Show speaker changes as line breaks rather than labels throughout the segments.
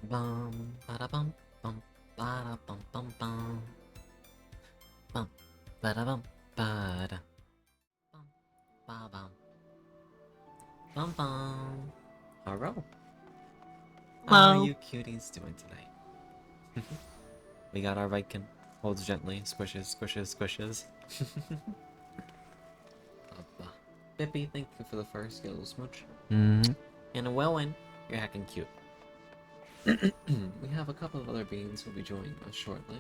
Bum, bada bum, bum, bada bum, bum, bum. Bum, bada bum, bada. Bum, ba bum. Bum, bum. Hello. How are
Hello.
you cuties doing tonight? We got our Viking. Holds gently, squishes, squishes, squishes. Bippy, thank you for the first skill smooch. And a Welwyn, you're hacking cute. We have a couple of other beings who will be joining us shortly.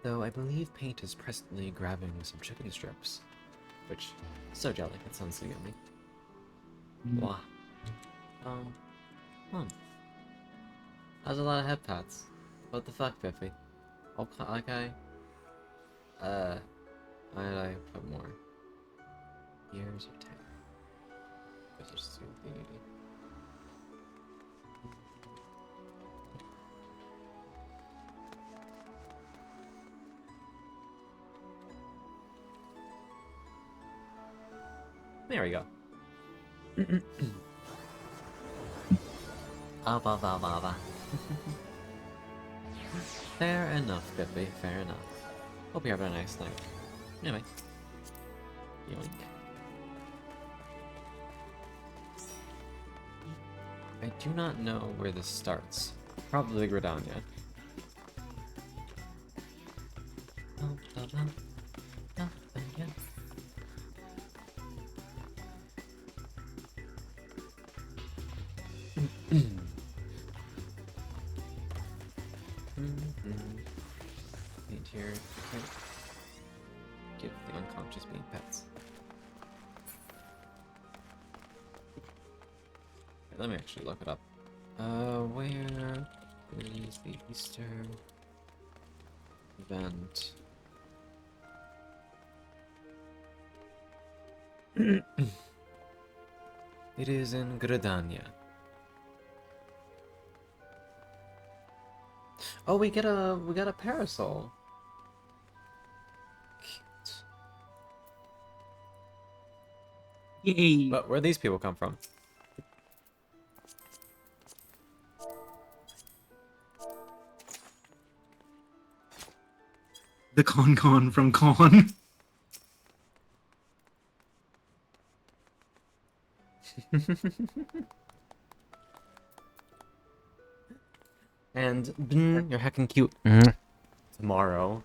Though I believe Paint is presently grabbing some chicken strips. Which, so jelly, it sounds so yummy. Wow. Hmm. That's a lot of head pats. What the fuck, Biffy? Okay. Why did I put more? Years or 10? Because it's too beauty. There we go. Fair enough, Bippy, fair enough. Hope you're having a nice night. Anyway. Yoink. I do not know where this starts. Probably Gridania. Paint here. Okay. Give the unconscious being pets. Okay, let me actually look it up. Where is the Easter event? It is in Gridania. Oh, we got a parasol. Cute.
Yay.
But where these people come from?
The con from Con.
And you're heckin' cute. Tomorrow,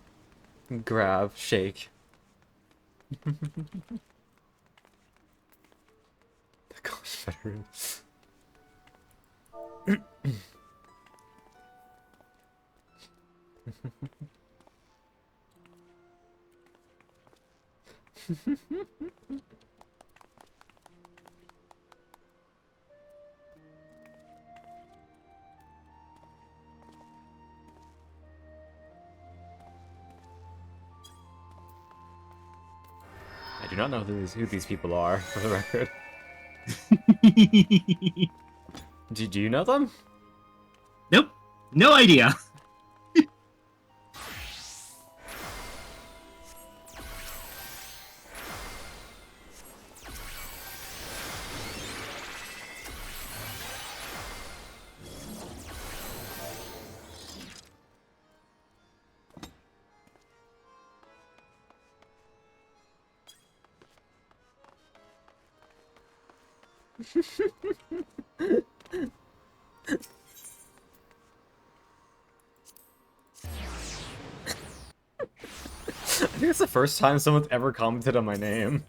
grab, shake. The ghost veteran. I do not know who these people are, for the record. Do you know them?
Nope. No idea.
I think it's the first time someone's ever commented on my name.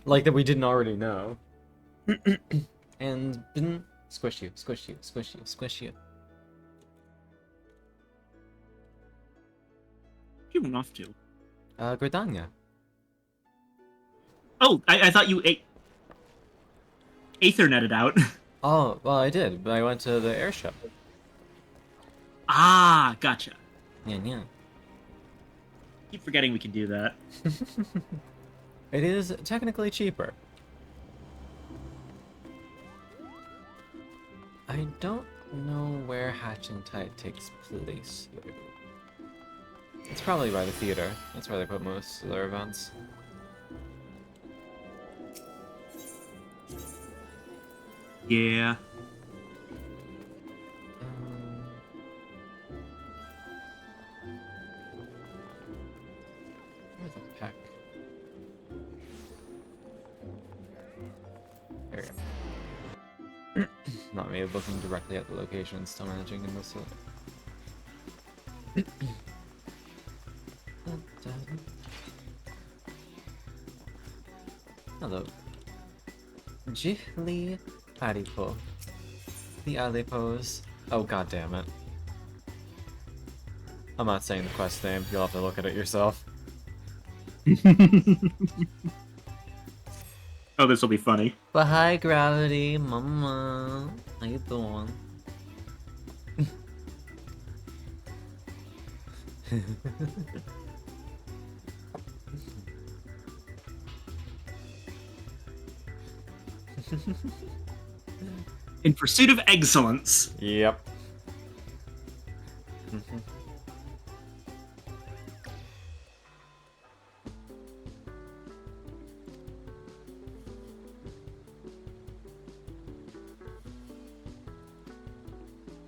Like that we didn't already know. And squish you, squish you, squish you, squish you.
You went off to.
Gridania.
Oh, I thought you Aethernetted out.
Oh, well, I did, but I went to the airship.
Ah, gotcha.
Yeah.
Keep forgetting we can do that.
It is technically cheaper. I don't know where Hatching Tide takes place here. It's probably by the theater. That's where they put most of their events.
Yeah.
Where's the pack? There we go. Not me looking directly at the location and still managing to miss it. Hello. Jihli Haripo. The Alipos. Oh, god damn it. I'm not saying the quest name, you'll have to look at it yourself.
Oh, this will be funny.
But hi, Gravity, Mama. How you doing?
In pursuit of excellence.
Yep.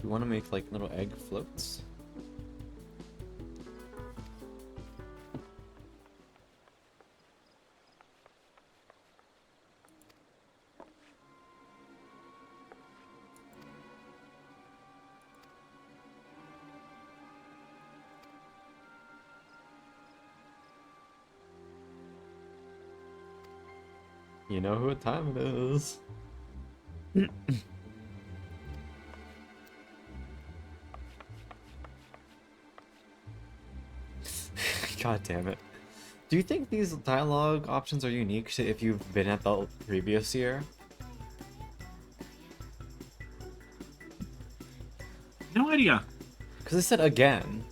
You want to make like little egg floats? You know what time it is. God damn it. Do you think these dialogue options are unique to if you've been at the previous year?
No idea.
Because it said again.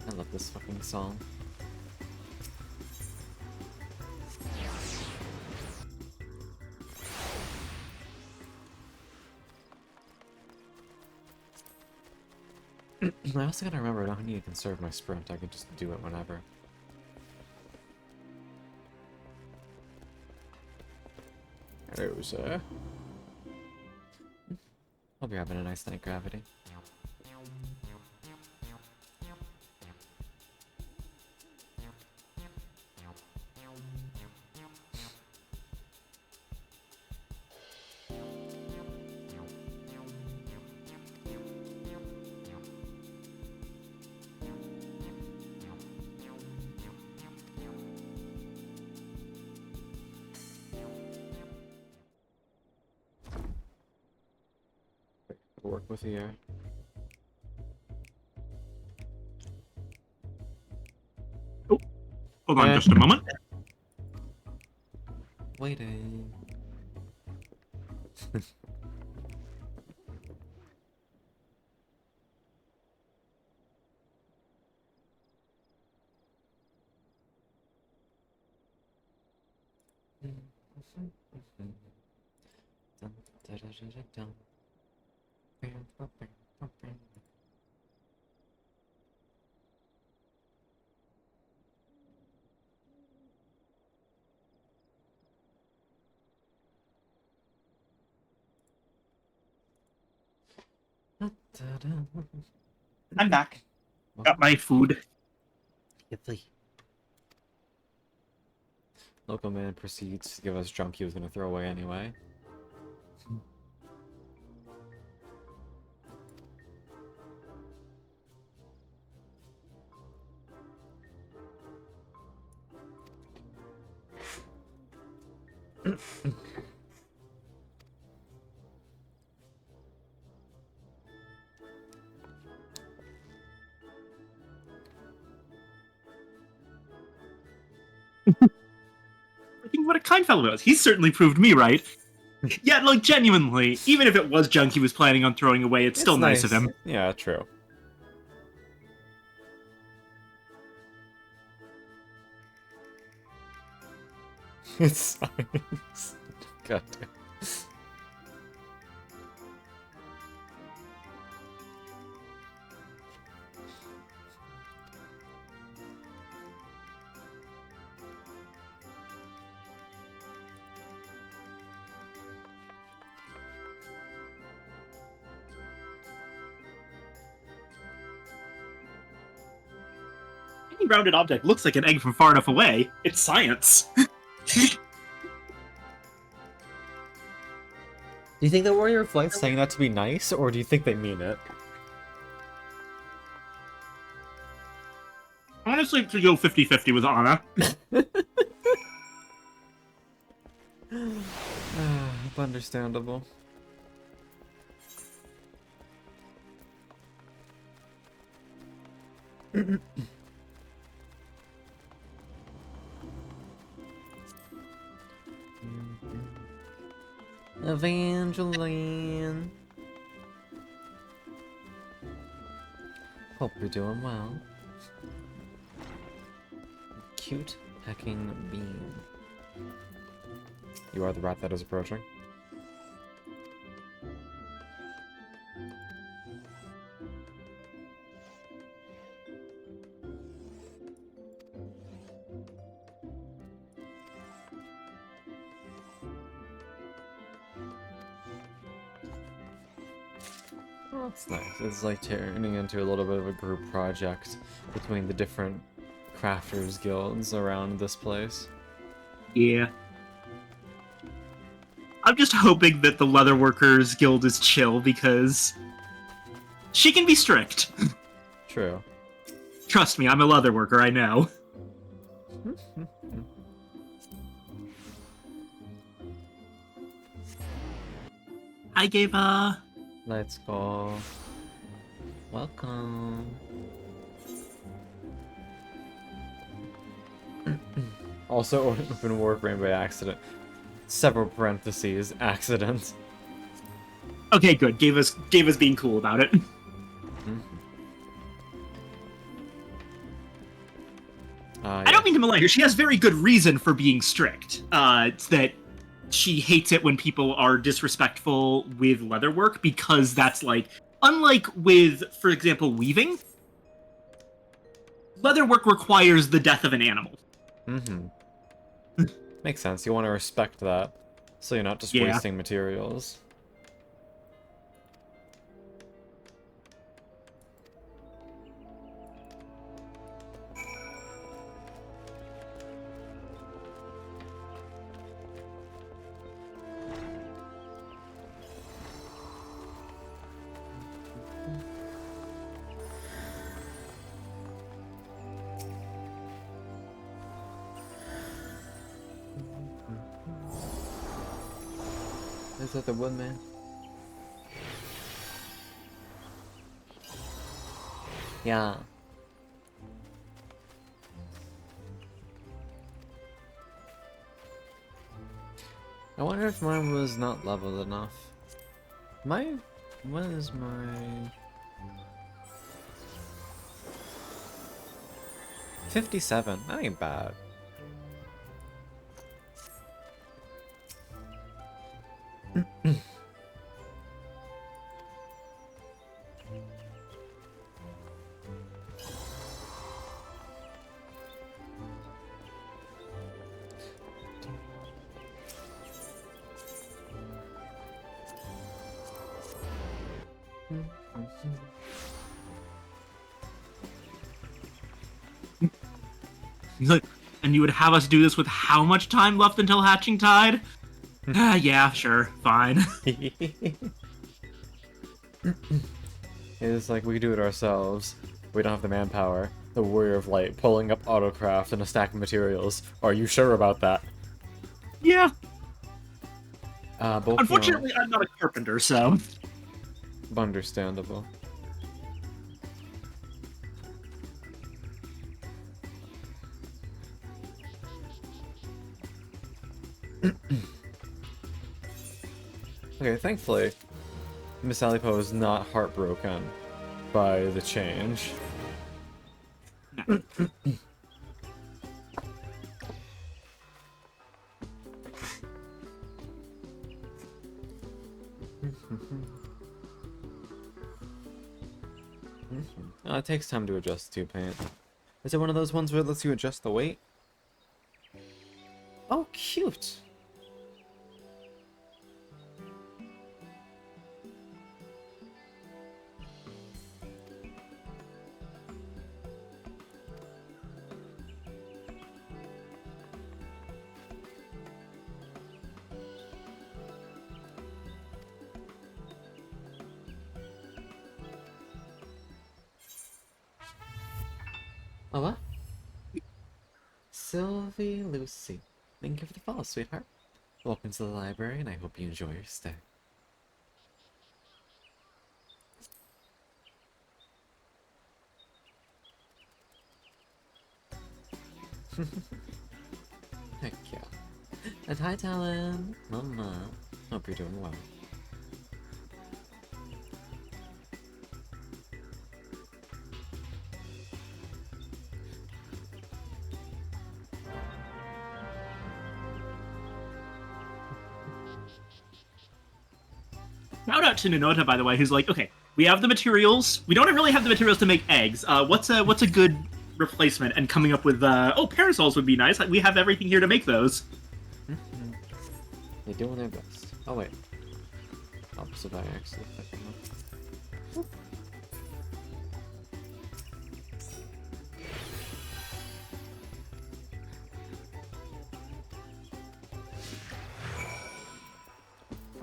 I love this fucking song. I also gotta remember, I don't need to conserve my sprint, I can just do it whenever. Hello, sir. Hope you're having a nice night, Gravity. Work with you.
Oh, hold on just a moment.
Waiting.
I'm back. Got my food.
Local man proceeds to give us junk he was gonna throw away anyway.
I think what a kind fellow was. He certainly proved me right. Yeah, like, genuinely, even if it was junk he was planning on throwing away, it's still nice of him.
Yeah, true. It's science. God damn.
Any rounded object looks like an egg from far enough away. It's science.
Do you think the Warrior of Flight's saying that to be nice, or do you think they mean it?
Honestly, to go 50-50 with Anna.
Understandable. Evangeline. Hope you're doing well. Cute pecking bean. You are the rat that is approaching. Oh, that's nice. It's like turning into a little bit of a group project between the different crafters guilds around this place.
Yeah. I'm just hoping that the Leatherworkers Guild is chill, because she can be strict.
True.
Trust me, I'm a leatherworker, I know. I gave
Let's go. Welcome. Also, open Warframe by accident. Several parentheses, accident.
Okay, good. Gave us being cool about it. I don't mean to malign her. She has very good reason for being strict. It's that she hates it when people are disrespectful with leatherwork, because that's like, unlike with, for example, weaving, leatherwork requires the death of an animal.
Makes sense. You want to respect that, so you're not just wasting materials. Is that the woodman? Yeah. I wonder if mine was not leveled enough. What is my... 57. That ain't bad.
He's like, and you would have us do this with how much time left until Hatching Tide? Yeah, sure, fine.
It's like we do it ourselves. We don't have the manpower. The Warrior of Light pulling up autocraft and a stack of materials. Are you sure about that?
Yeah.
Both
Unfortunately, I'm not a carpenter, so...
Understandable. Okay, thankfully, Miss Alipo is not heartbroken by the change. it takes time to adjust to paint. Is it one of those ones where it lets you adjust the weight? Oh, cute! Oh, what? Sylvie Lucy. Thank you for the follow, sweetheart. Welcome to the library, and I hope you enjoy your stay. Heck yeah. And hi, Talon. Mama. Hope you're doing well.
Shout out to Ninota, by the way, who's like, okay, we have the materials. We don't really have the materials to make eggs. What's a good replacement? And coming up with, parasols would be nice. We have everything here to make those.
They're doing their best. Oh, wait. Opposite by accident.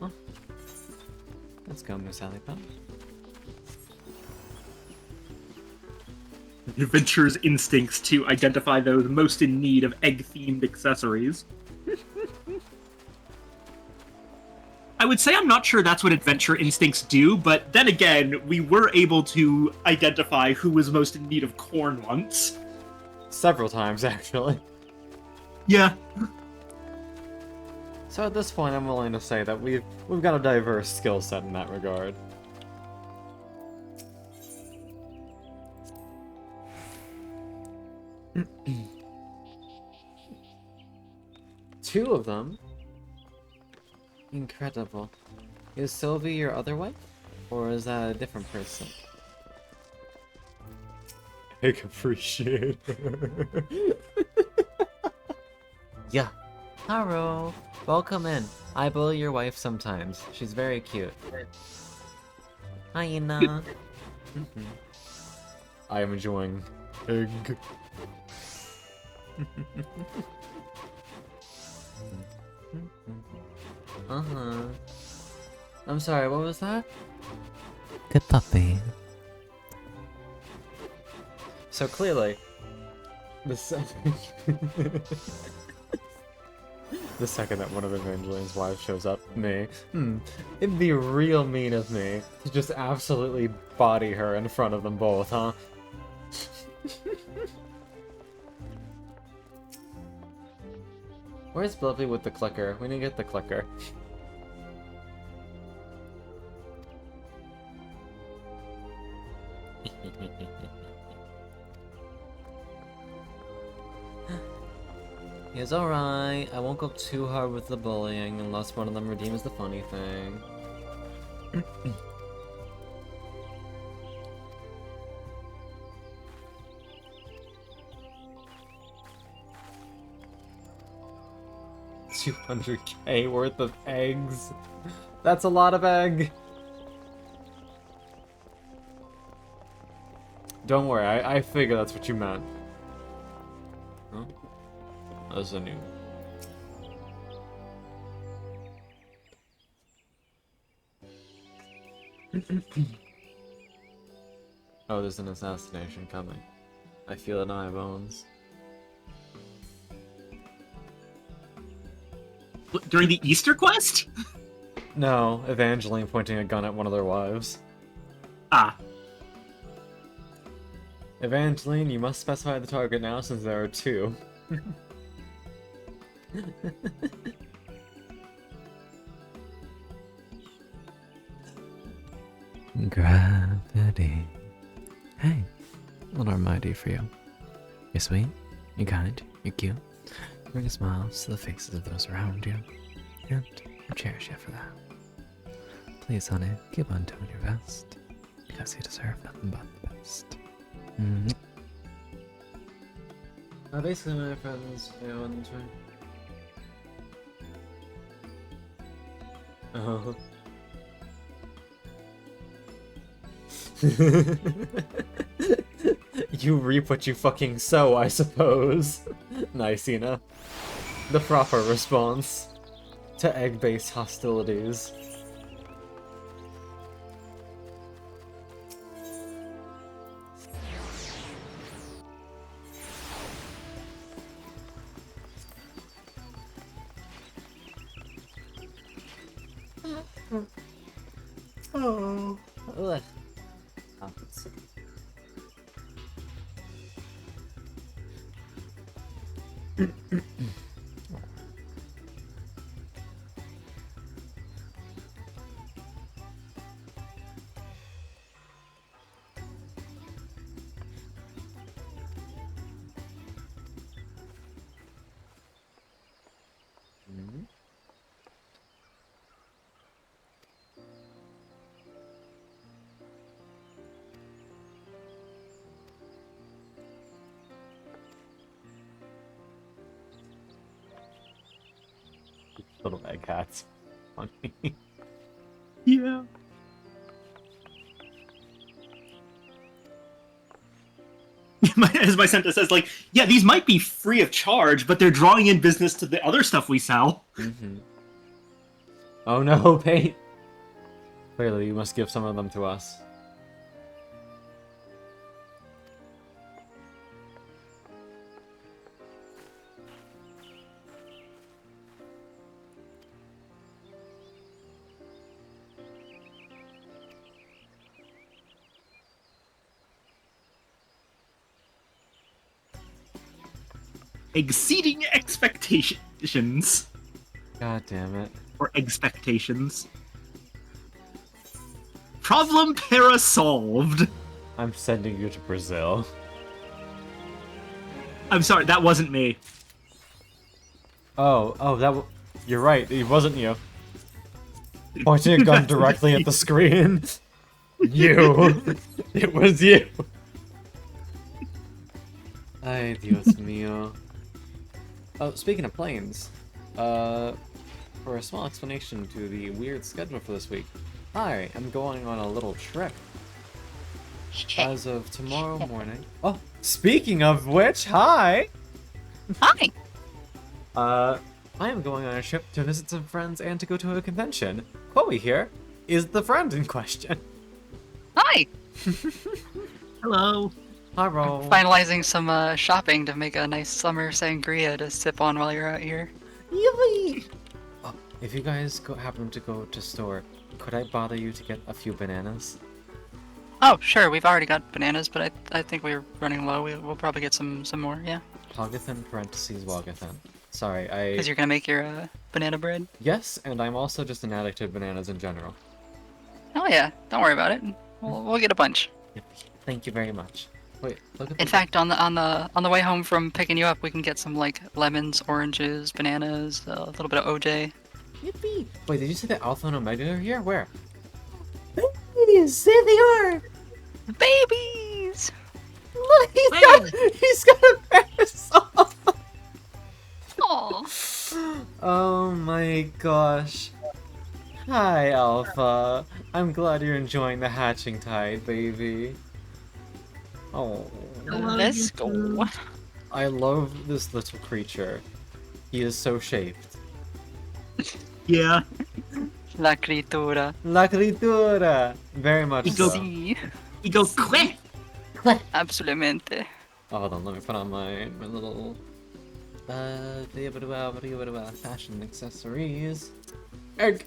Oh. Let's go, Miss Alley Pop.
The adventurer's instincts to identify those most in need of egg-themed accessories. I would say I'm not sure that's what adventure instincts do, but then again, we were able to identify who was most in need of corn once.
Several times, actually.
Yeah.
So at this point, I'm willing to say that we've got a diverse skill set in that regard. Two of them? Incredible. Is Sylvie your other wife? Or is that a different person? I appreciate it. Yeah. Hello. Welcome in. I bully your wife sometimes. She's very cute. Hi, Ina. I am enjoying egg. Uh-huh. I'm sorry, what was that? Good puppy. So clearly, the second that one of Evangeline's wives shows up, it'd be real mean of me to just absolutely body her in front of them both, huh? Where's Bluffy with the clicker? We need to get the clicker. It's alright. I won't go too hard with the bullying unless one of them redeems the funny thing. $200K worth of eggs. That's a lot of egg. Don't worry, I figure that's what you meant. Huh? That's a new. Oh, there's an assassination coming. I feel it in my bones.
During the Easter quest?
No, Evangeline pointing a gun at one of their wives.
Ah.
Evangeline, you must specify the target now since there are two. Gravity. Hey, what arm I do for you? You're sweet, you're kind, you're cute. You bring smiles to the faces of those around you, and I cherish you for that. Please, honey, keep on doing your best, because you deserve nothing but the best. Mm. Basically, my friends, they want to try. Oh. You reap what you fucking sow, I suppose. Nice, Ina. The proper response to egg-based hostilities. Oh. Ugh. Happens. Mhm. Little egg hats. Funny.
Yeah. As my sentence says, like, yeah, these might be free of charge, but they're drawing in business to the other stuff we sell.
Mm-hmm. Oh no, Pate! Clearly, you must give some of them to us.
Exceeding expectations.
God damn it.
Or expectations. Problem para solved.
I'm sending you to Brazil.
I'm sorry, that wasn't me.
Oh, you're right, it wasn't you. Pointing a gun directly at the screen. You! It was you! Ay, Dios mío. Oh, speaking of planes, for a small explanation to the weird schedule for this week, I am going on a little trip. As of tomorrow morning. Oh, speaking of which, hi!
Hi!
I am going on a trip to visit some friends and to go to a convention. Chloe here is the friend in question.
Hi!
Hello.
Hi, Ro.
Finalizing some shopping to make a nice summer sangria to sip on while you're out here.
Yippee! Oh, if you guys happen to go to store, could I bother you to get a few bananas?
Oh, sure, we've already got bananas, but I think we're running low. We'll probably get some more, yeah?
Hogathan parentheses Wogathan. Sorry,
Because you're gonna make your banana bread?
Yes, and I'm also just an addict to bananas in general.
Oh yeah, don't worry about it. We'll get a bunch.
Yippee. Thank you very much. Wait, look at
In fact, on the way home from picking you up, we can get some like lemons, oranges, bananas, a little bit of OJ.
Yippee! Wait, did you say that Alpha and Omega are here? Where? Babies! There they are!
Babies!
Look, he's got a parasol!
Aww.
Oh my gosh. Hi, Alpha. I'm glad you're enjoying the hatching tide, baby. Oh.
Let's go.
I love this little creature. He is so shaped.
Yeah.
La criatura.
La criatura! Very much so.
Sí.
He goes, quick!
Absolutamente.
Oh, hold on, let me put on my little fashion accessories. Egg!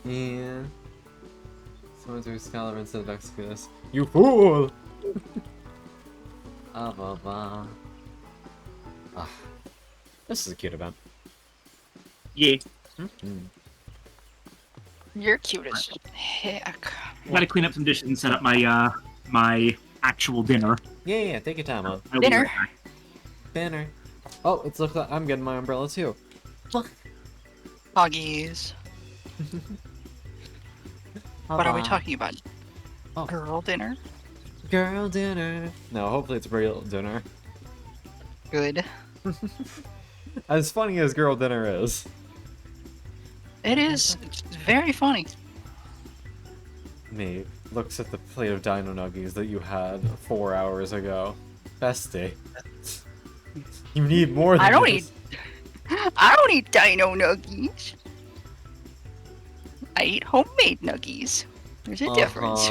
Yeah. Someone's a scholar instead of Exodus. You fool! Ah, blah, blah. Ah. This is a cute event.
Yeah.
Mm-hmm.
You're cute as heck.
Gotta clean up some dishes and set up my, my actual dinner.
Yeah, take your time, on.
I'll be
Dinner?
right back.
Banner. Oh, it's looks like I'm getting my umbrella too. Look.
Hoggies. What are we talking about?
Oh.
Girl dinner?
Girl dinner. No, hopefully it's real dinner.
Good.
As funny as girl dinner is.
It is very funny.
Me looks at the plate of dino nuggies that you had 4 hours ago. Bestie. You need more than
I don't
this.
I don't eat dino nuggies. I eat homemade nuggies. There's a difference.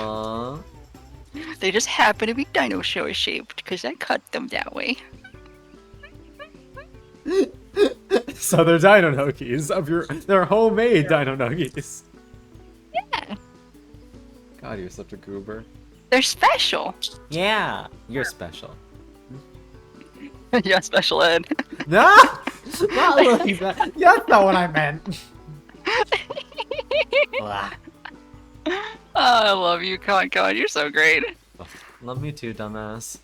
They just happen to be dinosaur shaped because I cut them that way.
So they're dino nuggies they're homemade dino nuggies.
Yeah.
God, you're such a goober.
They're special.
Yeah, you're special.
Yeah, special ed.
No, not like that. Yeah, that's not what I meant. Blah.
Oh, I love you, Con. You're so great.
Love me too, dumbass.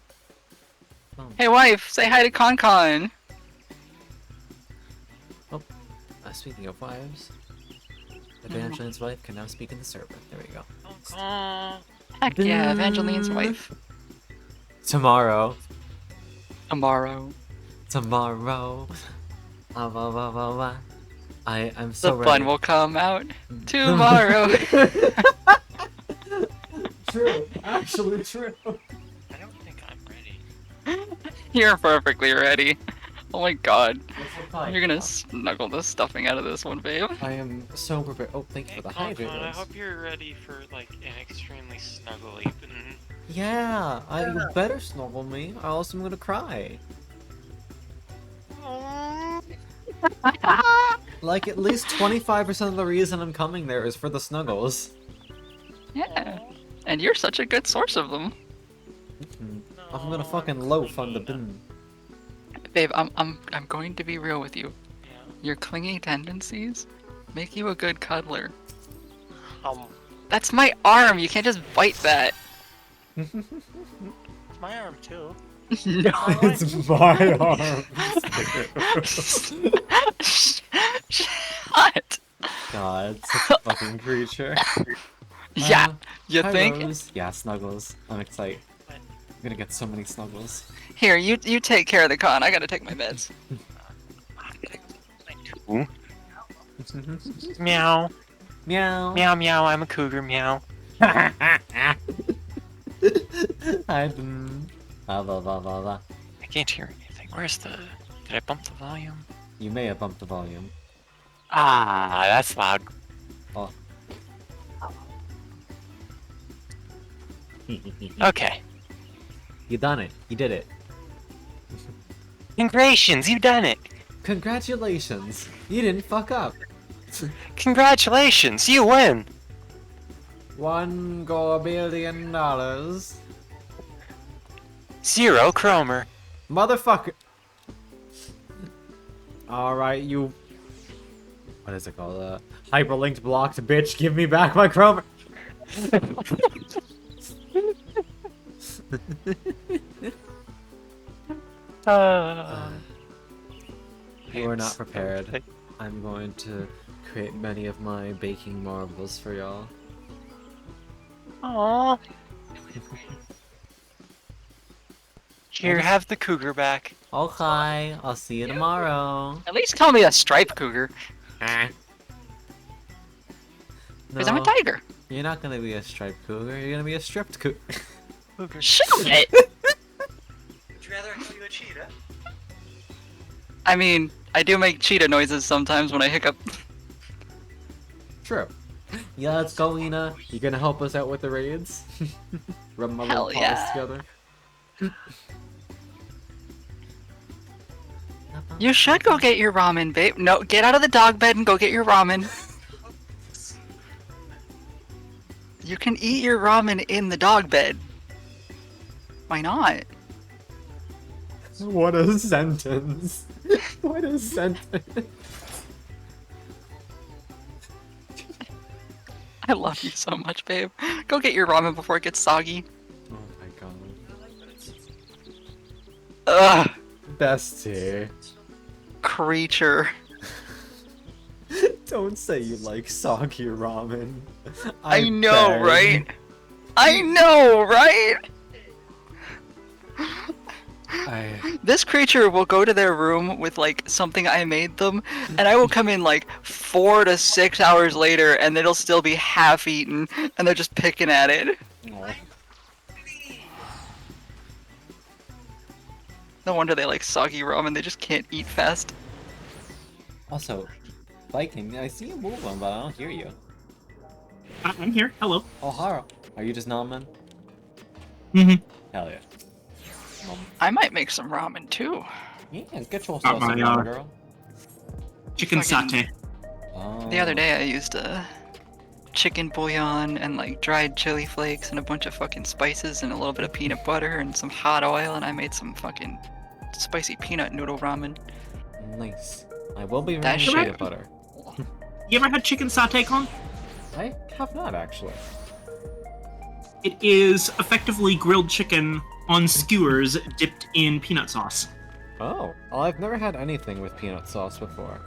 Hey, wife, say hi to Con.
Speaking of wives, Evangeline's wife can now speak in the server. There we go.
Heck yeah, Evangeline's wife.
Tomorrow.
Tomorrow.
I'm so
The
ready.
fun will come out tomorrow.
True. Actually true.
I don't think I'm ready.
You're perfectly ready. Oh my god.
Fine.
You're gonna snuggle the stuffing out of this one, babe.
I am so prepared. Oh, thank you
Hey,
for the
Con, I
hydrators.
hope you're ready for like an extremely snuggly.
Yeah, you better snuggle me, or else I'm gonna cry. Like, at least 25% of the reason I'm coming there is for the snuggles.
Yeah. And you're such a good source of them.
I'm gonna fucking loaf on the bin.
Babe, I'm going to be real with you.
Yeah.
Your clingy tendencies make you a good cuddler.
Um,
That's my arm. You can't just bite that.
it's my arm too.
No.
It's my arm.
Shut.
God, such a fucking creature.
Yeah. You
Hi,
think?
Rose. Yeah, snuggles. I'm excited. I'm gonna get so many snuggles.
Here, you take care of the con. I gotta take my meds.
Meow.
Meow.
Meow meow, I'm a cougar, meow.
Hi, Ben. Blah, blah, blah, blah, blah.
I can't hear anything. Where's the... Did I bump the volume?
You may have bumped the volume.
Ah, that's loud.
Oh.
Okay.
You done it. You did it.
Congratulations, you done it.
Congratulations. You didn't fuck up.
Congratulations, you win.
$1 billion.
0 Cromer.
Motherfucker. Alright, you... What is it called? Hyperlinked blocked bitch, give me back my Cromer. You are not prepared. I'm going to create many of my baking marvels for y'all.
Aww. Here, have the cougar back.
Okay, I'll see you tomorrow.
At least call me a striped cougar.
No,
Because I'm a tiger.
you're not gonna be a striped cougar, you're gonna be a stripped cougar.
Cougar.
Shut it!
Would you rather I call you a cheetah?
I mean, I do make cheetah noises sometimes when I hiccup.
True. Yeah, let's go, Lena. You gonna help us out with the raids? Rub my little
Hell
paws
yeah.
together.
You should go get your ramen, babe. No, get out of the dog bed and go get your ramen. You can eat your ramen in the dog bed. Why not?
What a sentence. What a sentence.
I love you so much, babe. Go get your ramen before it gets soggy.
Oh my god.
Ugh,
Bestie.
creature.
Don't say you like soggy ramen.
I know,
beg.
right? I know, right? This creature will go to their room with like something I made them, and I will come in like 4 to 6 hours later, and it'll still be half eaten, and they're just picking at it.
Aw.
No wonder they like soggy ramen. They just can't eat fast.
Also, Viking, I see you moving, but I don't hear you.
I'm here. Hello.
Oh, Hara. Are you just nomming?
Mm-hmm.
Hell yeah.
I might make some ramen too.
Yeah, get yourself
Got
some
my,
ramen, girl.
Chicken
Fucking-
satay.
Oh.
The other day I used chicken bouillon and like dried chili flakes and a bunch of fucking spices and a little bit of peanut butter and some hot oil, and I made some fucking spicy peanut noodle ramen.
Nice. I will be
That
running
shit-
peanut butter.
You ever had chicken satay, Con?
I have not, actually.
It is effectively grilled chicken on skewers dipped in peanut sauce.
Oh. Well, I've never had anything with peanut sauce before.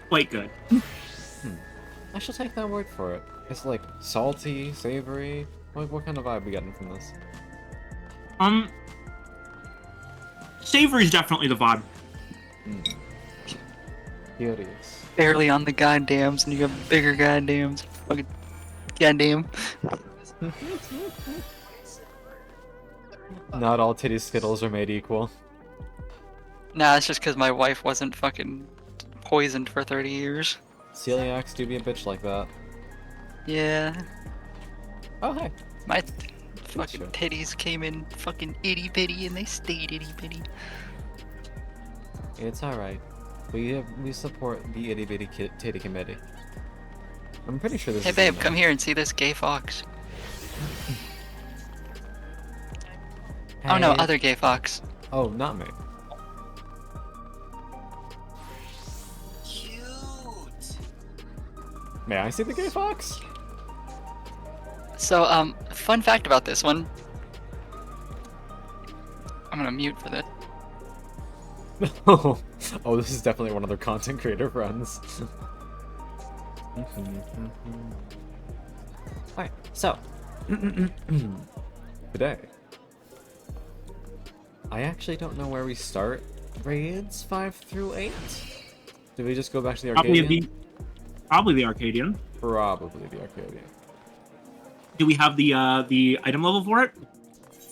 Quite good.
I shall take that word for it. It's like salty, savory. What kind of vibe are we getting from this?
Savory is definitely the vibe.
Curious.
Barely on the goddams, and you have bigger goddams. Fucking goddamn.
Not all titty skittles are made equal.
Nah, it's just because my wife wasn't fucking poisoned for 30 years.
Celiacs do be a bitch like that.
Yeah.
Oh, hey.
My fucking
Sure.
titties came in fucking itty bitty and they stayed itty bitty.
It's alright. We support the itty bitty titty committee. I'm pretty sure this
Hey
is
babe,
in
come
there.
here and see this gay fox. Oh no,
Hey.
other gay fox.
Oh, not me.
Cute.
May I see the gay fox?
So, fun fact about this one. I'm gonna mute for this.
Oh, this is definitely one of their content creator friends. Alright, so. Today. I actually don't know where we start raids 5 through 8. Do we just go back to the Arcadian?
Probably the Arcadian.
Probably the Arcadian.
Do we have the item level for it?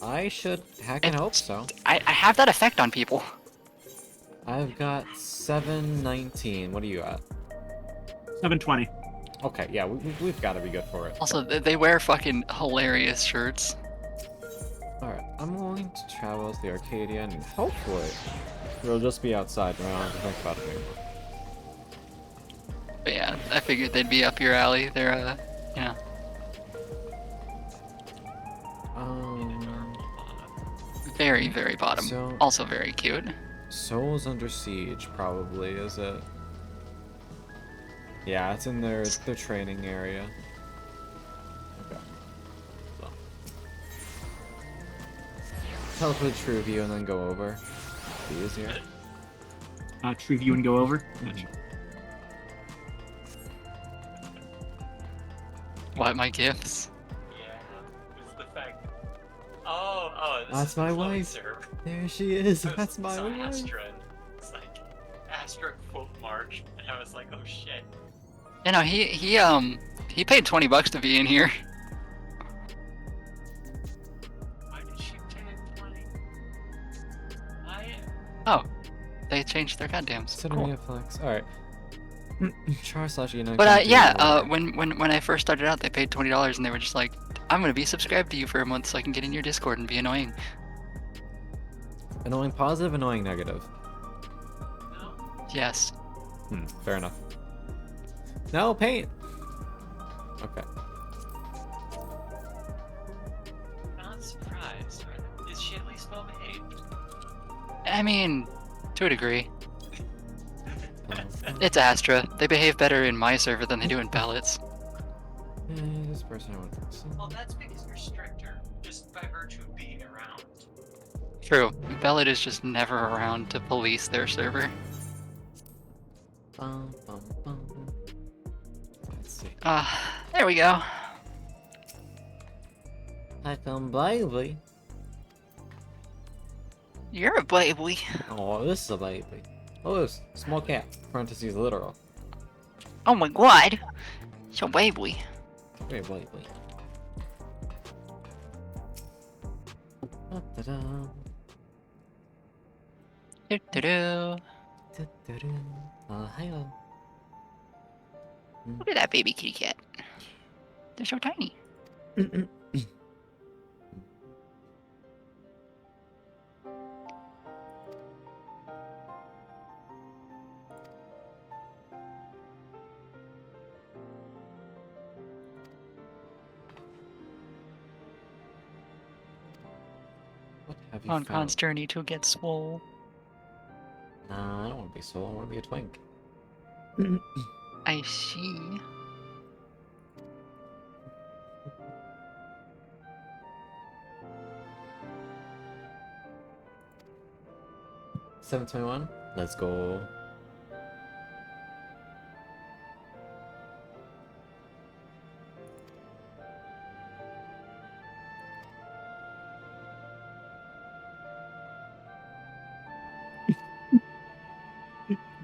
I should heck and hope so.
I have that effect on people.
I've got 719. What are you at?
720.
Okay, yeah, we've got to be good for it.
Also, they wear fucking hilarious shirts.
Alright, I'm going to travel to the Arcadian, and hopefully we'll just be outside and I don't have to think about it anymore.
But yeah, I figured they'd be up your alley. They're, yeah. Very, very bottom.
So-
Also very cute.
Souls Under Siege, probably, is it? Yeah, it's in their training area. Okay. So. Teleport to True View and then go over. Be easier.
True view and go over. Gotcha.
What, my gifts?
Yeah. It's the fact. Oh, this
That's
is
my
the floating
wife.
server.
There she is.
I was-
That's my
saw
wife.
Astra. It's like Astra quote march, and I was like, oh shit.
You know, he paid $20 to be in here.
Why did she pay 20? Why?
Oh, they changed their goddams.
Consider
Cool.
me a flex. Alright. Char/Eno.
But yeah, when I first started out, they paid $20 and they were just like, I'm gonna be subscribed to you for a month so I can get in your Discord and be annoying.
Annoying positive, annoying negative.
Yes.
Fair enough. No, paint! Okay.
I'm not surprised. Is she at least well behaved?
I mean, to a degree. It's Astra. They behave better in my server than they do in Ballots.
This person I want to
Well, that's because you're stricter, just by virtue of being around.
True. Ballot is just never around to police their server.
Bum, bum, bum. Let's see.
There we go.
I come baby.
You're a baby.
Oh, this is a baby. Oh, this small cat. Parentheses literal.
Oh my god. So baby.
Very baby. Da-da-da.
Do-do-do.
Da-da-da. Hi-oh.
Look at that baby kitty cat. They're so tiny.
What have you
On
found?
Khan's journey to get swole.
Nah, I don't want to be soul. I want to be a twink.
I see.
$7.21. Let's go.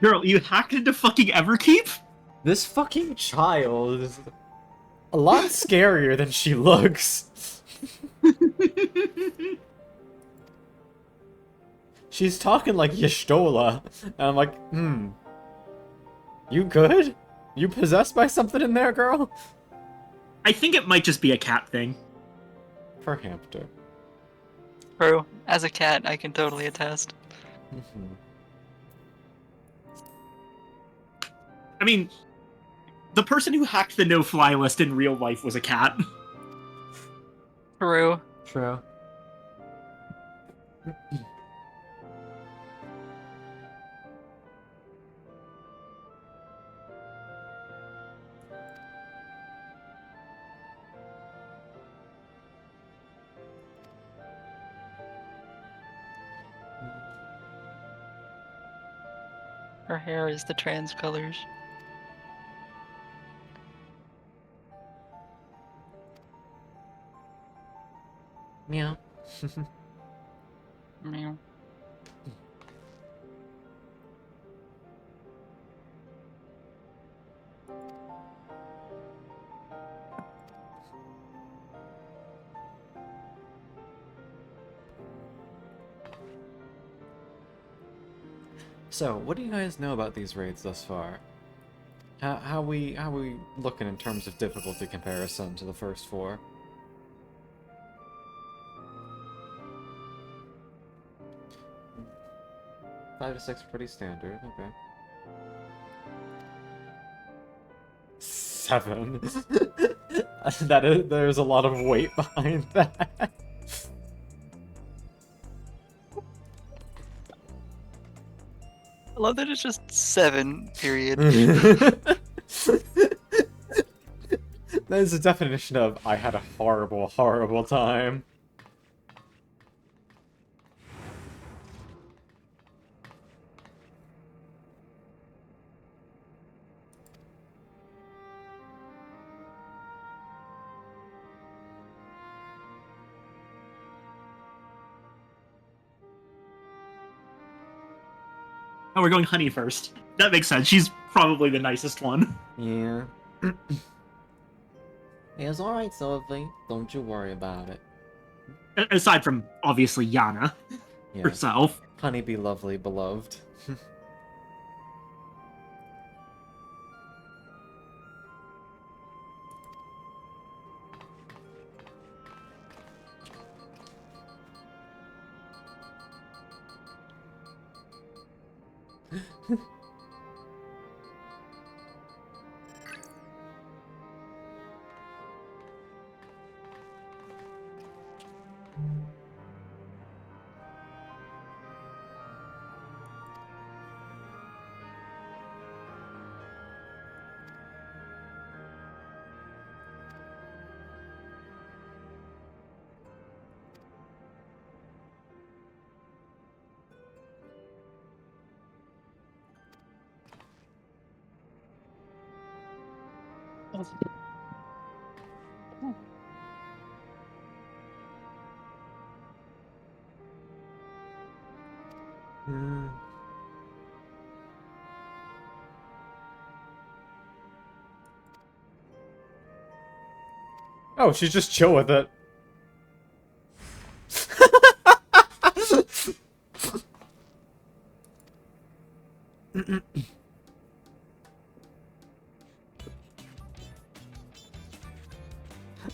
Girl, you hacked into fucking Everkeep?
This fucking child is a lot scarier than she looks. She's talking like Y'shtola, and I'm like, you good? You possessed by something in there, girl?
I think it might just be a cat thing.
Perhampter.
True. As a cat, I can totally attest.
I mean, the person who hacked the no-fly list in real life was a cat.
True.
True.
Her hair is the trans colors.
Meow.
Meow.
So, what do you guys know about these raids thus far? How we looking in terms of difficulty comparison to the first four? Five to six, pretty standard. Okay. 7. There's a lot of weight behind that.
I love that it's just 7, period.
That is the definition of I had a horrible, horrible time.
Oh, we're going Honey first. That makes sense. She's probably the nicest one.
Yeah. It's alright, Sophie. Don't you worry about it.
Aside from, obviously, Yana
Yeah.
herself.
Honeybee lovely, beloved. Oh, she's just chill with it.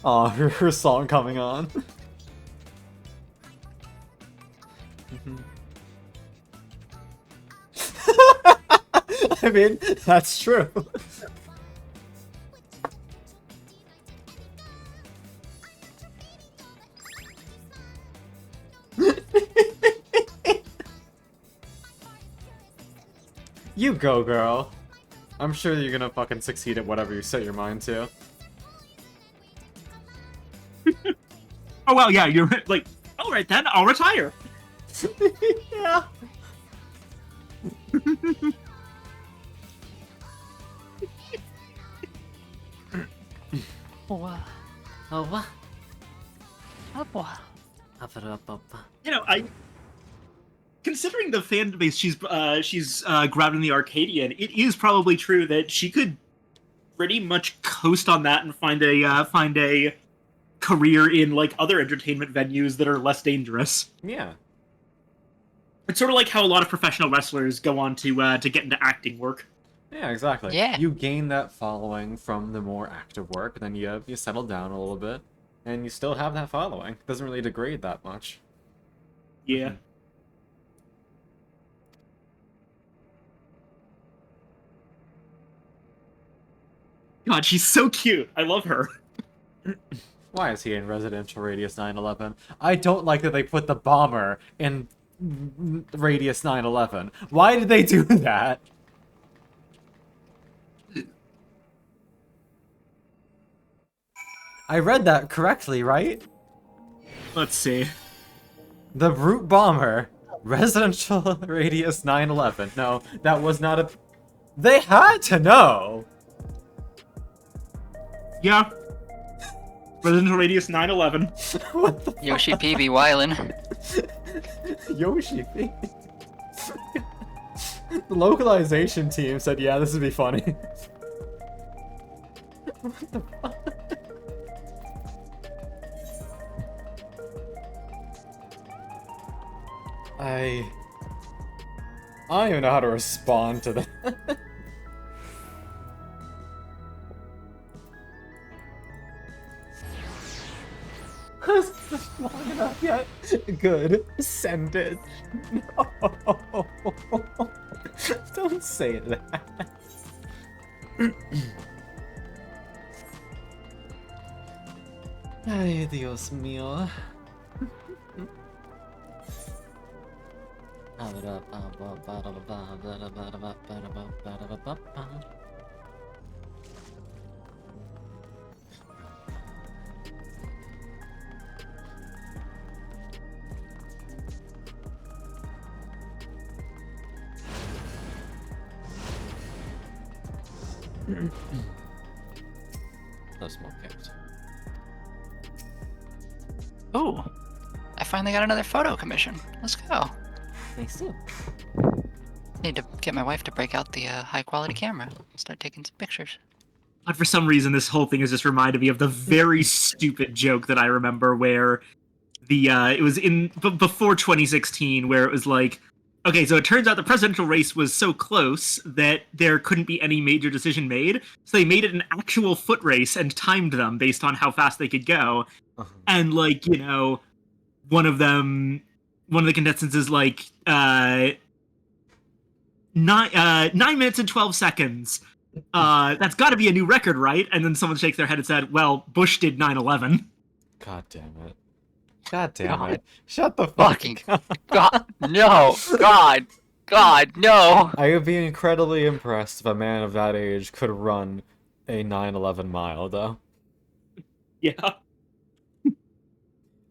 Oh, her song coming on. I mean, that's true. You go, girl. I'm sure you're gonna fucking succeed at whatever you set your mind to.
Oh well, yeah, you're like, all right then, I'll retire.
Yeah.
Wow.
Oh, what?
Wow.
You know, considering the fan base she's grabbed in the Arcadian, it is probably true that she could pretty much coast on that and find a career in like other entertainment venues that are less dangerous.
Yeah.
It's sort of like how a lot of professional wrestlers go on to get into acting work.
Yeah, exactly.
Yeah.
You gain that following from the more active work, then you settle down a little bit, and you still have that following. It doesn't really degrade that much.
Yeah. God, she's so cute. I love her.
Why is he in Residential Radius 911? I don't like that they put the bomber in Radius 911. Why did they do that? I read that correctly, right?
Let's see.
The Brute Bomber, Residential Radius 911. No, that was not a... They had to know!
Yeah. Residential Radius 911.
What the
Yoshi PB Wylan.
Yoshi. The localization team said, yeah, this would be funny. What the fuck? I don't even know how to respond to that. Is this long enough yet? Good. Send it. No. Don't say that. Ay, Dios mío. No smoke kept.
Ooh. I finally got another photo commission. Let's go.
Nice too.
Need to get my wife to break out the high quality camera. Start taking some pictures.
But for some reason, this whole thing has just reminded me of the very stupid joke that I remember where it was in before 2016, where it was like, okay, so it turns out the presidential race was so close that there couldn't be any major decision made, so they made it an actual foot race and timed them based on how fast they could go. And like, you know, one of the contestants is like 9 minutes and 12 seconds. That's got to be a new record, right? And then someone shakes their head and said, well, Bush did 9/11.
God damn it. God damn
God.
it. Shut the fuck
Fucking
up.
God, no. God, no.
I would be incredibly impressed if a man of that age could run a 9/11 mile, though.
Yeah.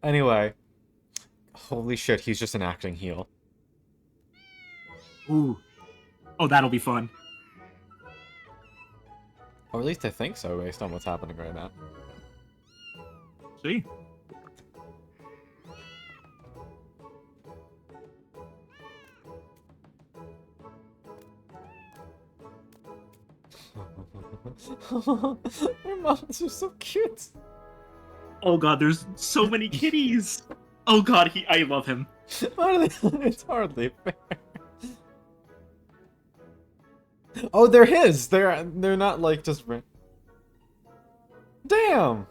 Anyway. Holy shit, he's just an acting heel.
Ooh. Oh, that'll be fun.
Or at least I think so, based on what's happening right now.
See?
Your moms are so cute.
Oh god, there's so many kitties. Oh god, I love him.
Why do they? It's hardly fair. Oh, they're his. They're not like just. Damn.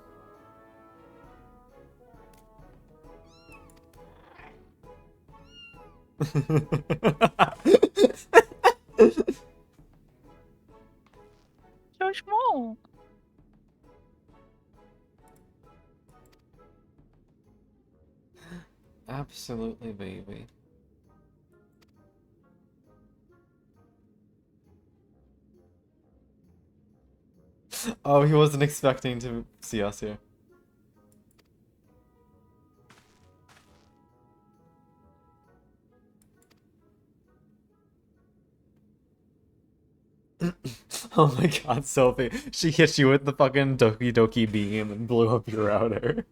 So small.
Absolutely, baby. Oh, he wasn't expecting to see us here. Oh my god, Sophie. She hit you with the fucking Doki Doki beam and blew up your router.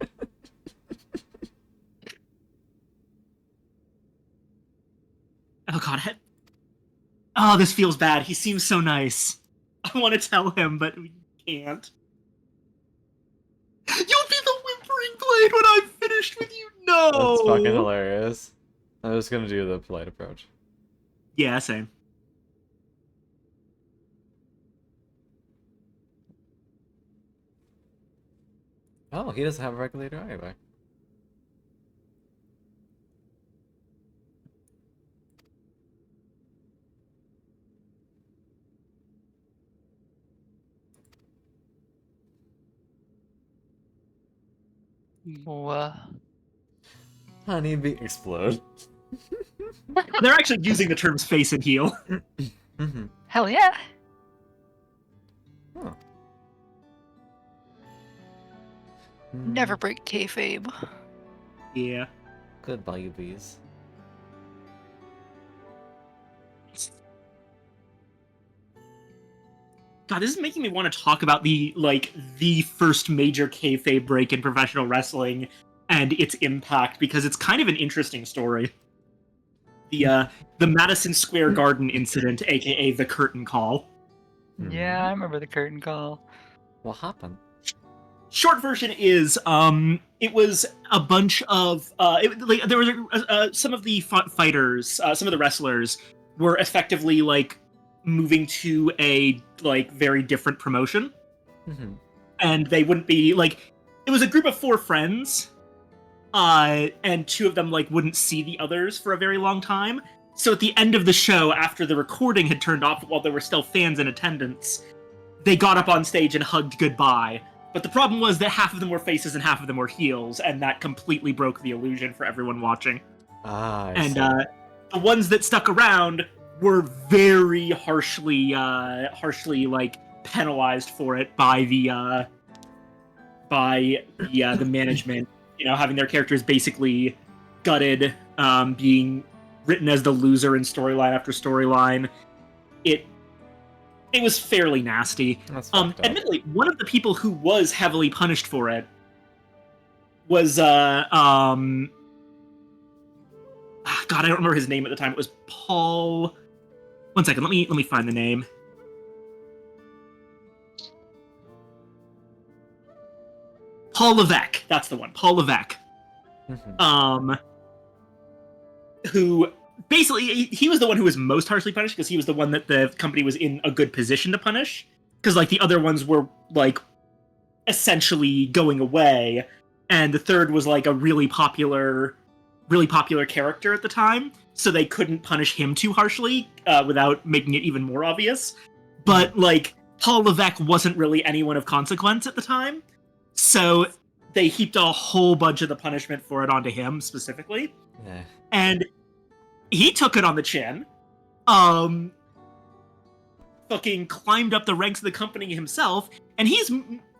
Oh god. Oh, this feels bad. He seems so nice. I want to tell him, but we can't. You'll be the whimpering blade when I'm finished with you. No.
That's fucking hilarious. I was gonna do the polite approach.
Yeah, same.
Oh, he doesn't have a regulator either.
What?
Honeybee explode.
They're actually using the terms face and heel.
Mm-hmm.
Hell yeah.
Huh.
Never break kayfabe.
Yeah.
Good babies.
God, this is making me want to talk about the first major kayfabe break in professional wrestling and its impact, because it's kind of an interesting story. The Madison Square Garden incident, aka the curtain call.
Yeah, I remember the curtain call.
What happened?
Short version is it was a bunch of there was some of the fighters, some of the wrestlers were effectively like moving to a very different promotion.
Mm-hmm.
And they wouldn't be like, it was a group of 4 friends, and 2 of them wouldn't see the others for a very long time. So at the end of the show, after the recording had turned off while there were still fans in attendance, they got up on stage and hugged goodbye. But the problem was that half of them were faces and half of them were heels, and that completely broke the illusion for everyone watching.
I
And
see.
the ones that stuck around were very harshly penalized for it by the management. You know, having their characters basically gutted, being written as the loser in storyline after storyline. It was fairly nasty.
That's fucked up.
Admittedly, one of the people who was heavily punished for it was God, I don't remember his name at the time. It was Paul. One second, let me find the name. Paul Levesque, that's the one. Paul Levesque.
Mm-hmm.
Who basically, he was the one who was most harshly punished because he was the one that the company was in a good position to punish. Because the other ones were essentially going away, and the third was a really popular character at the time, so they couldn't punish him too harshly without making it even more obvious. But Paul Levesque wasn't really anyone of consequence at the time, so they heaped a whole bunch of the punishment for it onto him specifically.
Yeah.
And he took it on the chin. Fucking climbed up the ranks of the company himself, and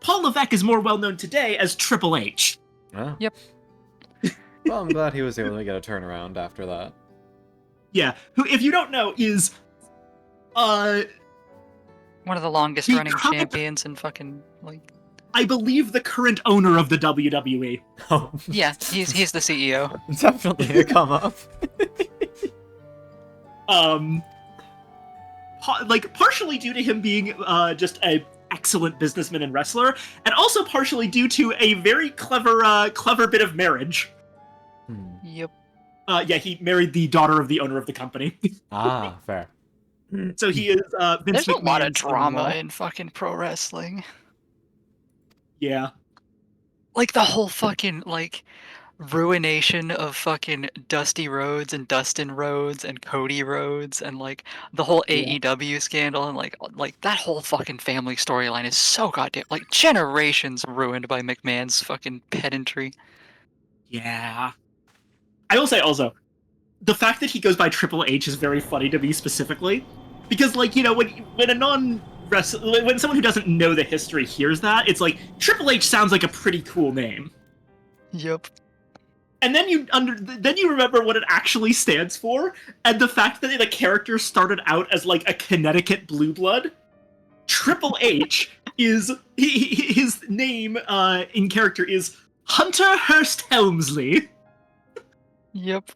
Paul Levesque is more well known today as Triple H.
Oh.
Yep.
Well, I'm glad he was able to get a turnaround after that.
Yeah, who, if you don't know, is
One of the longest
The
running
current-
champions in fucking like.
I believe the current owner of the WWE.
Oh,
Yeah, he's the CEO.
definitely a come up.
Partially due to him being just a excellent businessman and wrestler, and also partially due to a very clever bit of marriage.
Yep.
Yeah, he married the daughter of the owner of the company.
Ah, fair.
So he is Vince
There's a lot of
McMahon's
drama
son-in-law.
in fucking pro wrestling.
Yeah.
Like the whole fucking like ruination of fucking Dusty Rhodes and Dustin Rhodes and Cody Rhodes and like the whole
Yeah.
AEW scandal and like that whole fucking family storyline is so goddamn like generations ruined by McMahon's fucking pedantry.
Yeah. I will say also, the fact that he goes by Triple H is very funny to me specifically, because like, you know, when a when someone who doesn't know the history hears that, it's like Triple H sounds like a pretty cool name.
Yep.
And then you remember what it actually stands for, and the fact that the character started out as like a Connecticut blue blood. Triple H is his name in character is Hunter Hearst Helmsley.
Yep.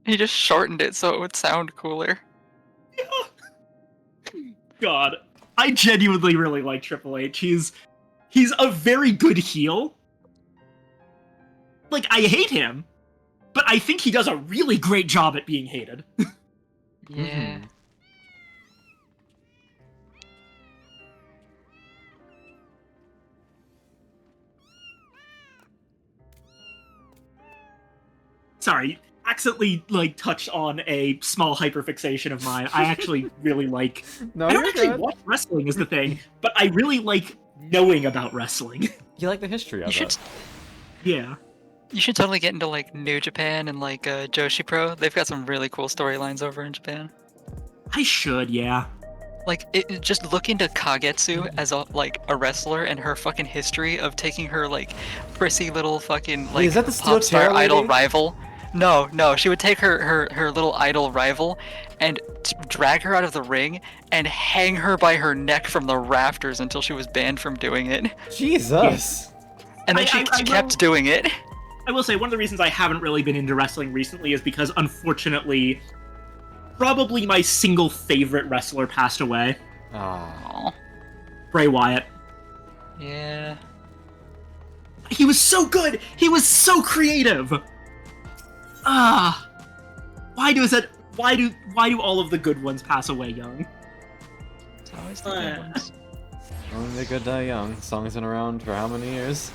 He just shortened it so it would sound cooler.
God, I genuinely really like Triple H. He's a very good heel. Like, I hate him, but I think he does a really great job at being hated.
Yeah.
Sorry, accidentally like touched on a small hyperfixation of mine. I actually really like.
No,
I don't
you're
actually
good.
watch wrestling is the thing, but I really like knowing about wrestling.
You like the history of
You
it.
should
Yeah.
you should totally get into like New Japan and like Joshi Pro. They've got some really cool storylines over in Japan.
I should, yeah.
Like just look into Kagetsu as a wrestler and her fucking history of taking her like prissy little fucking like
Wait, is that the steel
pop star
chair lady?
idol rival. No, she would take her little idol rival and drag her out of the ring and hang her by her neck from the rafters until she was banned from doing it.
Jesus.
And then she kept doing it.
I will say one of the reasons I haven't really been into wrestling recently is because, unfortunately, probably my single favorite wrestler passed away.
Ah.
Aw,
Bray Wyatt.
yeah.
He was so good. He was so creative. Why do all of the good ones pass away young?
It's always the good ones.
Only the good die young. Song's been around for how many years?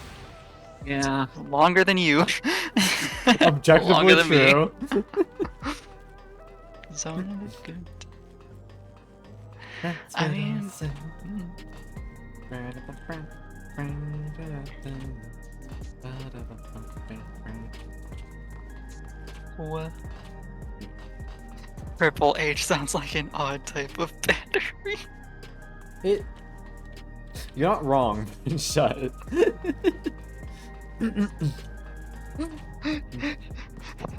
Yeah.
Longer than you.
Objectively
Longer than me.
true.
Zone is good.
That's
I
what
mean,
said.
What? Triple H sounds like an odd type of battery.
It. You're not wrong. Shut it.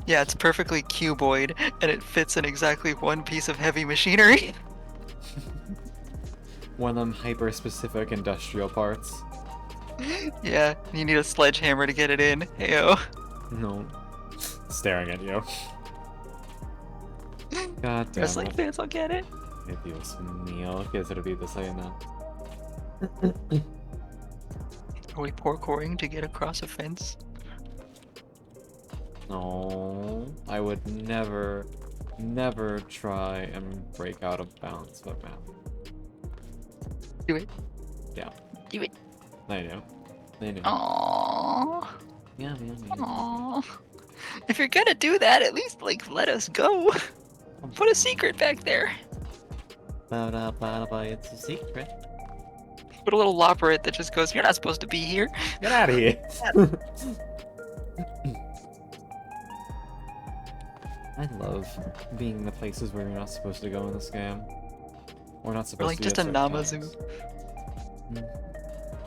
Yeah, it's perfectly cuboid, and it fits in exactly one piece of heavy machinery.
One of them hyper-specific industrial parts.
Yeah, you need a sledgehammer to get it in. Heyo.
No. Staring at you. God damn
Wrestling
it.
fans will get it.
Dios mío, ¿qué servido soy no?
Are we parkouring to get across a fence?
No, I would never try and break out of bounds, but man.
Do it.
Yeah.
Do it.
They knew. They knew.
Aww.
Yeah.
Aww. If you're gonna do that, at least like let us go. Put a secret back there.
It's a secret.
Put a little lopperette that just goes, "You're not supposed to be here."
Get out of here. I love being in the places where you're not supposed to go in this game. We're not supposed
Or like
to
just
be
a
at certain
Namazu.
times.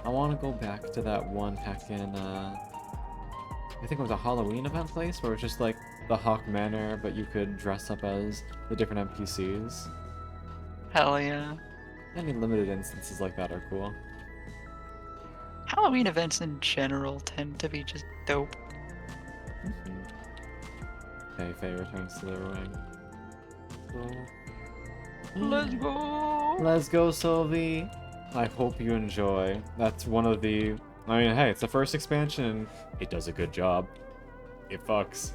I want to go back to that one heckin' I think it was a Halloween event place where it was just like the Hawk Manor, but you could dress up as the different NPCs.
Hell yeah.
Any limited instances like that are cool.
Halloween events in general tend to be just dope.
Hey, Faye returns to the ring.
Let's go!
Let's go, Sylvie. I hope you enjoy. That's one of the... I mean, hey, it's the first expansion, and it does a good job. It fucks.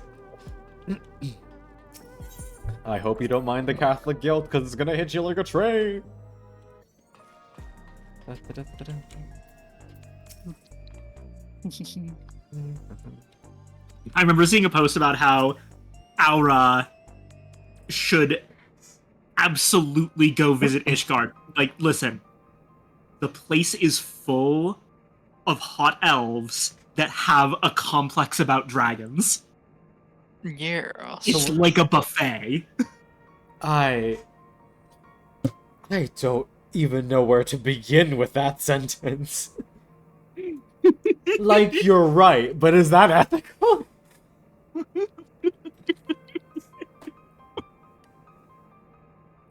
I hope you don't mind the Catholic guilt, because it's gonna hit you like a train!
I remember seeing a post about how Aura should absolutely go visit Ishgard. Like, listen, the place is full of hot elves that have a complex about dragons.
Yeah.
It's like a buffet.
I don't even know where to begin with that sentence. Like, you're right, but is that ethical?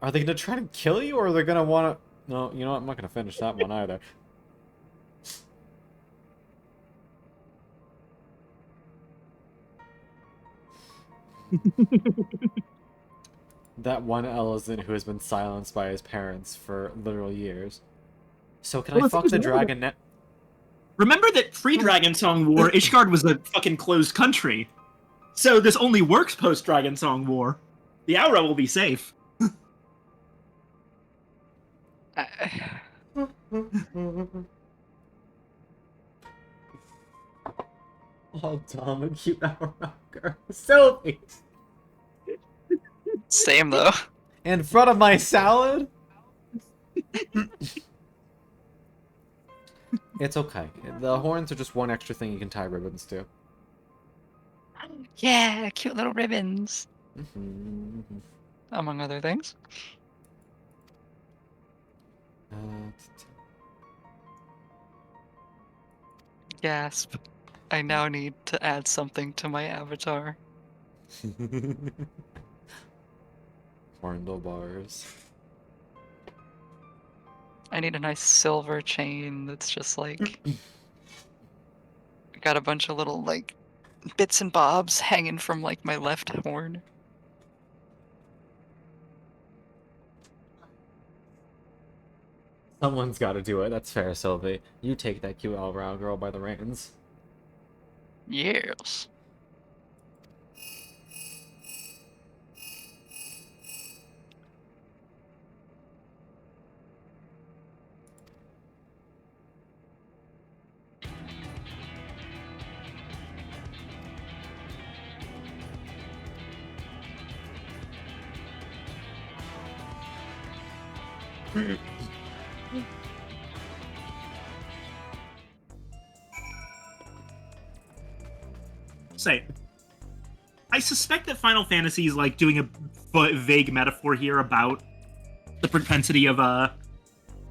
Are they gonna try to kill you, or are they gonna wanna... No, you know what? I'm not gonna finish that one either. That one elephant who has been silenced by his parents for literal years. So can I fuck the dragon net?
Remember that pre-Dragon Song War, Ishgard was a fucking closed country. So this only works post-Dragon Song War. The Aura will be safe.
Oh, Dom, a cute rocker. Sylvie!
Same though.
In front of my salad? It's okay. The horns are just one extra thing you can tie ribbons to.
Yeah, cute little ribbons.
Mm-hmm.
Among other things. Gasp. I now need to add something to my avatar.
Handlebars.
I need a nice silver chain that's just like... got a bunch of little, like, bits and bobs hanging from, like, my left horn.
Someone's gotta do it. That's fair, Sylvie. You take that cute all-brown girl by the reins.
Yes.
Say, I suspect that Final Fantasy is like doing a vague metaphor here about the propensity of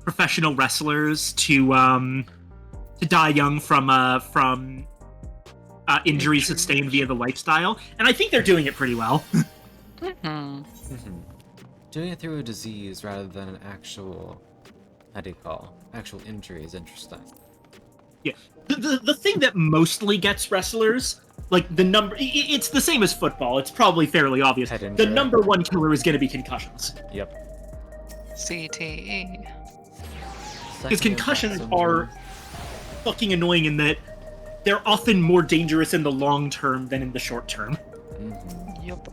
professional wrestlers to die young from injuries sustained via the lifestyle, and I think they're doing it pretty well.
Doing it through a disease rather than an actual, how do you call, actual injury is interesting.
Yeah, the thing that mostly gets wrestlers, like the number, it's the same as football. It's probably fairly obvious. The number one killer is going to be concussions.
Yep.
CTE.
Because concussions are fucking annoying in that they're often more dangerous in the long term than in the short term.
Yep.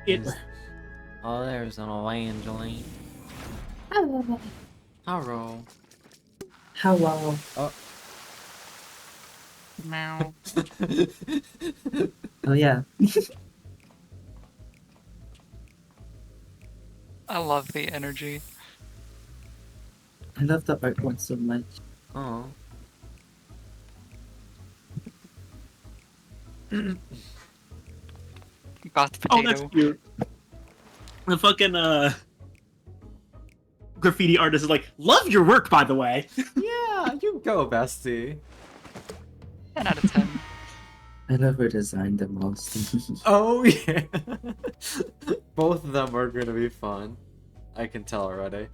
It's
Oh, there's an Evangeline.
Hello.
Hello.
Hello.
Oh.
Meow.
Oh yeah.
I love the energy.
I love the artwork so much.
Oh.
Goth
oh, that's
potato.
cute. The fucking graffiti artist is like, love your work, by the way.
Yeah, you go, bestie.
10 out of 10.
I never designed the most.
Oh yeah. Both of them are gonna be fun. I can tell already.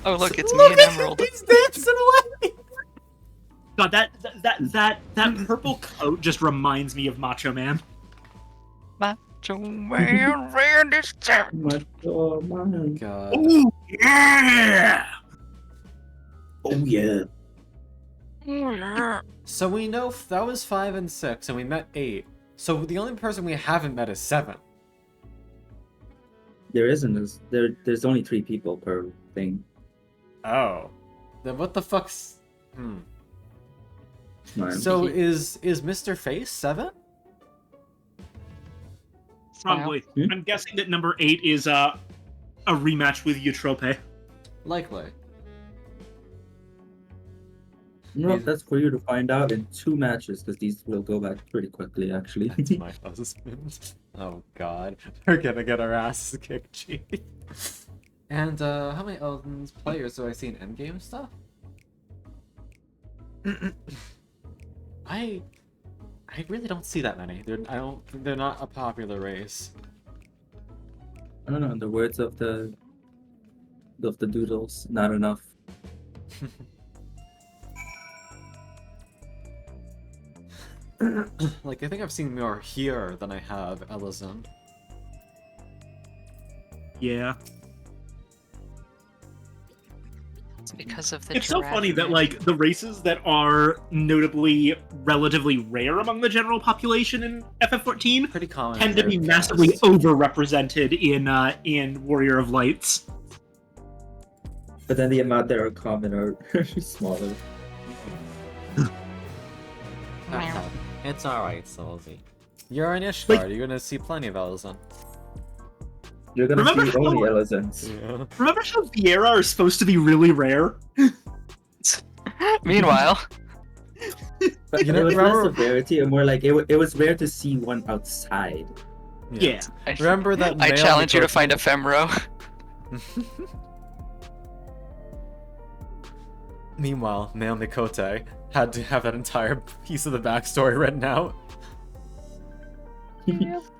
Oh look, it's me and Emerald.
He's dancing away.
God, that purple coat just reminds me of Macho Man.
Macho Man, Randy Savage.
Oh my
God.
Oh yeah!
Oh yeah.
So we know that was 5 and 6, and we met 8. So the only person we haven't met is 7.
There isn't. There's only 3 people per thing.
Oh. Then what the fuck's...
Smart.
So is Mr. Face 7?
Probably.
Hmm?
I'm guessing that number 8 is a rematch with Eutrope.
Likely.
No, that's for you to find out in 2 matches, because these will go back pretty quickly, actually.
That's my husband. Oh god. We're gonna get our asses kicked, Chief. And how many players do I see in endgame stuff? I really don't see that many. They're not a popular race.
I don't know, in the words of the doodles, not enough.
Like, I think I've seen more here than I have Ellison.
Yeah.
It's because of the
It's so
giraffe
funny that,
man.
like, the races that are notably relatively rare among the general population in FF14
Pretty common.
tend to be
in
massively
cast.
overrepresented in Warrior of Lights.
But then the amount that are common are smaller.
It's alright, Solzy.
You're an Ishtar.
Like-
You're gonna see plenty of Ellison.
You're gonna
Remember
see
how-
only Elizons.
Yeah.
Remember how Vieira are supposed to be really rare?
Meanwhile,
But
You know,
it was
remember-
less of rarity and more like it was rare to see one outside.
Yeah.
Remember that
I
male
challenge you to
Mikoto-
find a Femro.
Meanwhile, male Mikote had to have that entire piece of the backstory written out.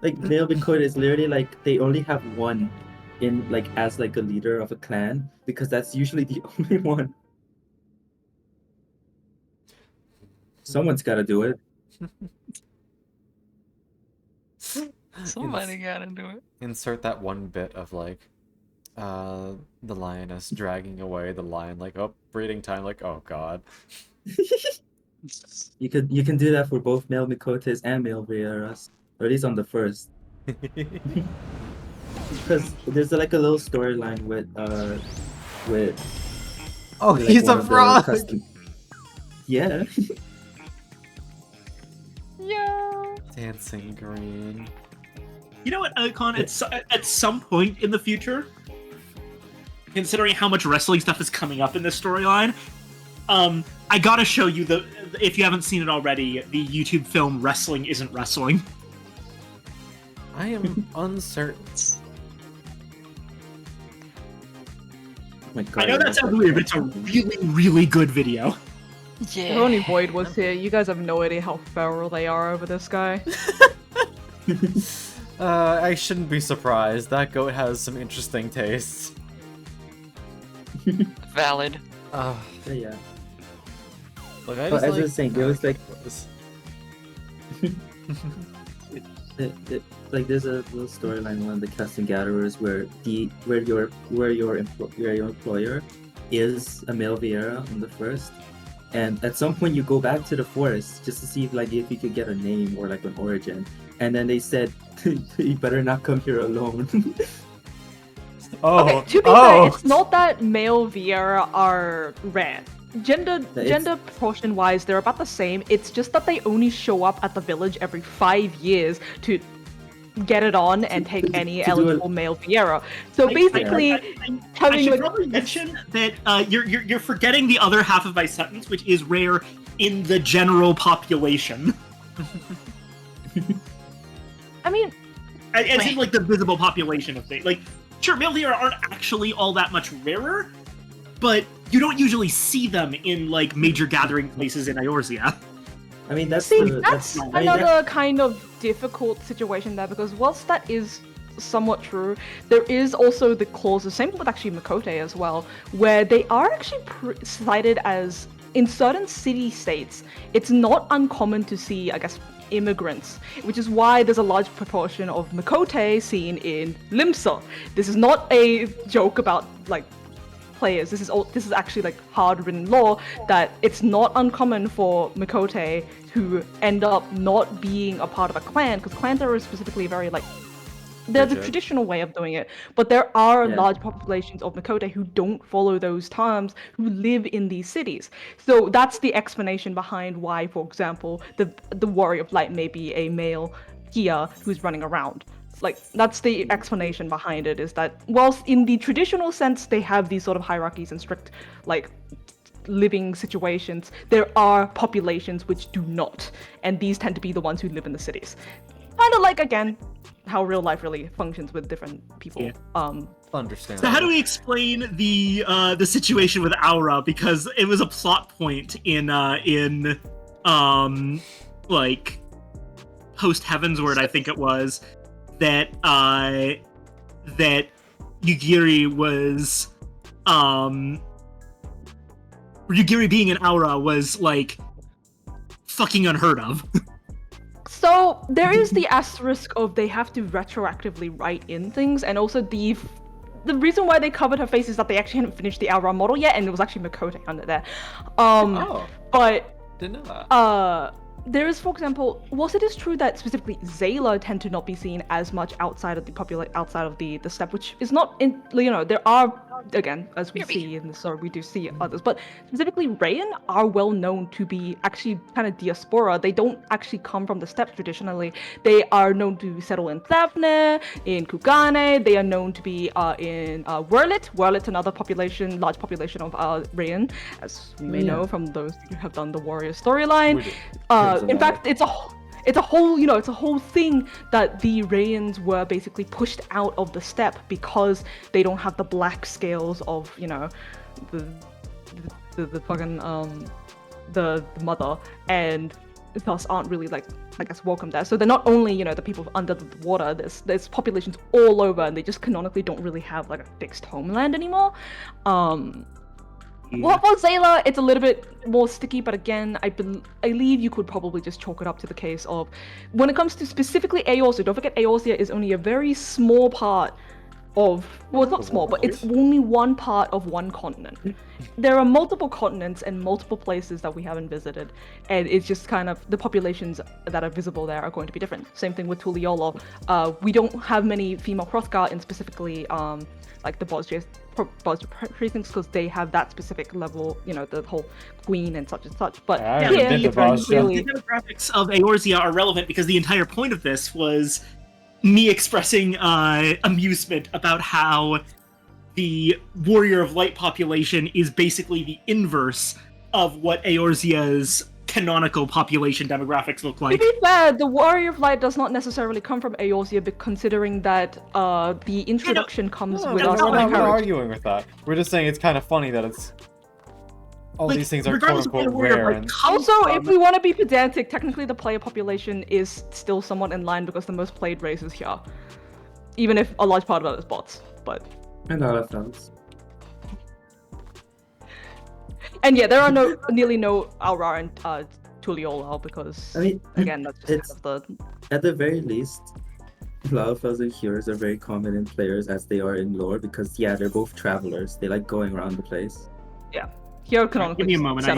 Like male Bikota is literally like they only have one in like as like a leader of a clan because that's usually the only one. Someone's gotta do it.
Somebody gotta do it.
Insert that one bit of like the lioness dragging away the lion, like, oh, breeding time, like, oh god.
You can do that for both male Mikotes and male Vieras. Or at least on the first. Because there's like a little storyline with
Oh,
like,
he's
one
a
of the
frog!
custom- Yeah.
Yeah.
Dancing green.
You know what, Con? At some point in the future, considering how much wrestling stuff is coming up in this storyline, I gotta show you if you haven't seen it already, the YouTube film Wrestling Isn't Wrestling.
I am uncertain.
Oh my God,
I know that sounds weird, but it's a really, really good video.
Yeah.
If only Void was here, you guys have no idea how feral they are over this guy.
I shouldn't be surprised. That goat has some interesting tastes.
Valid.
Yeah.
Look, I
But
just
as I was saying, it was like like there's a little storyline in one of the casting gatherers where your employer is a male Vieira on the first, and at some point you go back to the forest just to see if you could get a name or like an origin, and then they said you better not come here alone.
Oh,
Okay, to be fair, it's not that male Vieira are rare. Gender proportion wise, they're about the same. It's just that they only show up at the village every 5 years to get it on and take any
to do
eligible male Vieira. So
I
basically,
I
having
should
like
probably mention that you're forgetting the other half of my sentence, which is rare in the general population.
I mean,
As in, like, the visible population of things. Like, sure, male Vieira aren't actually all that much rarer, but you don't usually see them in, like, major gathering places in Eorzea.
I mean, that's
See,
the
that's
I mean,
another kind of difficult situation there, because whilst that is somewhat true, there is also the clauses, same with actually Makote as well, where they are actually cited as, in certain city-states, it's not uncommon to see, I guess, immigrants, which is why there's a large proportion of Makote seen in Limsa. This is not a joke about, like, players. This is actually like hard-written law that it's not uncommon for Makote to end up not being a part of a clan, because clans are specifically very like they're the traditional way of doing it, but there are large populations of Makote who don't follow those terms, who live in these cities. So that's the explanation behind why, for example, the Warrior of Light may be a male here who's running around. Like, that's the explanation behind it, is that whilst in the traditional sense they have these sort of hierarchies and strict, like, living situations, there are populations which do not, and these tend to be the ones who live in the cities. Kind of like, again, how real life really functions with different people.
Yeah.
Understand.
So how do we explain the situation with Aura? Because it was a plot point in like post Heavensward, I think it was, that that Yugiri was Yugiri being an Aura was like fucking unheard of.
So there is the asterisk of they have to retroactively write in things, and also the reason why they covered her face is that they actually hadn't finished the Aura model yet, and it was actually Makote under there. But
didn't know that.
There is, for example, whilst it is true that specifically Zayla tend to not be seen as much outside of the steppe, which is not in, you know, there are, again, as we see in the story, we do see others, but specifically Rayan are well known to be actually kind of diaspora. They don't actually come from the steppe traditionally. They are known to settle in Thavne, in Kugane. They are known to be in Wurlit. Wurlit's another large population of Rayan, as we may know from those who have done the warrior storyline. In fact, it's a whole thing that the Rayans were basically pushed out of the steppe because they don't have the black scales of, you know, the fucking the mother, and thus aren't really, like, I guess, welcome there. So they're not only, you know, the people under the water, there's populations all over, and they just canonically don't really have like a fixed homeland anymore. Well, for Zayla, it's a little bit more sticky, but again, I believe you could probably just chalk it up to the case of, when it comes to specifically Eorzea, don't forget Eorzea is only a very small part of, well, it's not small, but it's only one part of one continent. There are multiple continents and multiple places that we haven't visited, and it's just kind of, the populations that are visible there are going to be different. Same thing with Tuliolo. We don't have many female Hrothgar in specifically, like the Bosnia precincts, because they have that specific level, you know, the whole queen and such. But here, it's very clearly...
The demographics of Eorzea are relevant because the entire point of this was me expressing amusement about how the Warrior of Light population is basically the inverse of what Eorzea's canonical population demographics look like.
To be fair, the Warrior of Light does not necessarily come from Eorzea, but considering that the introduction comes with us.
We're not arguing with that. We're just saying it's kind of funny that it's all these things are quote unquote rare. And...
Also, if we want to be pedantic, technically the player population is still somewhat in line because the most played race is here, even if a large part of it is bots. But
and other things.
And yeah, there are nearly no Aura and Tuliolo because, I mean, again, that's just kind of the...
At the very least, Lalafels and Heroes are very common in players as they are in lore because, yeah, they're both travelers. They like going around the place.
Yeah. Hero can
give me a moment. I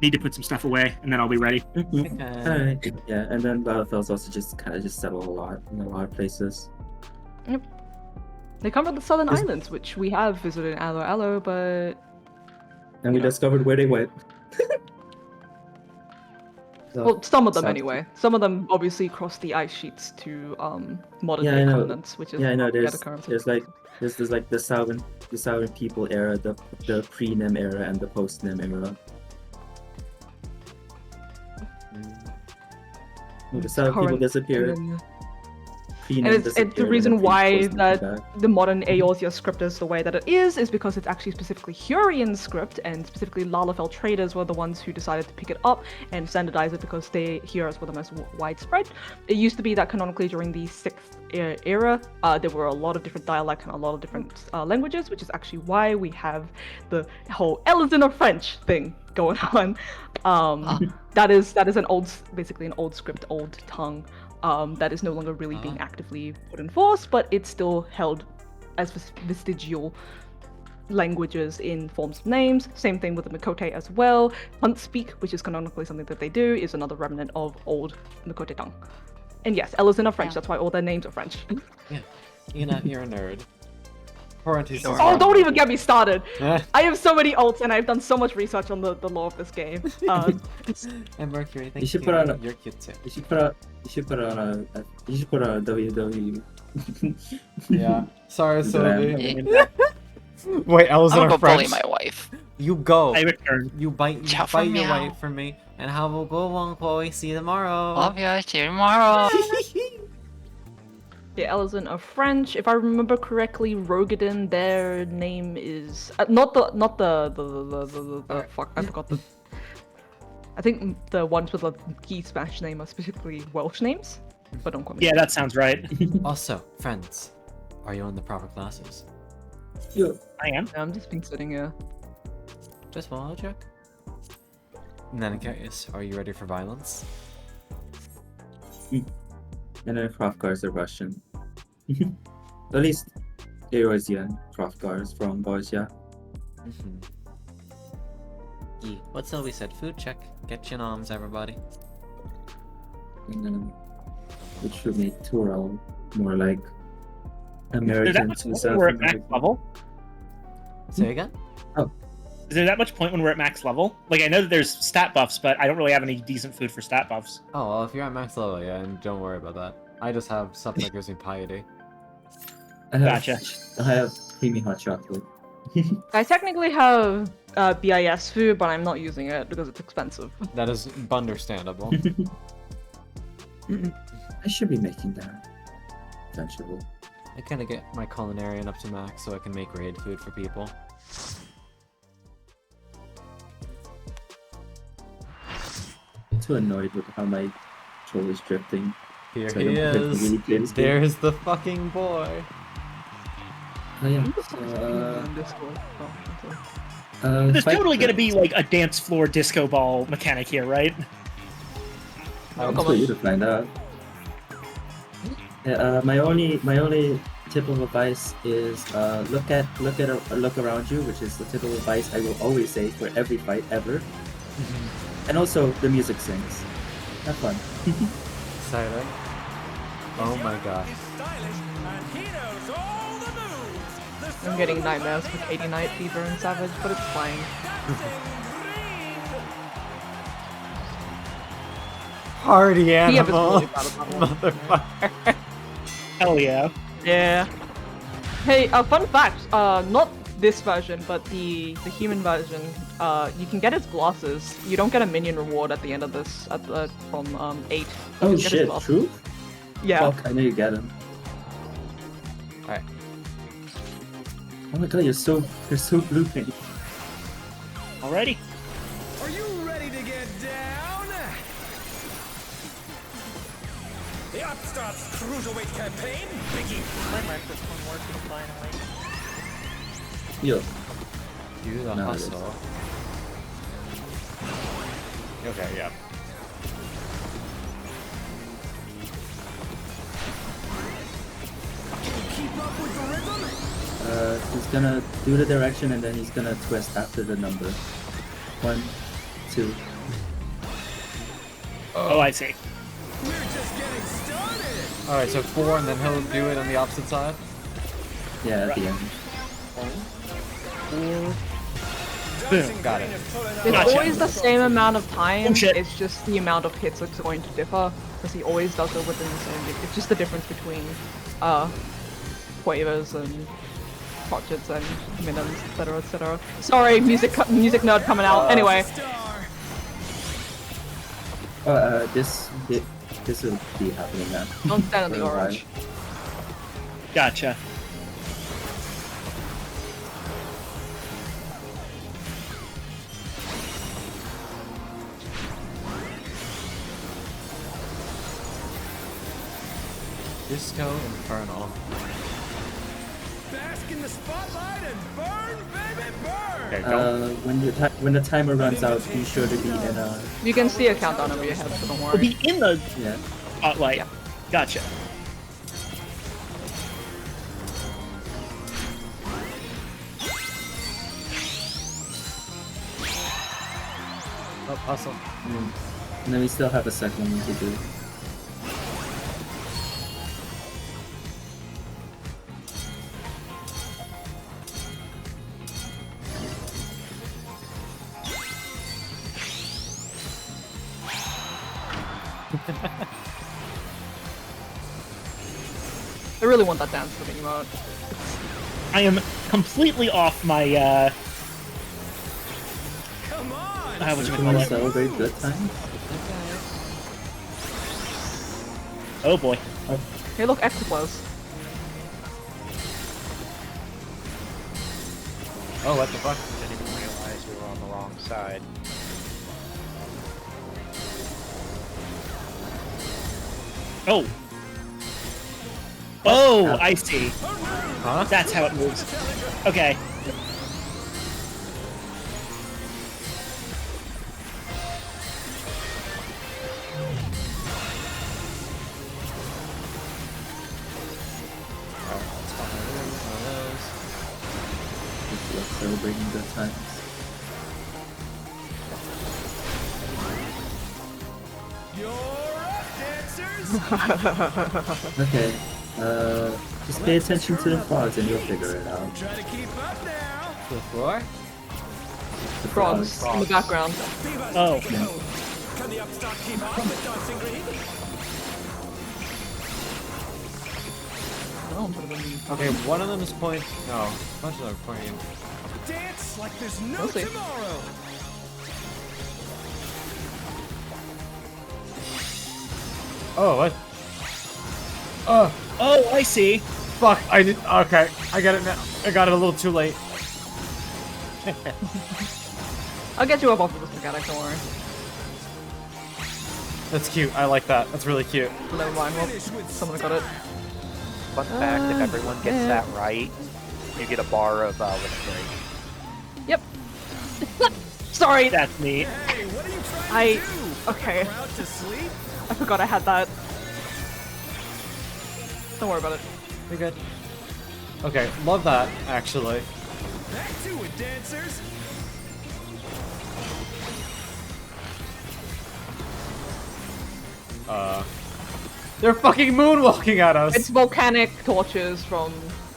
need to put some stuff away, and then I'll be ready.
Alright. Yeah, and then Lalafels also just kind of settle a lot in a lot of places.
Yep. They come from the Southern Islands, which we have visited in Alo, but...
And we discovered where they went.
Well, some of them anyway. Some of them obviously cross the ice sheets to modern day continents, which is
I know. There's like the Southern people era, the pre-Nem era, and the post-Nem era. The Southern people disappeared. Keenan
And it's the
disappeared
reason
and then
why
Pete
that
posted back.
the modern Eorzea script is the way that it is because it's actually specifically Hurrian script, and specifically Lalafell traders were the ones who decided to pick it up and standardize it because they heroes were the most widespread. It used to be that canonically during the 6th era, there were a lot of different dialects and a lot of different languages, which is actually why we have the whole Elizon of French thing going on. That is an basically an old script, old tongue. That is no longer really being actively put in force, but it's still held as vestigial languages in forms of names. Same thing with the Makote as well. Hunt speak, which is canonically something that they do, is another remnant of old Makote tongue. And yes, Elizon are French, that's why all their names are French.
Yeah. You're a nerd. Parentheses.
Oh, don't even get me started! I have so many alts and I've done so much research on the lore of this game.
And Mercury, thank
You should put on a-
You're cute too.
You should put on a WW.
Yeah. Sorry, Sylvie.
Yeah.
Wait, I was
I'm
in
gonna
a
go bully
French.
my wife.
You go.
I return.
You bite
Ciao for
your
meow.
wife for me. And have a good one, Chloe. See you tomorrow.
Love ya. See you tomorrow.
Yeah, Elizon are French. If I remember correctly, Rogadin, their name is not the fuck. I forgot the. I think the ones with the key smash name are specifically Welsh names, but don't quote me.
Yeah, that sounds right.
Also, friends, are you in the proper classes?
Yo,
I am.
I'm just been sitting here.
Just follow check. In that case, are you ready for violence?
and then Hrothgar's are Russian. At least Eorzean Hrothgar's from Borgia.
What Sylvie said, food check. Get your noms, everybody.
And then which would make Tural more like
Is there that
American
much
to
point
South
when we're at
American.
max level?
Say again?
Is there that much point when we're at max level? Like, I know that there's stat buffs, but I don't really have any decent food for stat buffs.
Oh, well, if you're at max level, yeah, and don't worry about that. I just have stuff that gives me piety.
Gotcha.
I have creamy hot chocolate.
I technically have BIS food, but I'm not using it because it's expensive.
That is understandable.
I should be making that eventually.
I kind of get my culinarian up to max so I can make raid food for people.
I'm too annoyed with how my troll is drifting.
Here
So I
he
don't have to
is.
really play this game.
There's the fucking boy.
Oh, yeah.
There's
Fight
totally gonna
Club.
be like a dance floor disco ball mechanic here, right?
That's for you to find out. Yeah, my only tip of advice is look around you, which is the tip of advice I will always say for every fight ever. And also the music sings. Have fun.
Exciting. Oh my gosh.
I'm getting nightmares with 80 Night Fever and Savage, but it's fine.
Party
Yeah, but it's
animal.
really bad about that.
Motherfucker.
Hell yeah.
Yeah. Hey, fun fact, not this version, but the human version, you can get his glasses. You don't get a minion reward at the end of this, from 8. You
Oh
just get his
shit,
glasses.
true?
Yeah.
Fuck, I know you get him.
Alright.
Oh my god, you're so blooming.
Alrighty.
Are you ready to get down? The Upstarts Cruiserweight Campaign begins!
My microphone working finally.
Yo,
Do the
No, it
hustle. Okay, yeah.
Keep up with the rhythm?
he's gonna do the direction and then he's gonna twist after the number. 1, 2.
Oh, I see.
We're just getting started!
Alright, so 4 and then he'll do it on the opposite side?
Yeah, at the end.
Boom.
Got it.
It's
Gotcha.
always the same amount of time,
Oh, shit.
it's just the amount of hits that's going to differ, because he always does it within the same, it's just the difference between, quavers and crotchets and minions, etc, etc. Sorry, music nerd coming out, anyway.
This will be happening now.
Don't stand in the
For a while.
orange.
Gotcha.
Disco Inferno.
Bask in the spotlight and burn, baby, burn!
Okay, go.
When the timer runs out, be sure to be in a.
You can see a countdown over your head, so don't
We'll
worry.
be in the
Yeah.
spotlight.
Yeah.
Gotcha.
Oh, hustle.
And then we still have a second one to do.
I really want that dance to think about.
I am completely off my
Come on!
what you
Can
call
we
it?
celebrate good times?
Oh boy.
Hey, look, Ectoplasm.
Oh, what the fuck?
Didn't even realize we were on the wrong side.
Oh. Oh, I see.
Huh?
That's how it moves. Okay.
Celebrating good times.
You're up, dancers!
Okay. Just pay attention to the frogs and you'll figure it out.
Try to keep up now!
To the floor?
The
Frogs in the background.
Oh.
Can the upstart keep up with dancing green?
Oh, but then-
Okay, one of them is pointing. No, a bunch of them are pointing.
Dance like there's no
We'll see.
tomorrow!
Oh, what?
Oh, I see.
Fuck, I did. Okay, I got it now. I got it a little too late.
I'll get you up off of this mechanic, don't worry.
That's cute. I like that. That's really cute.
Never mind, well, someone got it.
Fun fact, if everyone gets that right, you get a bar of limit break.
Yep. Sorry,
That's neat.
Hey, what are you trying to do?
Okay.
Crowd to sleep?
I forgot I had that. Don't worry about it.
We good. Okay, love that, actually.
Back to it, dancers!
They're fucking moonwalking at us!
It's volcanic torches from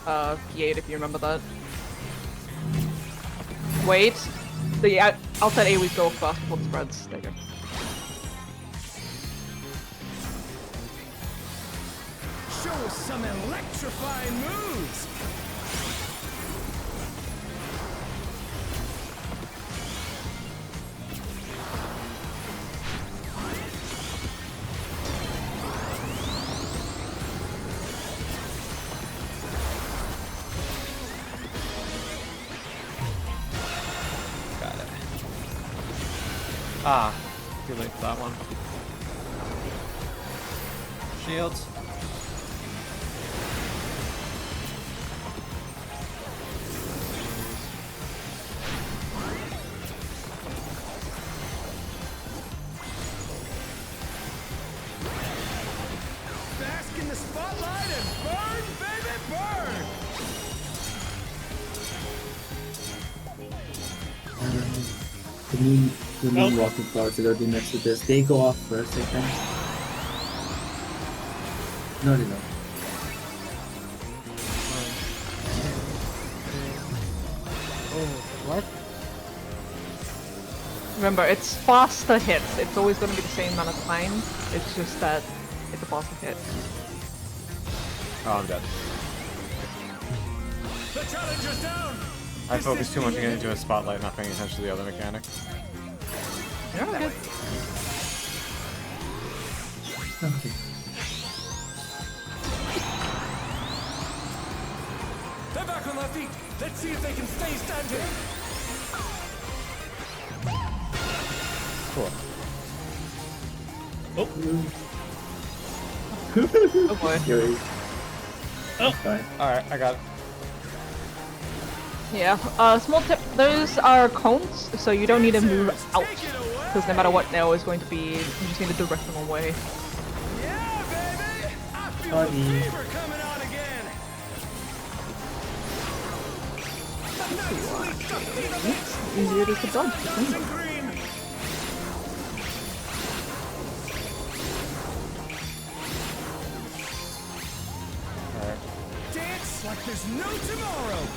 P8, if you remember that. Wait. The outside AoEs go fast before the spreads. There you go.
Show us some electrifying moves!
Got it. Ah, too late for that one. Shields.
Bask in the spotlight and burn, baby, burn!
The moon walking frogs are gonna be next to this. They go off first, I think. No, they don't.
What?
Remember, it's faster hits. It's always going to be the same amount of time. It's just that it's a faster hit.
Oh, I'm dead.
The challenger's down!
I focused too much on getting into a spotlight, not paying attention to the other mechanic.
You're all good.
Okay.
They're back on their feet. Let's see if they can stay standing.
Cool.
Oh boy.
Yuri.
Oh.
Fine.
Alright, I got it.
Yeah, small tip, those are cones, so you don't need to move out, because no matter what now is going to be, you just need to direct them away.
Yeah, baby. I feel
Funny.
the fever coming on again.
Easier to dodge.
Green.
Alright.
Dance like there's no tomorrow.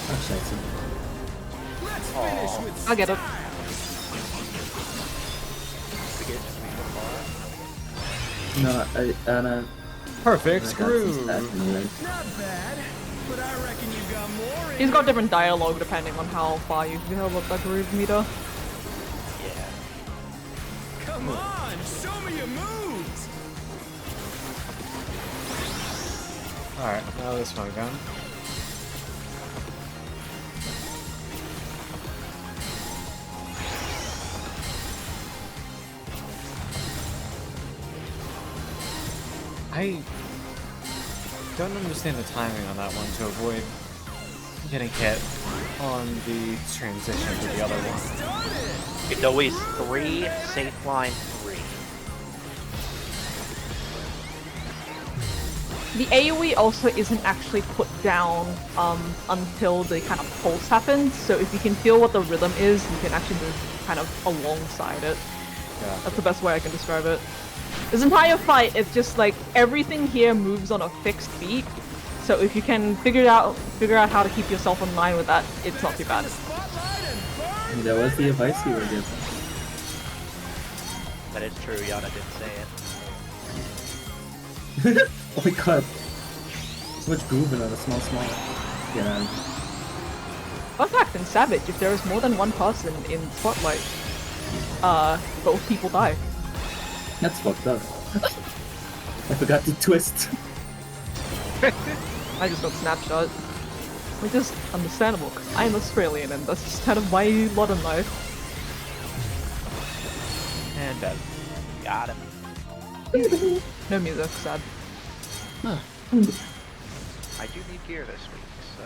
Oh, shit.
Let's finish with
I'll get it.
No, Anna.
Perfect
I got some
screw!
stats anyway.
not bad, but I reckon you got more in
He's got different dialogue depending on how far you can help with that groove meter.
Yeah.
Come on, show me your moves.
Alright, now this one again. I don't understand the timing on that one to avoid getting hit on the transition to the other one.
It's always 3, safe line 3.
The AoE also isn't actually put down until the kind of pulse happens, so if you can feel what the rhythm is, you can actually move kind of alongside it.
Yeah.
That's the best way I can describe it. This entire fight, it's just like everything here moves on a fixed beat, so if you can figure out how to keep yourself in line with that, it's not too bad.
That was the advice you were given.
That is true, Yana did say it.
Oh my god. So much grooving on a small. Yeah.
Fun fact, in Savage, if there is more than one person in Spotlight, both people die.
That's fucked up. I forgot to twist.
I just got snapshot. Which is understandable, 'cause I'm Australian and that's just kind of my lot in life.
And dead.
Got him.
No music, sad.
I do need gear this week, so.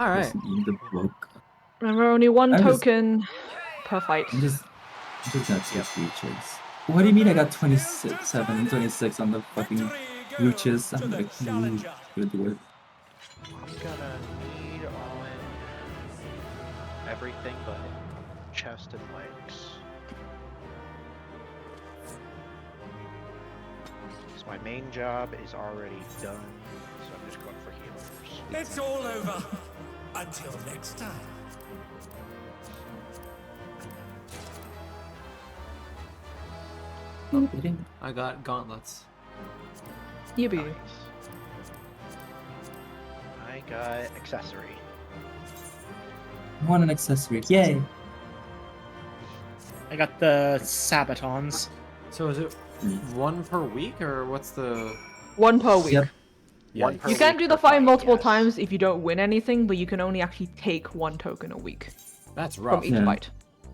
Alright.
Just need the book.
Remember, only one
I'm just-
token per fight.
I'm just gonna skip reaches. What do you mean I got 26, 7 and 26 on the fucking reaches? I'm like, good work.
I'm gonna need on everything but chest and legs. So my main job is already done, so I'm just going for healers.
It's all over. Until next time.
Not kidding.
I got gauntlets.
Yippee.
Nice. I got accessory.
I want an accessory. Yay!
I got the Sabatons.
So is it one per week, or what's the...
One per week.
Yep.
Yeah,
One per
You can
week
do the
per
fight multiple
yes.
times if you don't win anything, but you can only actually take one token a week
that's rough.
from each
Yeah.
fight.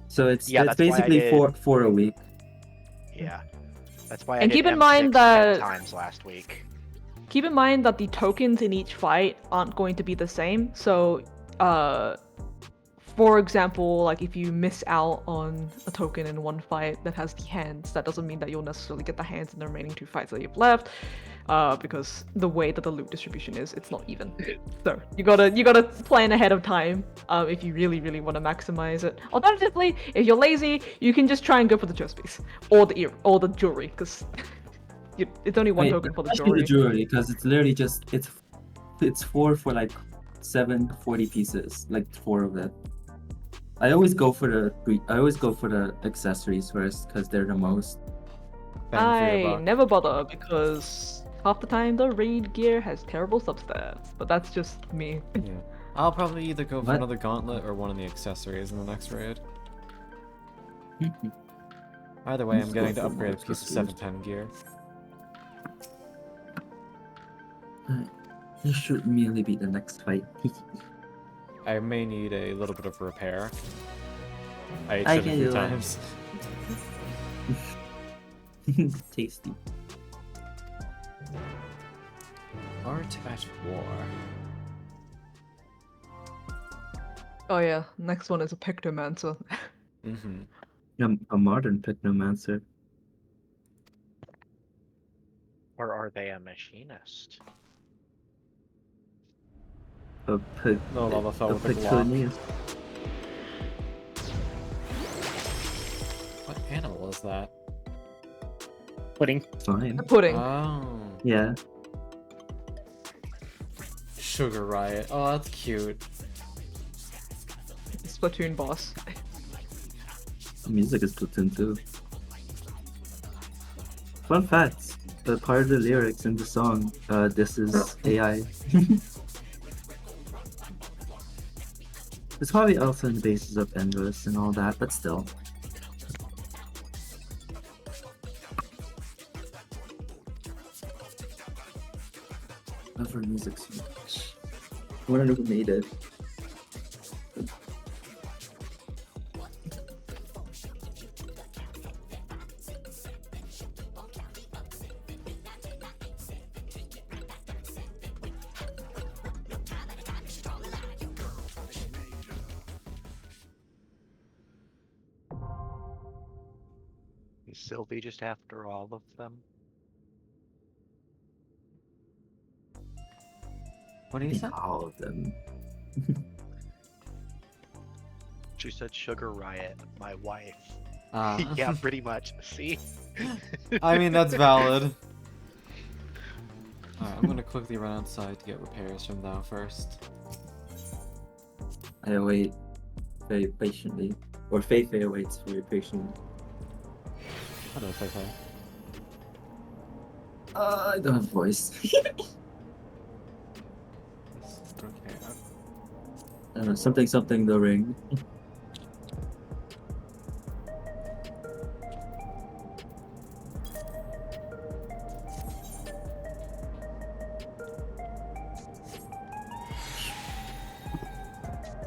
So it's
Yeah,
it's
that's why I
basically
did-
four a week.
Yeah. That's why I
And
did
keep in
M6
mind
10
that-
times last week.
Keep in mind that the tokens in each fight aren't going to be the same. So, for example, like if you miss out on a token in one fight that has the hands, that doesn't mean that you'll necessarily get the hands in the remaining 2 fights that you've left, because the way that the loot distribution is, it's not even. So you gotta plan ahead of time if you really want to maximize it. Alternatively, if you're lazy, you can just try and go for the chest piece or the ear or the jewelry, because it's only one
Wait,
token for the
especially
jewelry.
because it's literally just it's 4 for like 740 pieces, like 4 of it. I always go for the accessories first because they're the most
bang for your
I
buck.
never bother because half the time the raid gear has terrible substats, but that's just me.
Yeah. I'll probably either go for
What?
another gauntlet or one of the accessories in the next raid. Either way, I'm
Let's
getting
go
to
for more
upgrade a piece of
accessories.
710 gear.
This should merely be the next fight.
I may need a little bit of repair. I ate
I
shit a
can
few
do that.
times.
Tasty.
Art at War.
Oh yeah, next one is a Pictomancer.
Mm-hmm.
A modern Picnomancer.
Or are they a machinist?
A
No, Lava fell
a
with the Glock.
Pictonius.
What animal is that?
Pudding.
Fine.
A pudding.
Oh.
Yeah.
Sugar Riot. Oh, that's cute.
Splatoon boss.
The music is Splatoon too. Fun fact, part of the lyrics in the song, this is AI. It's probably also on the basis of Endless and all that, but still. Love her music so much. I wonder who made it.
Is Sylvie just after all of them?
What do you say?
All of them.
She said Sugar Riot, my wife.
Ah.
Yeah, pretty much. See?
I mean, that's valid. Alright, I'm gonna quickly run outside to get repairs from thou first.
I await very patiently. Or Faye awaits very patiently.
Hello, Feifei.
I don't have a voice.
Okay.
I don't know, something the ring.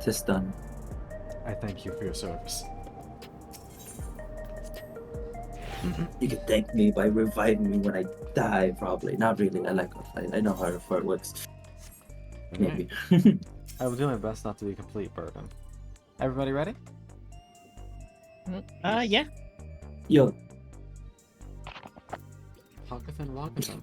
Tis done.
I thank you for your service.
You can thank me by reviving me when I die, probably. Not really, I like I know how it works. Maybe.
I will do my best not to be a complete burden. Everybody ready?
Yeah.
Yo,
Pockethin Walkathin.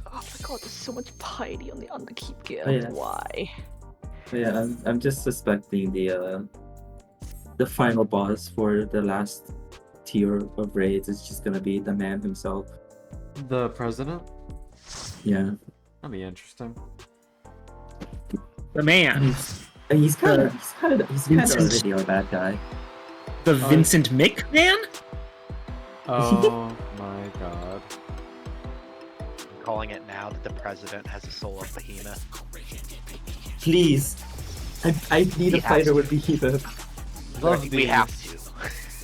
Oh my god, there's so much piety on the underkeep gear.
Oh, yeah.
Why?
yeah, I'm just suspecting the final boss for the last tier of raids is just gonna be the man himself.
The president?
Yeah.
That'd be interesting.
The man.
He's kind of already a bad guy.
The Vincent Mick man?
Oh my god.
I'm calling it now that the president has a soul of behemoth.
Please, I need a
He has
fighter
to.
with Behemoth.
Love
We
these.
have to.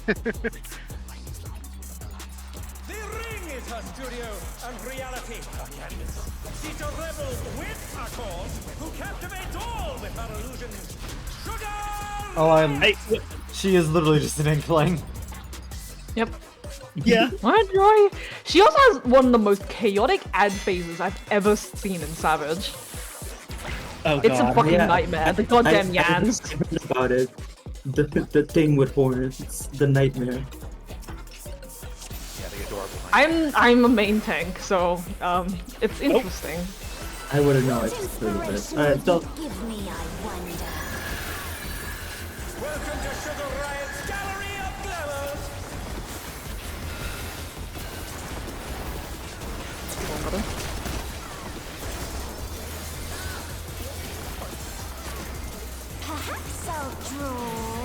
The ring is her studio, and reality her canvas. She's a rebel with a cause, who captivates all with her illusions. Sugar!
Oh, she is literally just an inkling.
Yep.
Yeah.
What, Joy? She also has one of the most chaotic ad phases I've ever seen in Savage.
Oh,
It's a
God.
fucking
Yeah.
nightmare. The goddamn
I
Yans.
heard about it. The thing with hornets, the nightmare.
Yeah, the adorable one.
I'm a main tank, so it's interesting.
I wouldn't know. I just heard of it. Alright, so
Give me, I wonder.
Welcome to Sugar Riot's Gallery of Glamours!
Perhaps I'll draw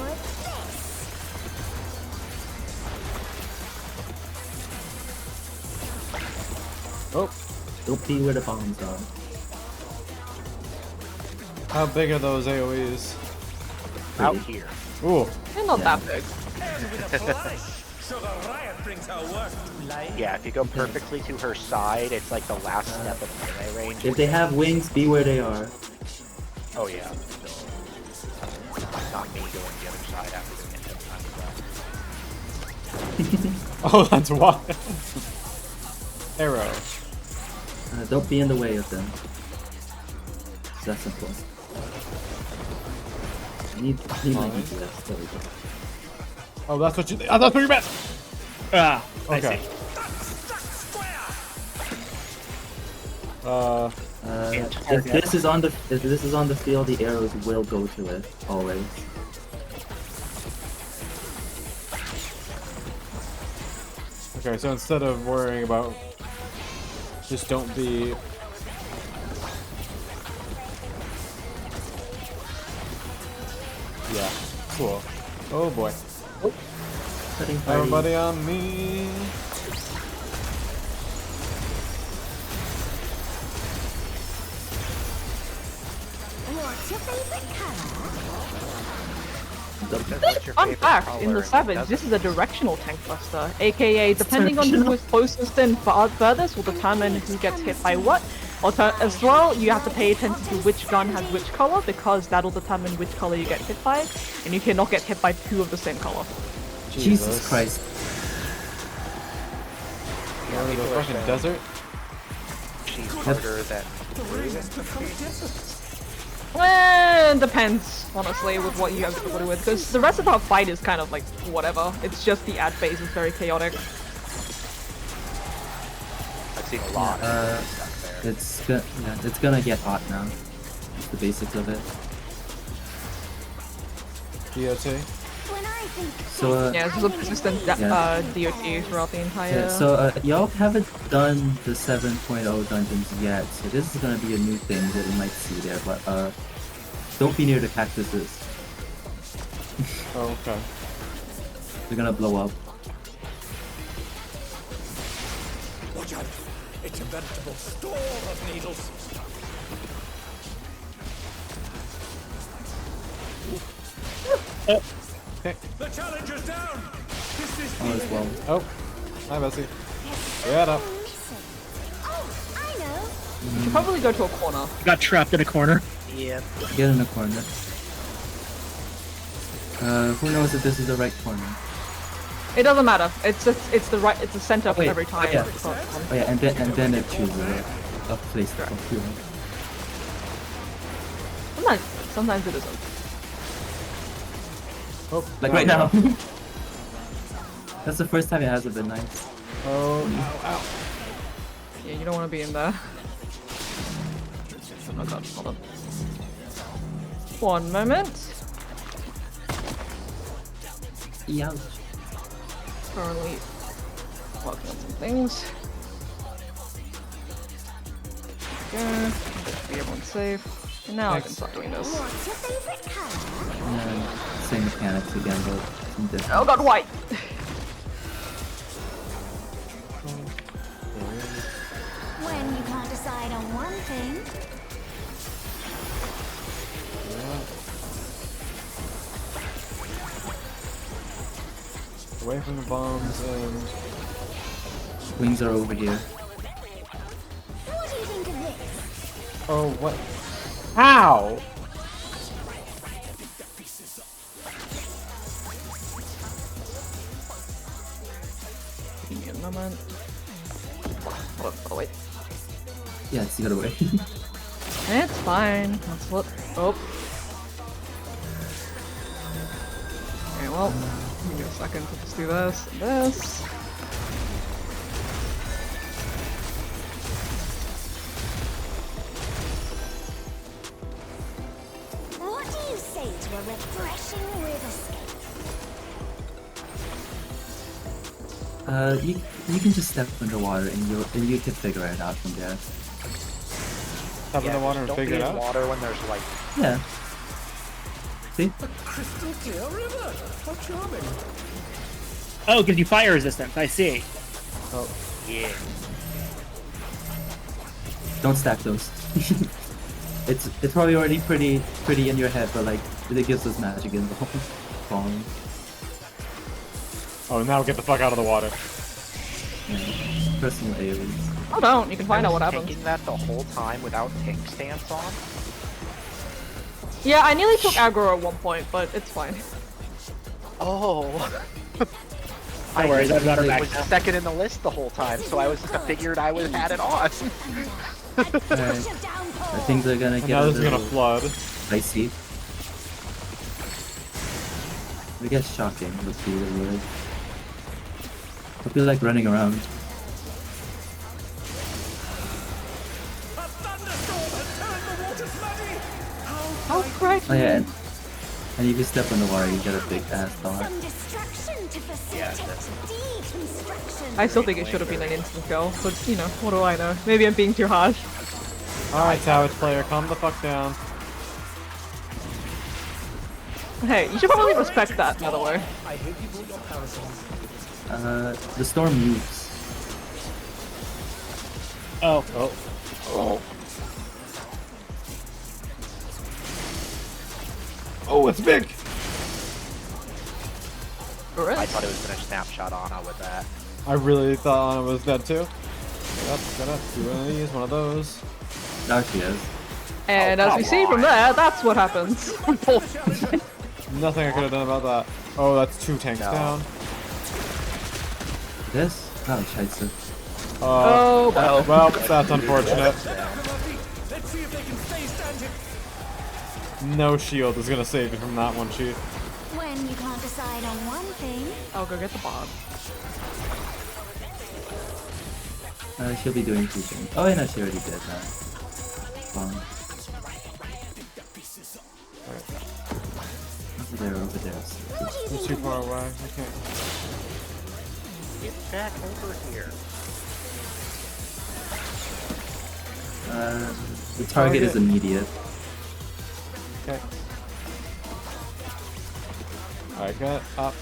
Oh.
Don't be where the bombs are.
How big are those AoEs?
Out here.
Ooh.
They're not that big.
So the riot brings her work to life.
Yeah, if you go perfectly to her side, it's like the last step of melee range.
If they have wings, be where they are.
Oh yeah. Not me going the other side after doing it 10 times.
Oh, that's wild. Arrow.
Don't be in the way of them. It's that simple. Need my DPS. There we go.
Oh, that's what you. Oh, that's what you meant.
Ah,
Okay.
I see.
If this is on the field, the arrows will go to it always.
Okay, so instead of worrying about, just don't be. Yeah. Cool. Oh boy. Everybody on me.
What's your favorite color?
Fun fact, in the Savage, this is a directional tank buster, aka depending on who is closest and furthest will determine who gets hit by what. As well, you have to pay attention to which gun has which color, because that'll determine which color you get hit by, and you cannot get hit by two of the same color.
Jesus Christ.
Go to the fucking desert?
She's harder than
Depends, honestly, with what you have to do with, because the rest of our fight is kind of like whatever. It's just the ad phase is very chaotic.
I've seen a lot.
It's gonna get hot now. That's the basics of it.
DOT?
So
yeah, this is a persistent DOT throughout the entire.
Yeah, so y'all haven't done the 7.0 dungeons yet, so this is gonna be a new thing that you might see there. But don't be near the cactuses.
Oh, okay.
They're gonna blow up.
Watch out! It's a veritable store of needles.
Okay.
The challenger's down. This is
All is well.
Oh. Hi, Bessie. Get up.
I know.
You should probably go to a corner.
Got trapped in a corner.
Yeah.
Get in the corner. Who knows if this is the right corner?
It doesn't matter. It's the center
wait.
every time.
Oh, yeah.
It's not-
Oh yeah, and then it chooses a place to appeal.
Sometimes it isn't.
Oh,
Like right now. That's the first time it hasn't been nice.
Oh, ow.
Yeah, you don't want to be in there. Oh god, hold on. One moment.
Ouch.
Currently working on some things. There we go. Be everyone safe. And now I can start doing this.
What's your favorite color?
And same mechanics again, but some different.
Oh god, white!
When you can't decide on one thing.
Away from the bombs and...
Wings are over here.
What do you think of this?
Oh, what? How?
Give me a moment. Oh wait.
Yeah, it's the other way.
It's fine. That's what. Oh. Okay, well, give me a second to just do this and this.
What do you say to a refreshing river skate?
You can just step underwater and you can figure it out from there.
Step in the water and
don't
figure
be
it
in
out?
water when there's like...
Yeah. See?
a crystal clear river. How charming.
Oh, it gives you fire resistance. I see.
Oh,
Yeah.
Don't stack those. it's probably already pretty in your head, but like it gives us magic involved. Falling.
Oh, now get the fuck out of the water.
Yeah. Personal aliens.
Oh, don't. You can find out what happens.
Taking that the whole time without tank stance on.
Yeah, I nearly took aggro at one point, but it's fine.
Oh.
No worries, I've got her
I
back
was
now.
second in the list the whole time, so I was just figured I would have had it on.
Alright. I think they're gonna get
Now
a
this is gonna
little
flood.
icy. We get shocking. Let's see the word. I feel like running around.
A thunderstorm has turned the waters muddy!
How frightening.
Oh yeah, and if you step in the water, you get a big ass dog.
Some destruction to facilitate deconstruction.
I still think it should have been an instant kill, but you know, what do I know? Maybe I'm being too harsh.
Alright, Savage player, calm the fuck down.
Hey, you should probably respect that, by the way.
The storm moves.
Oh.
Oh.
Oh.
Oh, it's big!
I thought it was gonna snapshot Ana with that.
I really thought Ana was dead too. That's gonna do one of these, one of those.
Now she is.
And as we see from there, that's what happens.
Nothing I could have done about that. Oh, that's 2 tanks
No.
down.
This? Oh, scheiße.
Oh,
Well, that's unfortunate.
Let's see if they can stay standing.
No shield is gonna save you from that one, Chief.
When you can't decide on one thing.
I'll go get the bomb.
She'll be doing 2 things. Oh, yeah, no, she already did that. Over there.
It's too far away. I can't.
Get back over here.
The target is immediate.
Okay. Alright, get up.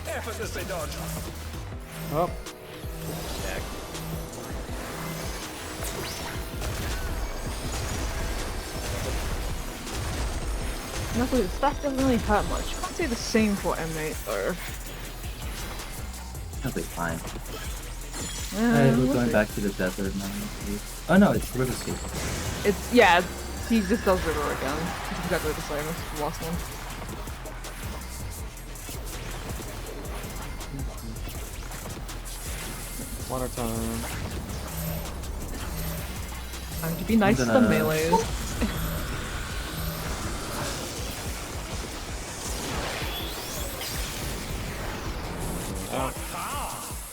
Effortlessly dodge.
Oh.
Luckily, the staff doesn't really hurt much. Can't say the same for M8 though.
That'll be fine.
Yeah,
We're
we'll
going
see.
back to the desert now. Oh no, it's River Scape.
It's yeah. He just does river again. It's exactly the same as the last one.
Water time.
Time to be nice to the
gonna-
melees.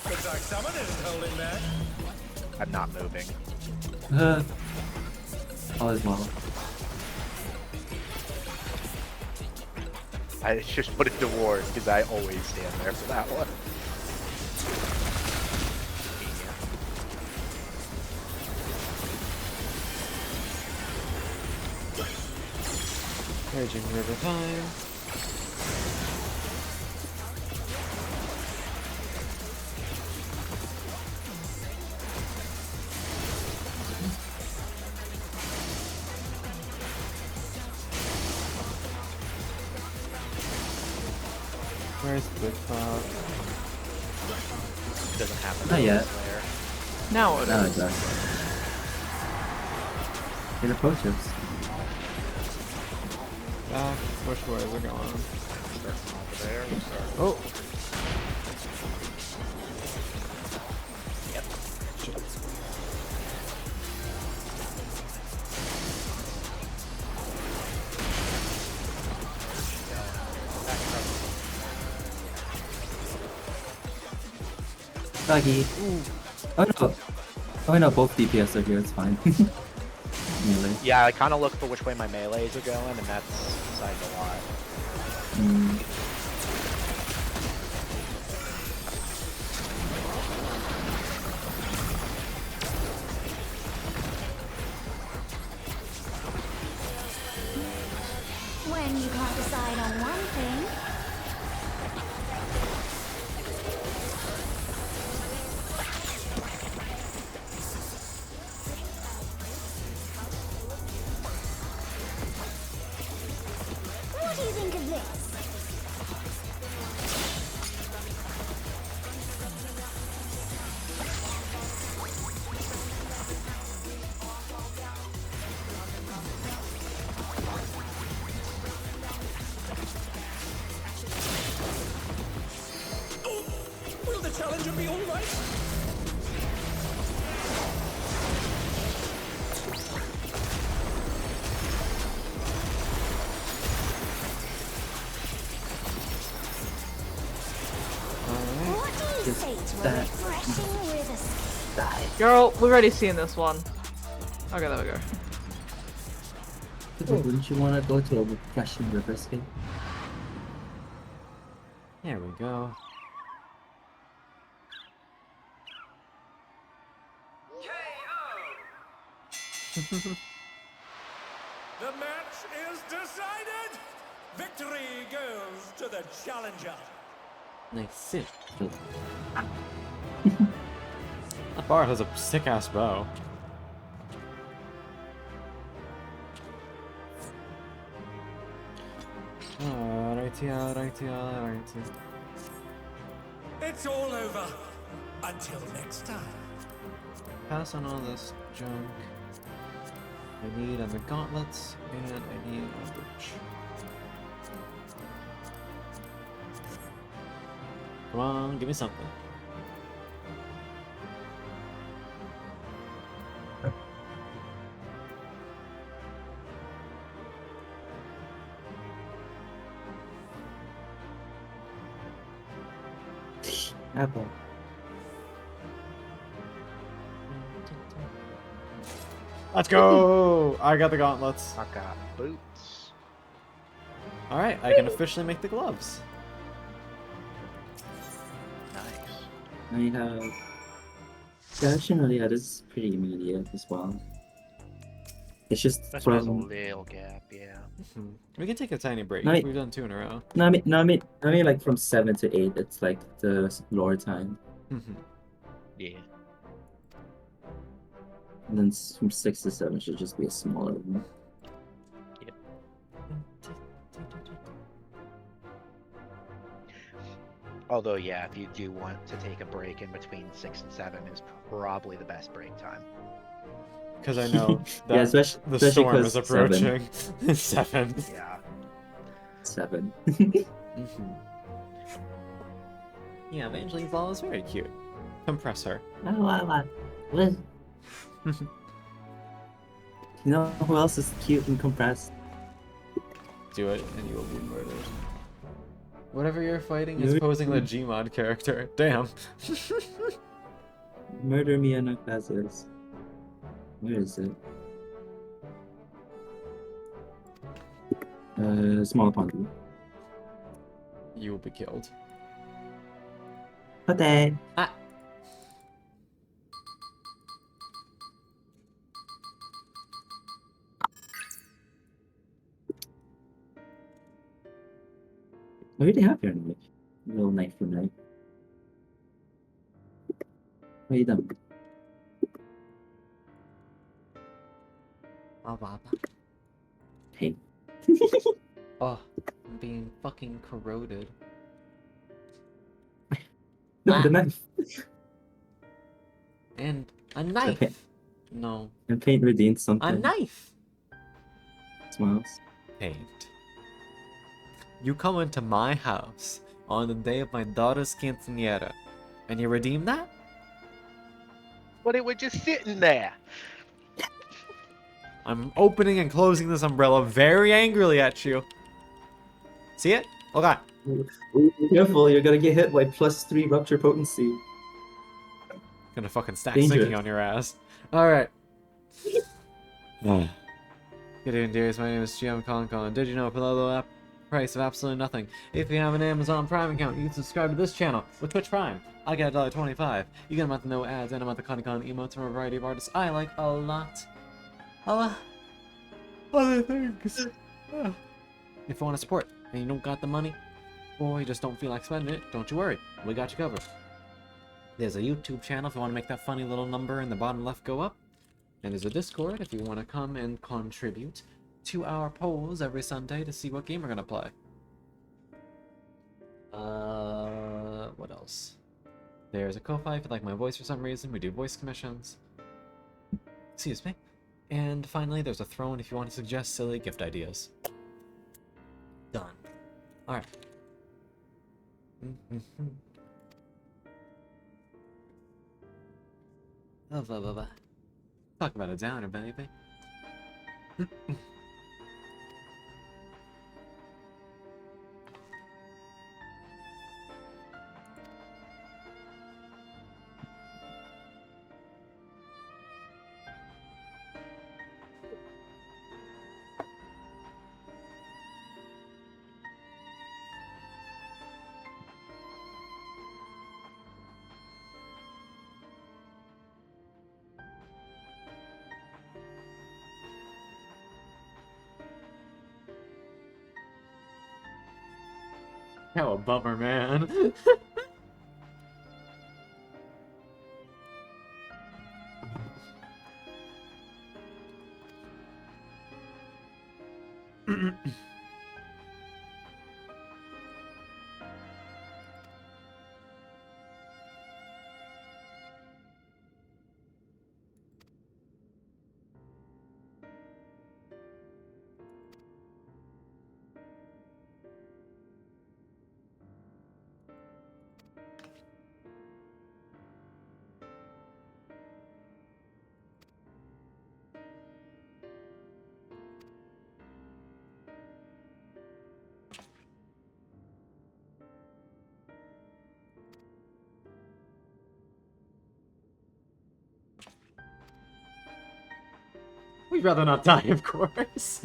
Looks like someone isn't holding back.
I'm not moving.
All is well.
I just put it to ward because I always stand there for that one.
Raging river time. Where's the big cloud?
Doesn't happen.
Not yet.
There.
Now it
No,
is.
it does. It approaches.
Back. Which way is it going?
Over there. We'll start.
Oh!
Yep.
Shit.
Doggy. Oh no. Oh no, both DPS are here, it's fine. Melee.
Yeah, I kind of look for which way my melees are going, and that's decides a lot.
When you can't decide on one thing. do you think of this?
Will the challenger be all right?
What do you say to a refreshing river skate?
Girl, we've already seen this one. Okay, there we go.
Wouldn't you want to go to a refreshing river skate?
There we go.
The match is decided! Victory goes to the challenger.
Nice sit. That bar has a sick ass bow. Alrighty.
It's all over. Until next time.
Pass on all this junk. I need the gauntlets and I need a bridge. Come on, give me something.
Apple.
Let's go! I got the gauntlets.
I got boots.
Alright, I can officially make the gloves.
Nice.
I have. Yeah, actually, yeah, this is pretty immediate as well. It's just
This has a
from.
little gap, yeah.
We can take a tiny break.
No,
We've done 2 in a row.
No, I mean, like from 7 to 8, it's like the lower time,
Yeah.
and then from 6 to 7 should just be a smaller one.
Although, yeah, if you do want to take a break in between 6 and 7 is probably the best break time.
Because I know that
Yeah, especially
the storm
'cause
is approaching. 7.
Yeah.
7.
Yeah, Evangeline's Law is very cute. Compress her.
What? You know who else is cute and compressed?
Do it, and you will be murdered. Whatever you're fighting is posing the Gmod character. Damn.
Murder me and Ocasas. Where is it? Small pond.
You will be killed.
Okay.
Ah.
I already have your knife. Little knife for knife. What are you done? Hey.
Oh, I'm being fucking corroded.
No, the knife.
And a knife. No.
And paint redeemed something.
A knife.
Smiles.
Paint. You come into my house on the day of my daughter's quinceañera, and you redeem that?
But it was just sitting there.
I'm opening and closing this umbrella very angrily at you. See it? Oh god.
Careful, you're gonna get hit by +3 rupture potency.
Gonna fucking stack
Dangerous.
sinking on your ass. Alright. Good evening, dears. My name is GM Colin. Did you know below the price of absolutely nothing? If you have an Amazon Prime account, you can subscribe to this channel with Twitch Prime. I get $1.25. You get a month of no ads and a month of Con emotes from a variety of artists I like a lot. Other things. If you want to support and you don't got the money, or you just don't feel like spending it, don't you worry. We got you covered. There's a YouTube channel if you want to make that funny little number in the bottom left go up. And there's a Discord if you want to come and contribute. 2-hour polls every Sunday to see what game we're gonna play. What else? There's a Ko-Fi if you like my voice for some reason. We do voice commissions. Excuse me. And finally, there's a throne if you want to suggest silly gift ideas. Done. Alright. Blah, blah, blah, blah. Talk about a downer, baby. How a bummer, man. We'd rather not die, of course.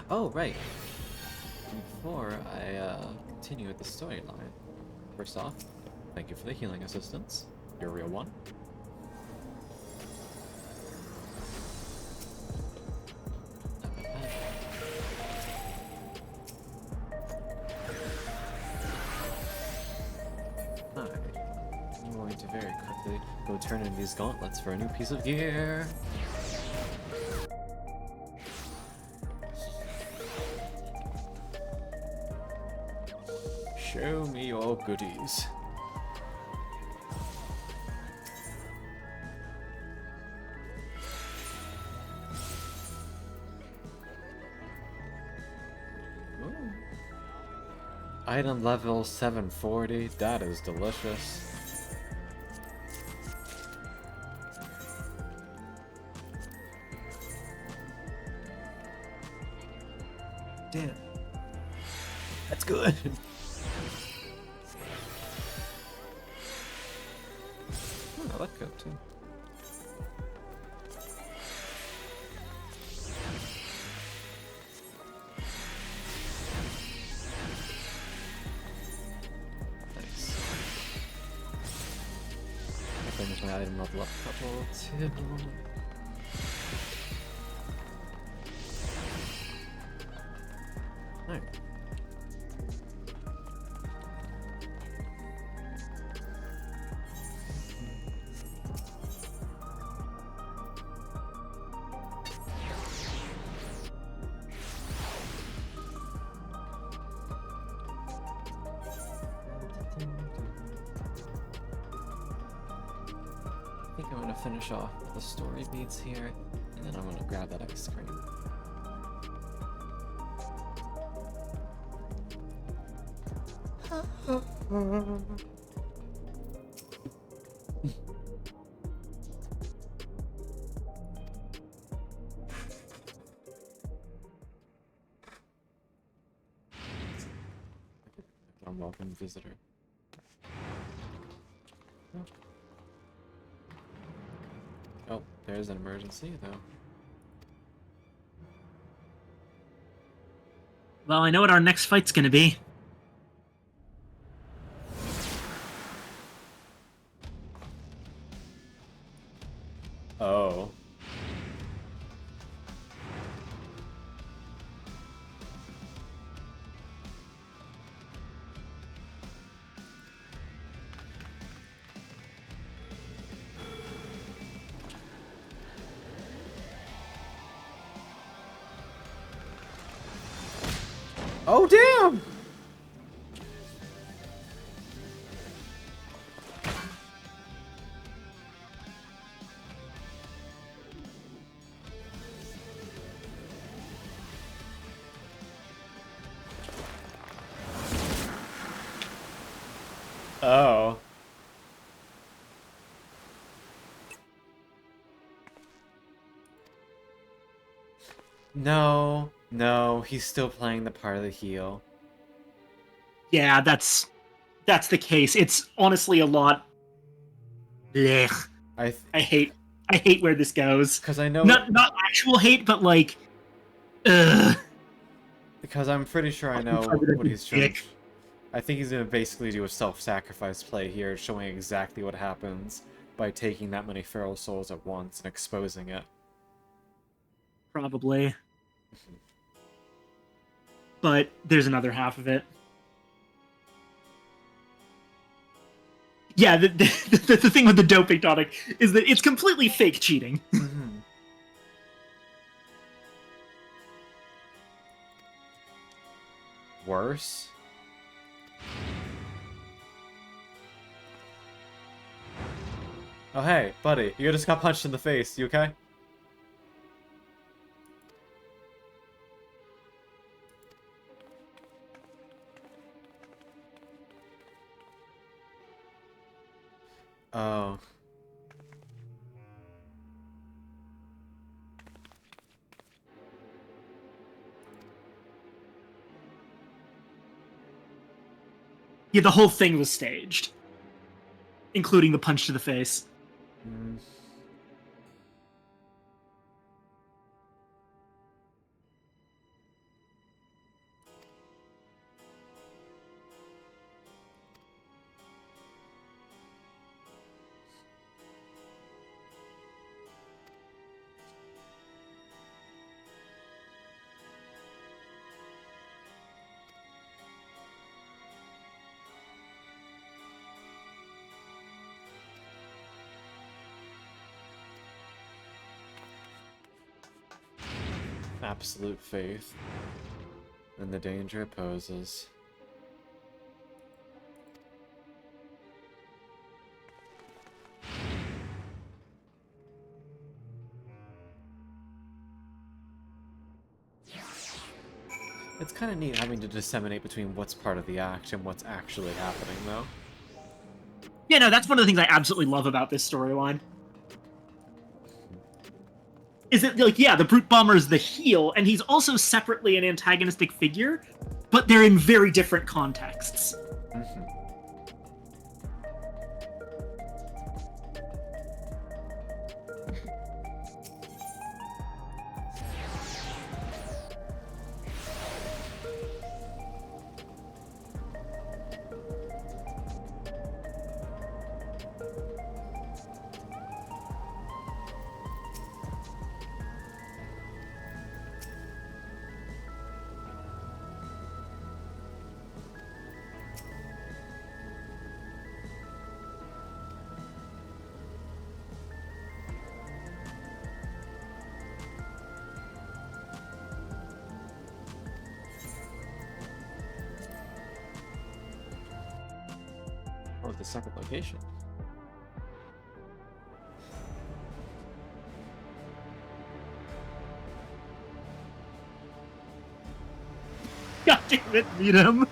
Oh, right. Before I continue with the storyline, first off, thank you for the healing assistance. You're a real one. Alright. I'm going to very quickly go turn in these gauntlets for a new piece of gear. Show me your goodies. Ooh. Item level 740, that is delicious. Damn. That's good. I like that too. Nice. I finished my item level up a couple too. Alright. think I'm gonna finish off the story beats here, and then I'm gonna grab that ice cream. Unwelcome visitor. Oh, there's an emergency, though.
Well, I know what our next fight's gonna be.
Oh. Oh, damn! Oh. No, no, he's still playing the part of the heel.
Yeah, that's the case. It's honestly a lot. Blech. I hate where this goes.
Because I know
not actual hate, but like, ugh.
Because I'm pretty sure I know what he's trying. I think he's gonna basically do a self-sacrifice play here, showing exactly what happens by taking that many feral souls at once and exposing it.
Probably. But there's another half of it. Yeah, the thing with the doping tonic is that it's completely fake cheating.
Mm-hmm. Worse? Oh hey, buddy, you just got punched in the face, you okay? Oh.
Yeah, the whole thing was staged. Including the punch to the face.
Mm. Absolute faith in the danger it poses. It's kind of neat having to disseminate between what's part of the act and what's actually happening, though.
Yeah, no, that's one of the things I absolutely love about this storyline. Is that, like, yeah, the Brute Bomber is the heel, and he's also separately an antagonistic figure, but they're in very different contexts.
Mm-hmm. Oh, the second location.
God damn it, meet him.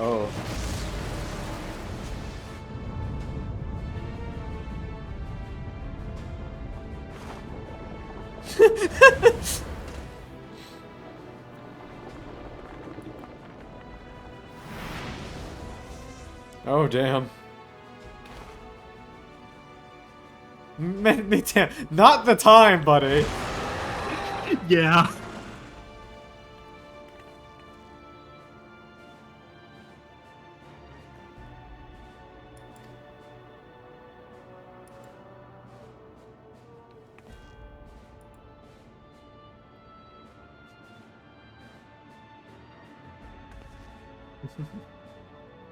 Oh. Oh, damn. Me too. Not the time, buddy.
Yeah.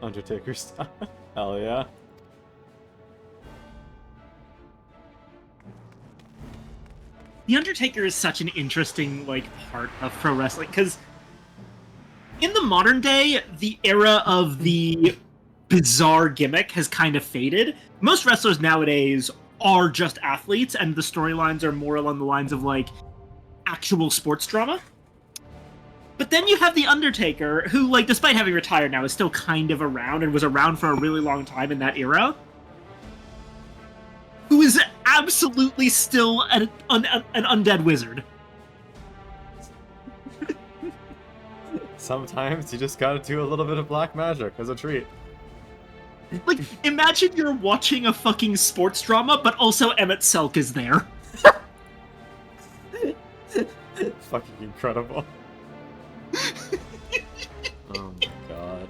Undertaker style. Hell yeah.
The Undertaker is such an interesting, like, part of pro wrestling, because in the modern day, the era of the bizarre gimmick has kind of faded. Most wrestlers nowadays are just athletes, and the storylines are more along the lines of, like, actual sports drama. But then you have The Undertaker, who, like, despite having retired now, is still kind of around, and was around for a really long time in that era, who is absolutely still an undead wizard.
Sometimes you just gotta do a little bit of black magic as a treat.
Like, imagine you're watching a fucking sports drama, but also Emmett Selk is there.
Fucking incredible. Oh my god.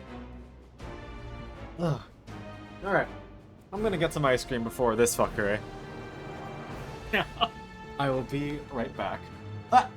Ugh. Alright. I'm gonna get some ice cream before this fuckery.
Yeah.
I will be right back. Ah!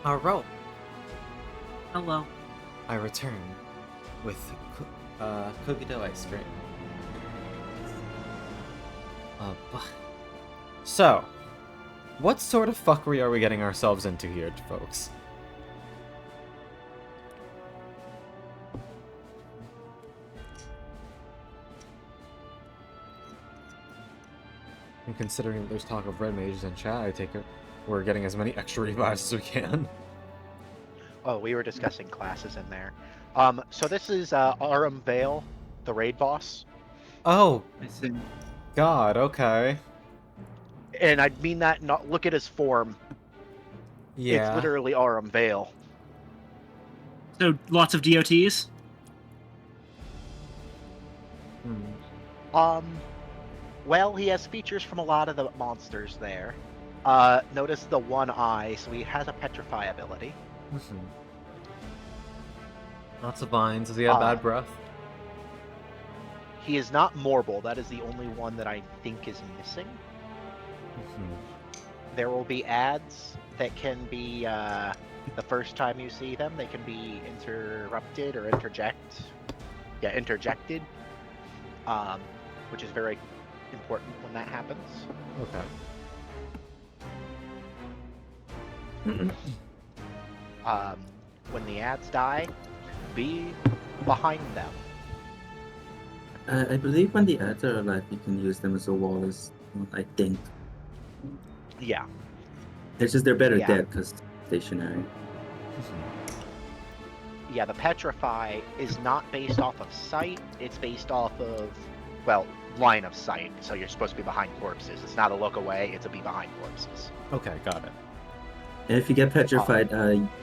Ro.
Hello.
I return with cookie dough ice cream. So, what sort of fuckery are we getting ourselves into here, folks? And considering that there's talk of red mages in chat, I take it we're getting as many extra revives as we can.
Oh, we were discussing classes in there. So this is Arum Vale, the raid boss.
Oh,
I see.
God, okay.
And I mean that not look at his form.
Yeah.
It's literally Arum Vale.
So lots of DOTs.
Well, he has features from a lot of the monsters there. Notice the one eye, so he has a petrify ability.
Lots of vines. Does he have bad breath?
He is not Morble. That is the only one that I think is missing. There will be ads that can be, the first time you see them, they can be interrupted or interjected. Which is very important when that happens.
Okay.
When the ads die, be behind them.
I believe when the ads are alive, you can use them as a wall. I think.
Yeah.
It's just they're better dead because stationary.
Yeah, the petrify is not based off of sight. It's based off of, well, line of sight. So you're supposed to be behind corpses. It's not a look away. It's a be behind corpses.
Okay, got it.
And if you get petrified,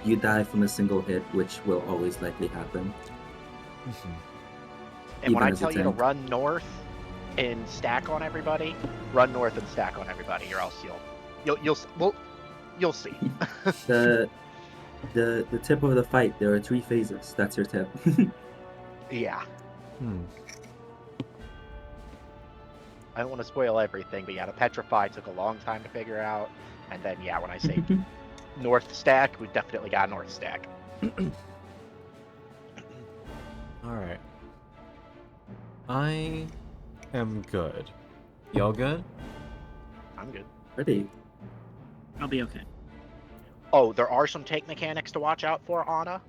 you die from a single hit, which will always likely happen.
And when I tell you to run north and stack on everybody, run north and stack on everybody, or else you'll see.
The tip of the fight. There are 3 phases. That's your tip.
Yeah. I don't want to spoil everything, but yeah, the petrify took a long time to figure out, and then yeah, when I say north stack, we definitely got north stack.
Alright. I am good. Y'all good?
I'm good.
Ready.
I'll be okay.
Oh, there are some tank mechanics to watch out for, Anna.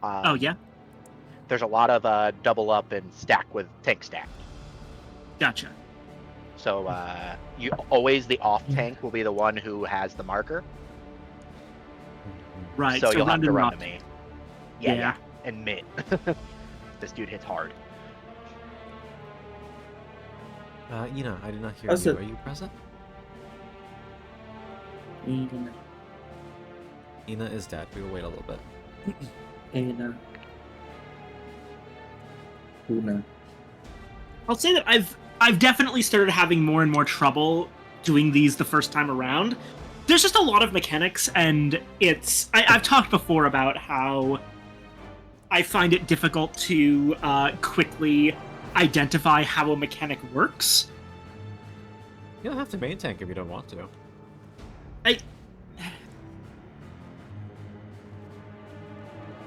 Oh, yeah?
There's a lot of double up and stack with tank stack.
Gotcha.
So you always the off tank will be the one who has the marker.
Right.
So you'll have to run
off.
to me. Yeah. And mid. This dude hits hard.
Ina, I did not hear
Also,
you. Are you present? Ina is dead. We will wait a little bit.
Ina. Una.
I'll say that I've definitely started having more and more trouble doing these the first time around. There's just a lot of mechanics, and I've talked before about how I find it difficult to quickly identify how a mechanic works.
You don't have to main tank if you don't want to.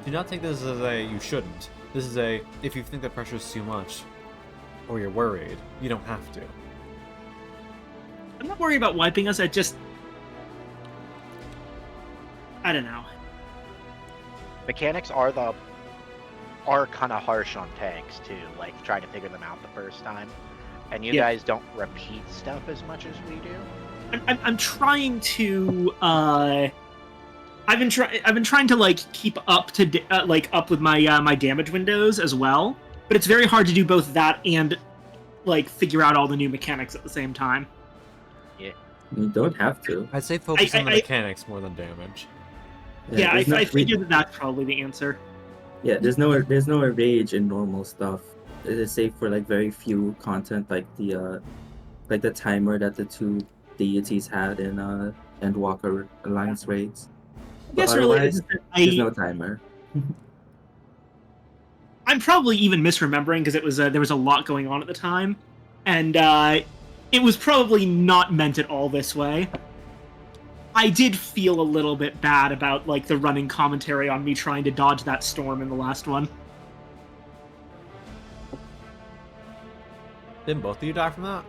Do not take this as a you shouldn't. This is a if you think the pressure is too much or you're worried, you don't have to.
I'm not worried about wiping us, I don't know.
Mechanics are kind of harsh on tanks too, like trying to figure them out the first time. And you guys don't repeat stuff as much as we do.
I'm trying to I've been trying to like keep up to up with my my damage windows as well, but it's very hard to do both that and like figure out all the new mechanics at the same time.
Yeah.
You don't have to.
I'd say focus on the mechanics more than damage.
Yeah, I figured that that's probably the answer.
Yeah, there's no rage in normal stuff. It is safe for like very few content, like the timer that the 2 deities had in Endwalker Alliance raids.
I guess
But
really
otherwise, there's no timer.
I'm probably even misremembering because it was there was a lot going on at the time, and it was probably not meant at all this way. I did feel a little bit bad about like the running commentary on me trying to dodge that storm in the last one.
Didn't both of you die from that?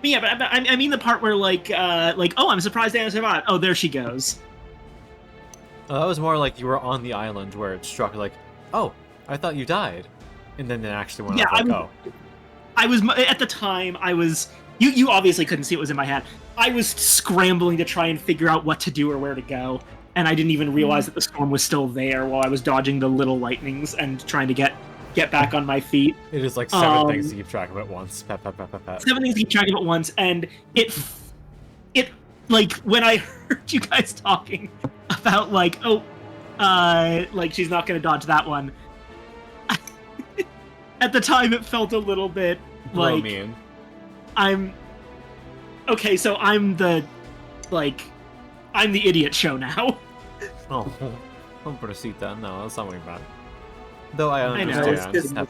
Yeah, but I mean the part where like, oh, I'm surprised Anna survived. Oh, there she goes.
Oh, that was more like you were on the island where it struck like, oh, I thought you died. And then it actually went off like, oh.
I was, at the time, I was, you obviously couldn't see what was in my head. I was scrambling to try and figure out what to do or where to go. And I didn't even realize that the storm was still there while I was dodging the little lightnings and trying to get back on my feet.
It is like 7 things to keep track of at once.
7 things to keep track of at once, and it like when I heard you guys talking about like, oh, like she's not gonna dodge that one. At the time, it felt a little bit like
mean.
I'm okay. So I'm the idiot show now.
Oh, don't proceed then. No, that's not what you meant. Though I understand.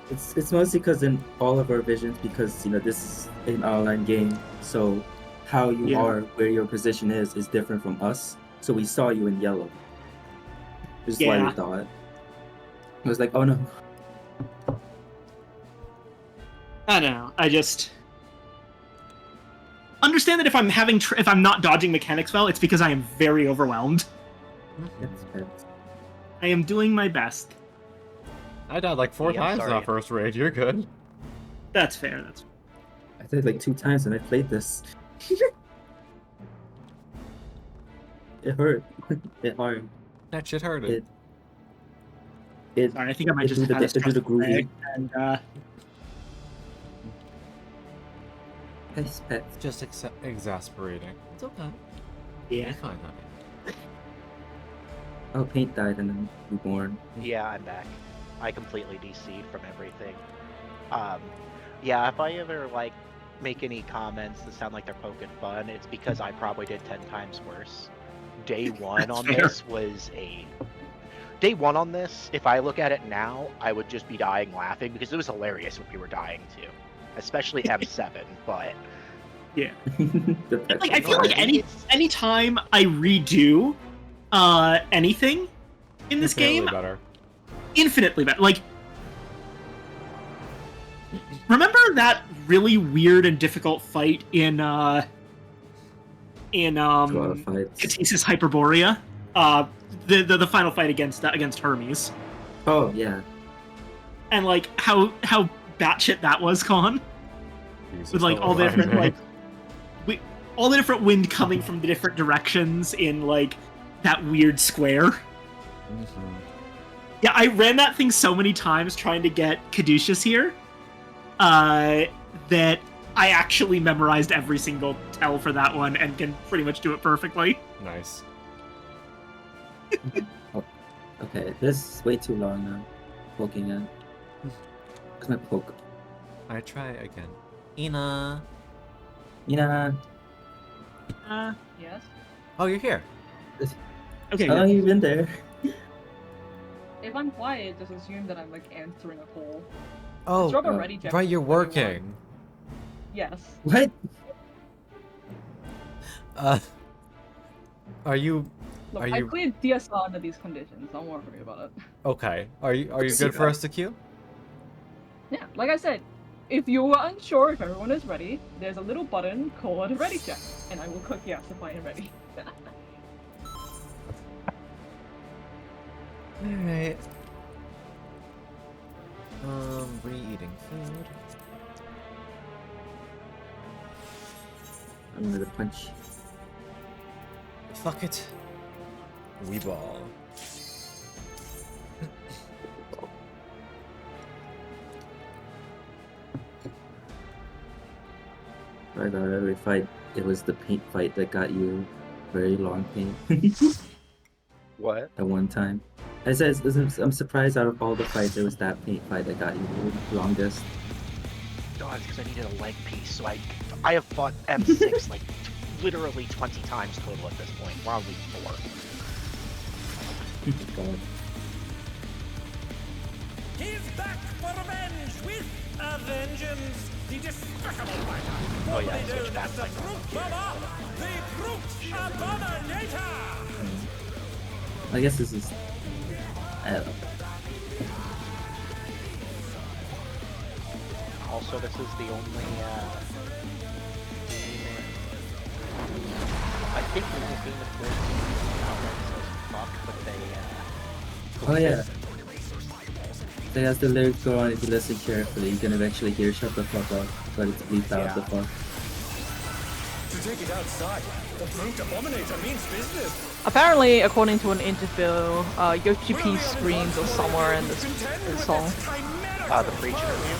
It's mostly because in all of our visions, because this is an online game, so how you are, where your position is different from us. So we saw you in yellow. This is why we thought. It was like, oh no.
I don't know. I just understand that if I'm not dodging mechanics well, it's because I am very overwhelmed. I am doing my best.
I died like 4 times in that first raid. You're good.
That's fair.
I died like 2 times when I played this. It hurt. It hurt.
That shit hurted.
Sorry,
I think I might just have to do the groovy. And
it's just exasperating. It's okay.
Yeah.
It's fine, honey.
Oh, Paint died and then reborn.
Yeah, I'm back. I completely DC'd from everything. Yeah, if I ever make any comments that sound like they're poking fun, it's because I probably did 10 times worse. Day one on this was Day one on this, if I look at it now, I would just be dying laughing because it was hilarious when we were dying too. Especially M7, but...
Yeah. I feel like any time I redo anything in this game...
better.
Infinitely better. Like, remember that really weird and difficult fight in Catesis Hyperborea? The final fight against Hermes.
Oh yeah.
And like how batshit that was, Con. With like all the different all the different wind coming from the different directions in like that weird square. Mm-hmm. Yeah, I ran that thing so many times trying to get Caduceus here, that I actually memorized every single tell for that one and can pretty much do it perfectly.
Nice.
Okay, this is way too long now. Poking in. Where's my poke?
I try again. Ina.
Yes?
Oh, you're here.
Okay.
How long have you been there?
If I'm quiet, just assume that I'm like answering a call.
Oh, right, you're working.
Yes.
What?
Are you...
Look, I cleared DSL under these conditions. Don't worry about it.
Okay. Are you good for us to queue?
Yeah, like I said, if you are unsure if everyone is ready, there's a little button called Ready Check, and I will click yes if I am ready.
Alright. Re-eating food.
I'm gonna punch.
Fuck it. We ball.
I thought every fight, it was the paint fight that got you very long paint.
What?
At one time. I said, I'm surprised out of all the fights, it was that paint fight that got you the longest.
No, it's because I needed a leg piece, so I have fought M6 like literally 20 times total at this point. We're on week 4.
God.
He's back for revenge with a vengeance. the despicable fighter.
Oh yeah,
Formerly
switch
known
back
as the
like
Brute Bomber, the Brute Abominator.
I guess this is. I don't know.
Also, this is the only I think the only game in 14 outright says fuck, but they
Oh yeah. So as the lyrics go on, if you listen carefully, you can eventually hear "shut the fuck up," but it's bleeped out the fuck.
To take it outside, the Brute Abominator means business.
Apparently, according to an interview, Yoshi P screams or somewhere in this song.
the Preach interview.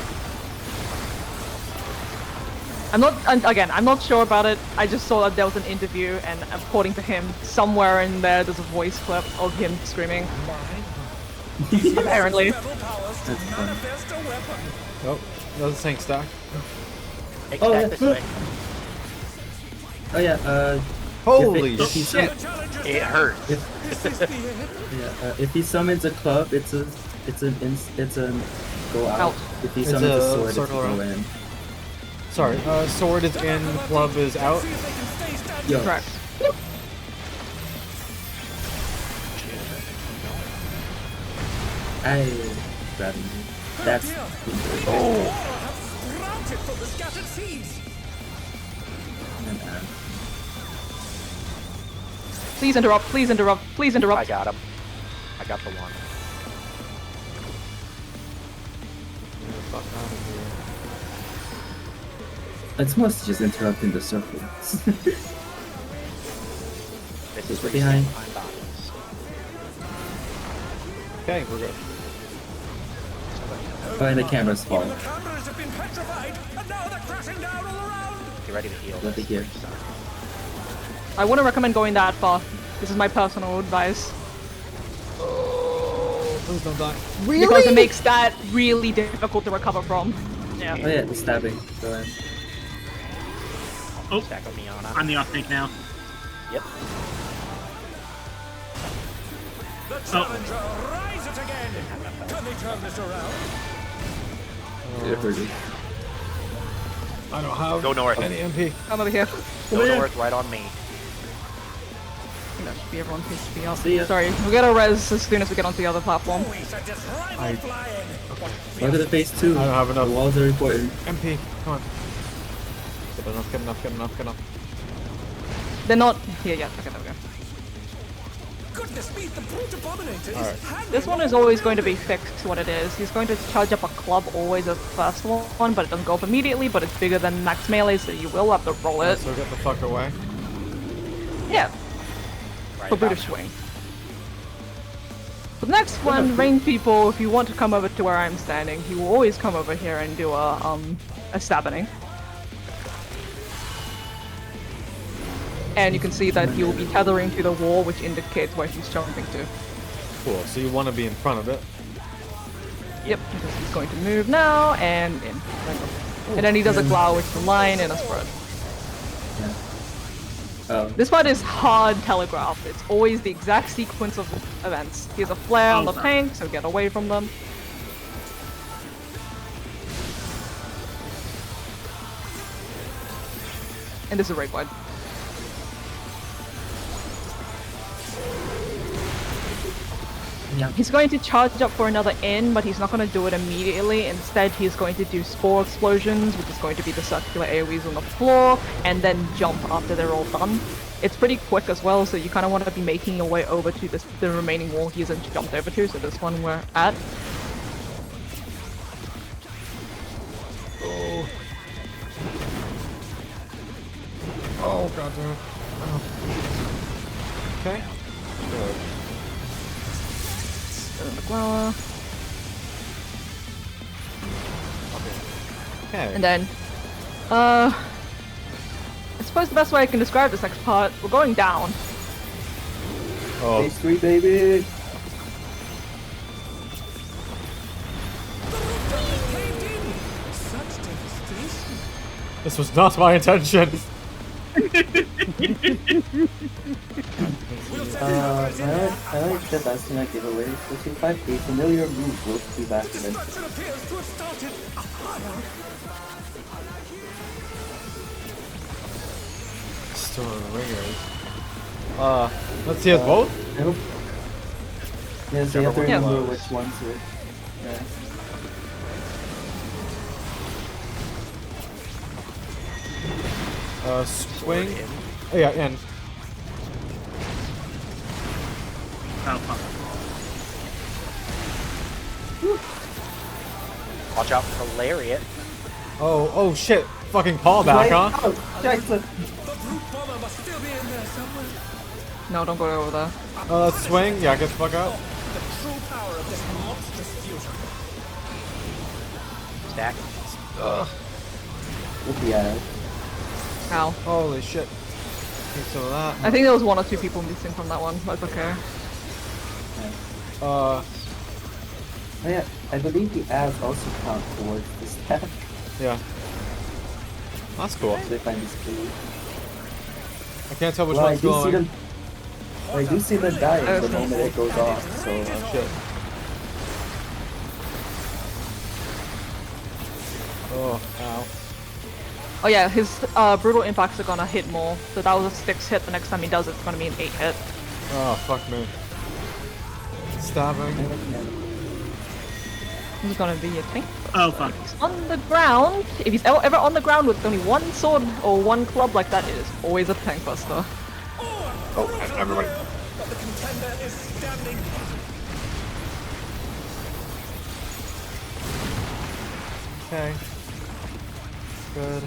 I'm not sure about it. I just saw that there was an interview, and according to him, somewhere in there's a voice clip of him screaming. Apparently.
That's fun.
Oh, another tank stack.
Oh yeah.
This way.
Oh yeah.
Holy
if he
shit!
It hurts.
If he summons a club, it's a go out.
Out.
If he
It's
summons
a
a sword, it's a
circle
go
around.
in.
Sorry, sword is in, club is out.
Yo.
Correct.
I grabbing you. That's
Routed from the scattered seas.
Please interrupt, please interrupt, please
I
interrupt.
got him. I got the one.
Fuck out of here.
It's mostly just interrupting the circle.
This is
Behind.
behind bodies.
Okay, we're good.
Oh, and the camera's falling.
The cameras have been petrified, and now they're crashing down all around.
Get ready to heal.
Let me hear.
I wouldn't recommend going that far. This is my personal advice.
Please don't die.
Because it makes that really difficult to recover from. Yeah.
Oh yeah, the stabbing. Go ahead.
Oh,
Stack with me on
I'm the off tank now.
Yep.
The challenger rises again. Can they turn this around?
It hurt me.
I don't have
Go north.
any MP.
Come over here.
Go north, right on me.
That should be everyone pissed me off.
See ya.
Sorry, we'll get a res as soon as we get onto the other platform.
We should just rival flying.
Go to the phase 2.
I don't have enough.
The walls are important.
MP, come on. Good enough, good enough, good enough, good enough.
They're not here yet. Okay, there we go.
Goodness me, the Brute Abominator
Alright.
is handling
This one is always going to be fixed to what it is. He's going to charge up a club always as the first one, but it doesn't go up immediately, but it's bigger than max melee, so you will have to roll it.
So get the fuck away.
Yeah,
Right
for
about
British swing. The next one, range people, if you want to come over to where I'm standing, he will always come over here and do a stabbing. And you can see that he will be tethering to the wall, which indicates where he's jumping to.
Cool, so you want to be in front of it.
Yep, because he's going to move now, and in. And then he does a glow, which is a line and a spread.
Oh.
This part is hard telegraphed. It's always the exact sequence of events. He has a flare on the tank, so get away from them. And this is right wide.
Yeah.
He's going to charge up for another in, but he's not going to do it immediately. Instead, he's going to do spore explosions, which is going to be the circular AoEs on the floor, and then jump after they're all done. It's pretty quick as well, so you kind of want to be making your way over to the remaining wall he hasn't jumped over to, so this one we're at.
Oh. Oh, god damn it. Oh. Okay. Good.
The glower.
Okay.
And then, I suppose the best way I can describe this next part, we're going down.
Oh.
Phase 3, baby!
such devastation.
This was not my intention.
I like the last thing I give away. The 2-5 familiar move will be back eventually.
Destruction appears to have started.
some of the ringers. Let's see us both?
I hope. Yeah, so you have to remember which ones are. Yeah.
Swing. Oh, yeah, and.
Oh, fuck.
Watch out for Lariat.
Oh shit. Fucking callback, huh?
Oh, Jackson.
No, don't go over there.
Let's swing. Yeah, get the fuck out.
The true power of this monstrous fusion.
Stack.
Yeah.
Ow.
Holy shit. Take some of that.
I think there was 1 or 2 people missing from that one, but it's okay.
Oh yeah, I believe the abs also count towards the stack.
Yeah. That's cool.
So if I mislead.
I can't tell which
Well,
one's glowing.
I do see them dying the moment it goes off, so
Shit. Oh, ow.
Oh yeah, his brutal impacts are gonna hit more. So that was a 6 hit. The next time he does it's gonna be an 8 hit.
Oh, fuck me. Stabbing.
He's gonna be a tank.
Oh, fuck.
He's on the ground. If he's ever on the ground with only 1 sword or 1 club like that, it is always a tank buster.
Oh, everybody.
But the contender is standing.
Okay. Good.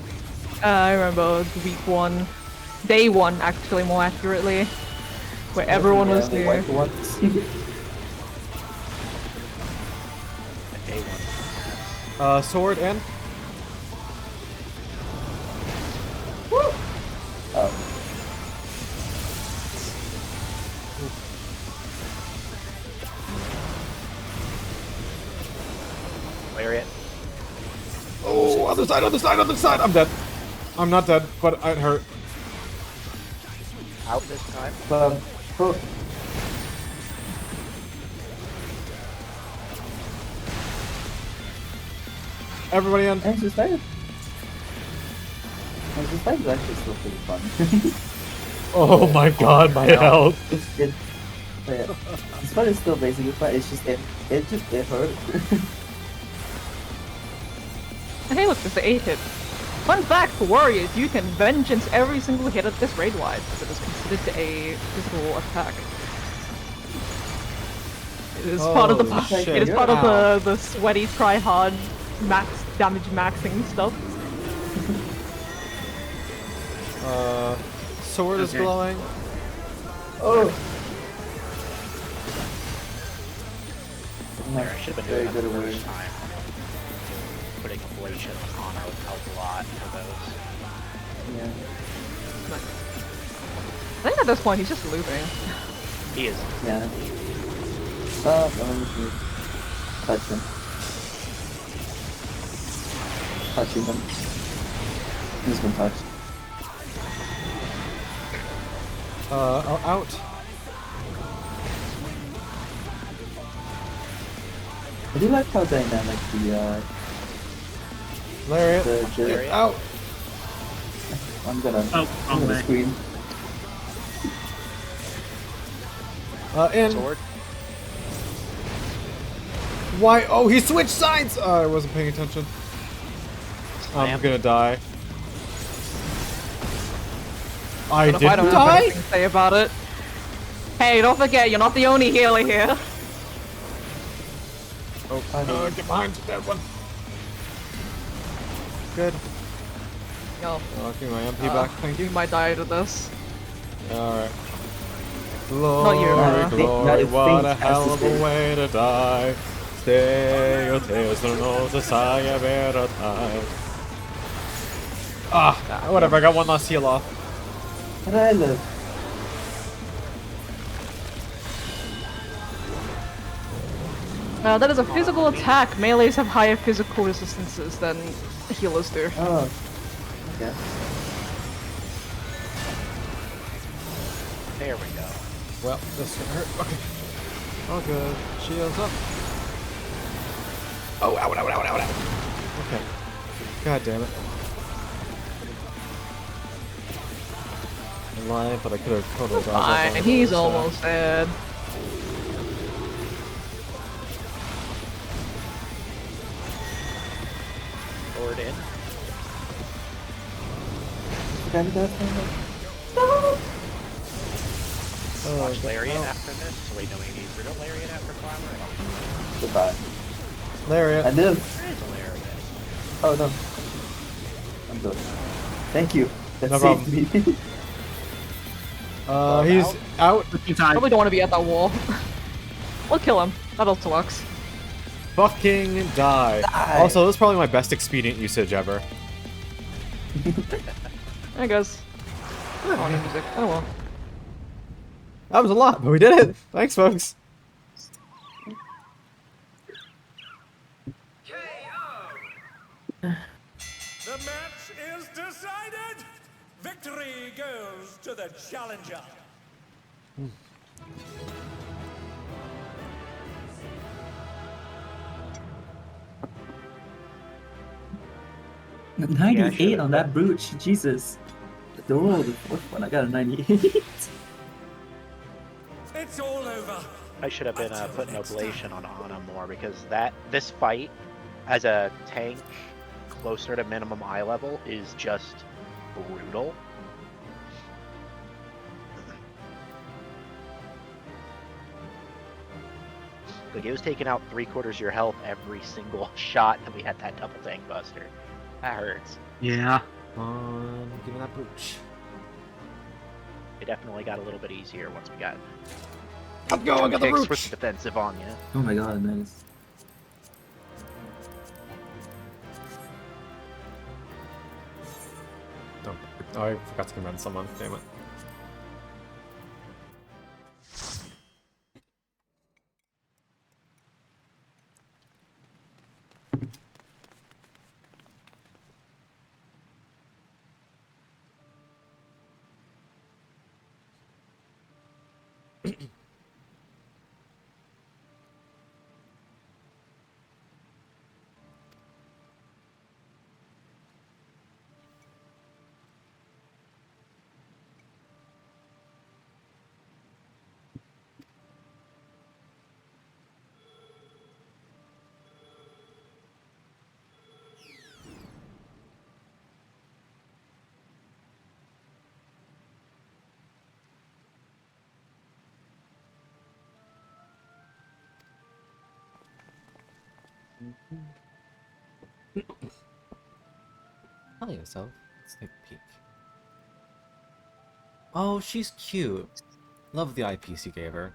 I remember week 1. Day 1, actually, more accurately. Where everyone was
the
there.
white ones.
Sword in.
Oh.
Lariat.
Oh, other side, other side, other side. I'm dead. I'm not dead, but it hurt.
Out this time.
Oh.
Everybody in.
This fight is actually still pretty fun.
Oh my god, my health.
This fight is still basically fun. It's just it hurt.
Hey look, there's the 8 hit. Fun fact for warriors, you can vengeance every single hit at this raid wide, because it is considered a physical attack. It is part of the
Holy shit.
it is part
Ow.
of the sweaty try hard max damage maxing stuff.
Sword is glowing.
Oh.
I should have been
Very
doing that
good
the
word.
first time. Putting ablation on, I would help a lot for those.
Yeah.
I think at this point he's just looping.
He is.
Yeah. Oh, let me touch him. Touching him. He's been touched.
Out.
I do like how dynamic the
Lariat.
Lariat.
Out.
I'm gonna
way.
scream.
In.
Sword.
Why? Oh, he switched sides! I wasn't paying attention. I'm
Slam.
gonna die. I
But if I
didn't
don't have
die?
anything to say about it. Hey, don't forget, you're not the only healer here.
Oh, get behind that one. Good.
No.
Oh, give me my MP back, thank you.
You might die to this.
Alright.
Not you,
Glory,
no,
glory,
it's
what a
Fate
hell
has
of
to
a
stay.
way to die. Stay, o teso no se saia vera time. Ah, whatever, I got one last heal off.
How did I live?
That is a physical attack. Melees have higher physical resistances than healers do.
Oh. Okay.
There we go.
Well, this hurt. Okay. All good. Shields up. Oh, ow, ow, ow, ow, ow. Okay. God damn it. alive, but I could have totally dodged
Fine,
that.
he's almost dead.
Forward in. Watch Lariat after this. So wait, no, he needs Riddle Lariat after Clamor.
Goodbye.
Lariat.
I did.
There is a Lariat.
Oh no. I'm good. Thank you. That
No
saved me.
He's out.
Probably don't want to be at that wall. We'll kill him. That also works.
Fucking die. Also, this is probably my best expedient usage ever.
I guess. Oh, no music. Oh well.
That was a lot, but we did it. Thanks, folks.
The match is decided. Victory goes to the challenger.
98 on that brooch, Jesus. The roll, the fourth one, I got a 98.
It's all over.
I should have been putting Oblation on Ana more because this fight as a tank closer to minimum eye level is just brutal. Like it was taking out 3/4 of your health every single shot that we had that double tank buster. That hurts.
Yeah.
Give me that brooch.
It definitely got a little bit easier once we got
Let's go, I got the
Hicks
brooch.
with defensive on you.
Oh my god, nice.
Oh, I forgot to commend someone. Damn it. Tell yourself. Let's take a peek. Oh, she's cute. Love the eyepiece you gave her.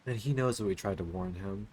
And he knows that we tried to warn him.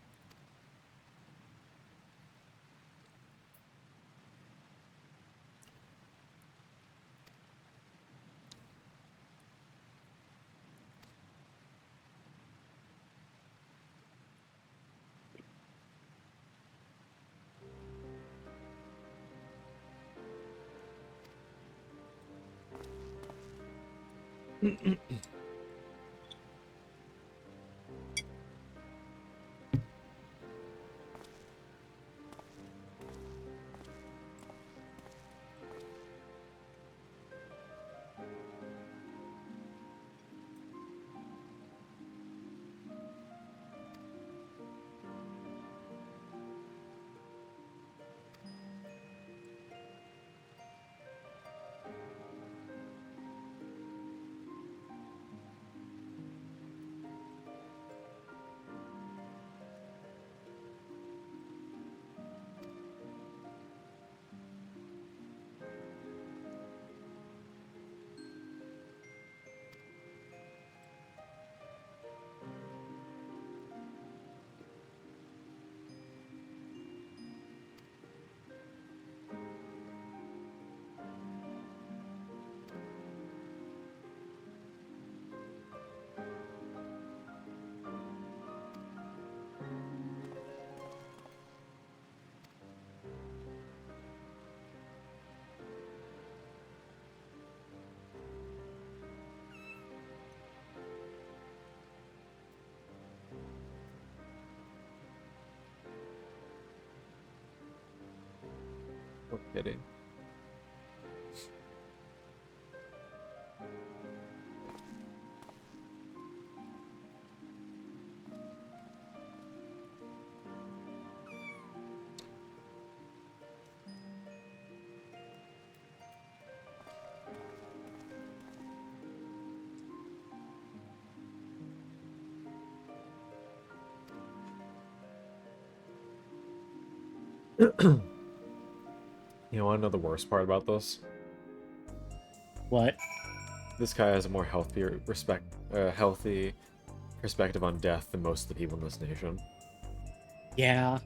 Kidding. You want to know the worst part about this?
What?
This guy has a more healthy perspective on death than most of the people in this nation.
Yeah.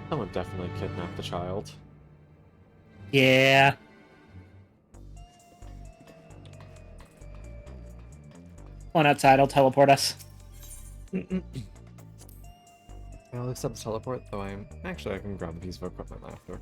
Someone definitely kidnapped the child.
Yeah. On outside, I'll teleport us.
I'll accept the teleport, though actually I can grab a piece of equipment after.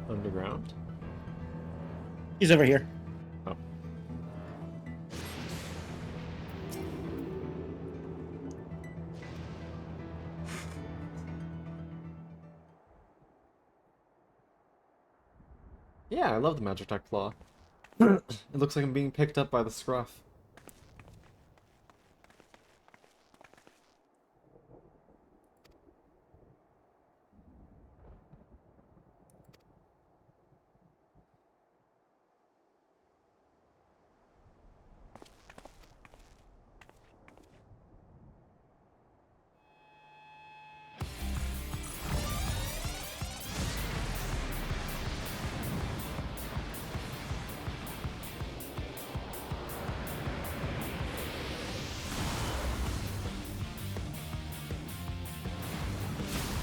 Underground?
He's over here.
Oh. Yeah, I love the Magitech Claw. It looks like I'm being picked up by the scruff.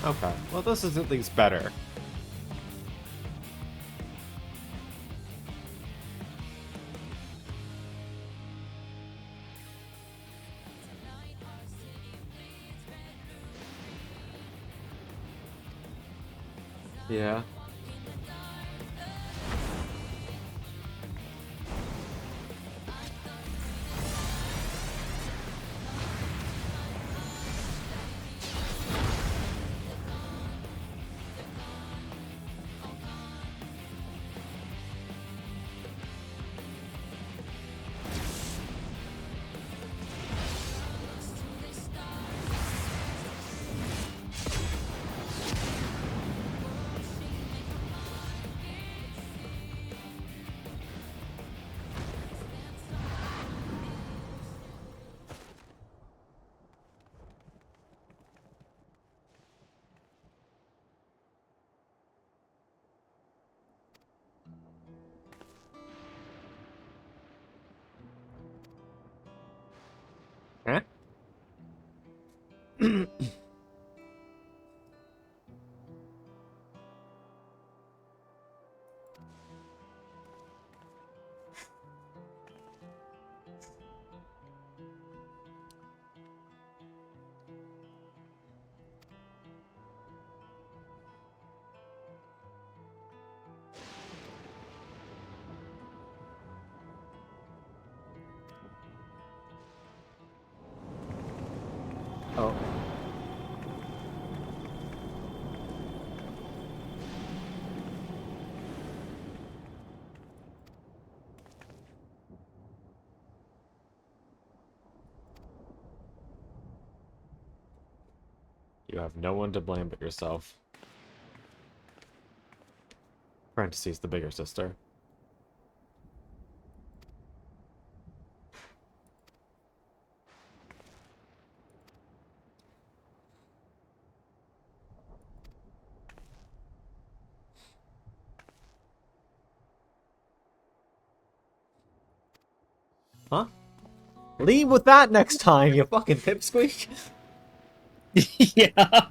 Okay, well this is at least better. Yeah. You have no one to blame but yourself. Parentheses, the bigger sister. Huh? Leave with that next time, you fucking pipsqueak!
Yeah.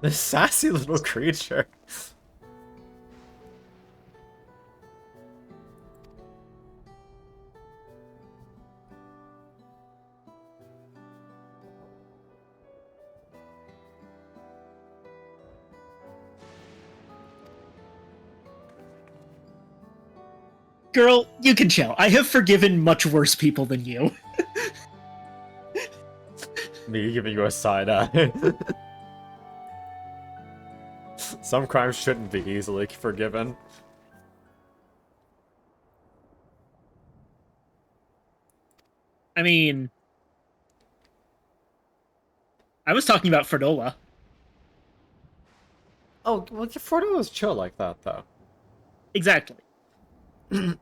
This sassy little creature.
Girl, you can chill. I have forgiven much worse people than you.
Me giving you a side eye. Some crimes shouldn't be easily forgiven.
I mean... I was talking about Ferdola.
Oh, well, Fordo was chill like that, though.
Exactly. But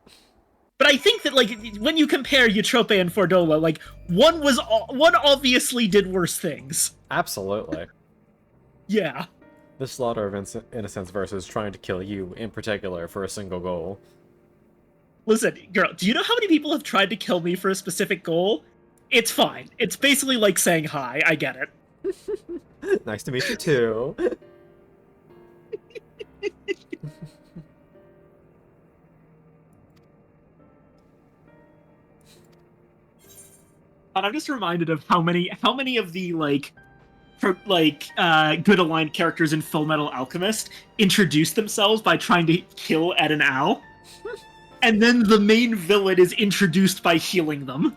I think that, like, when you compare Eutrope and Fordola, like, one obviously did worse things.
Absolutely.
Yeah.
The slaughter of innocents versus trying to kill you, in particular, for a single goal.
Listen, girl, do you know how many people have tried to kill me for a specific goal? It's fine. It's basically like saying hi. I get it.
Nice to meet you, too.
And I'm just reminded of how many of the good aligned characters in Full Metal Alchemist introduce themselves by trying to kill Ed and Al, and then the main villain is introduced by healing them.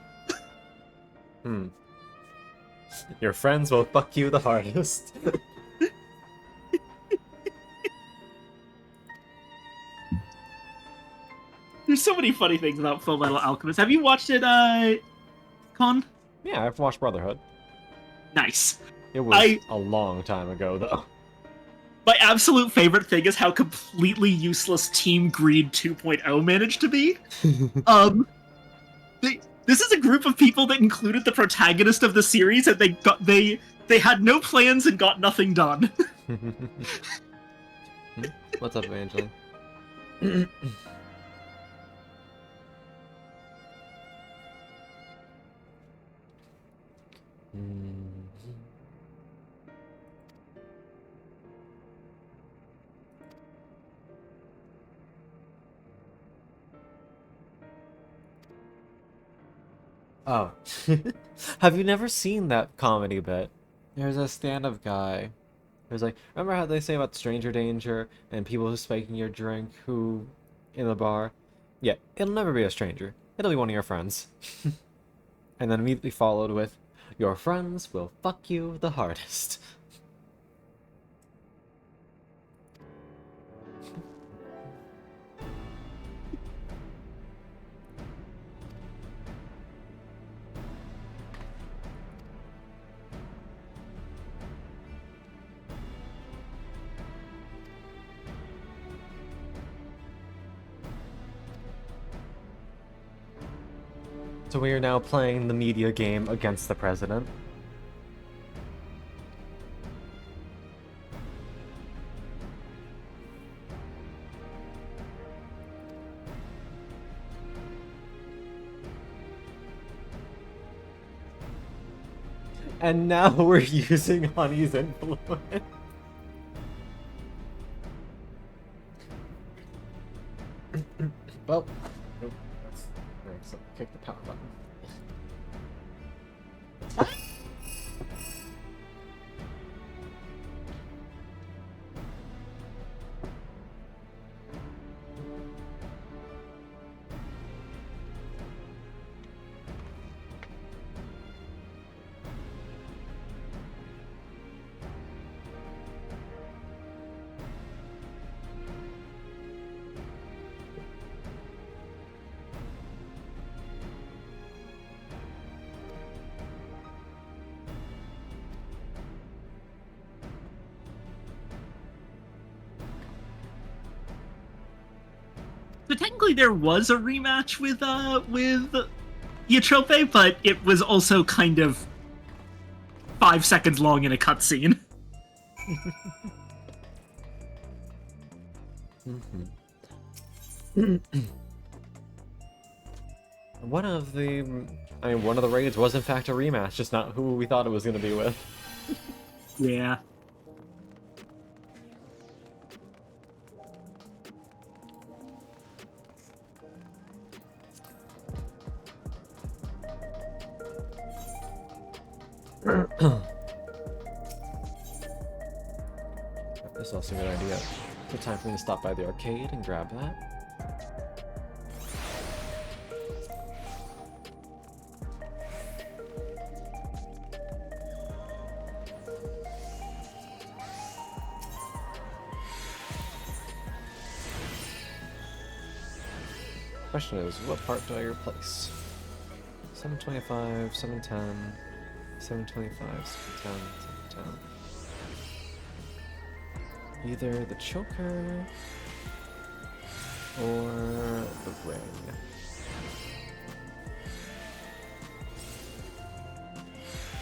Your friends will fuck you the hardest.
There's so many funny things about Full Metal Alchemist. Have you watched it, Con?
Yeah, I've watched Brotherhood.
Nice.
It was a long time ago, though.
My absolute favorite thing is how completely useless Team Greed 2.0 managed to be. This is a group of people that included the protagonist of the series, and they had no plans and got nothing done.
What's up, Evangeline? Oh. Have you never seen that comedy bit? There's a stand-up guy. There's like, remember how they say about stranger danger and people who's spiking your drink who in the bar? Yeah, it'll never be a stranger. It'll be one of your friends. And then immediately followed with, your friends will fuck you the hardest. So we are now playing the media game against the president. And now we're using Honey's influence. Well, so kick the power button.
So technically there was a rematch with Eutrope, but it was also kind of 5 seconds long in a cutscene.
One of the raids was in fact a rematch, just not who we thought it was going to be with.
Yeah.
This is also a good idea. So time for me to stop by the arcade and grab that. Question is, what part do I replace? 725, 710, 725, 710, 710. Either the choker or the ring.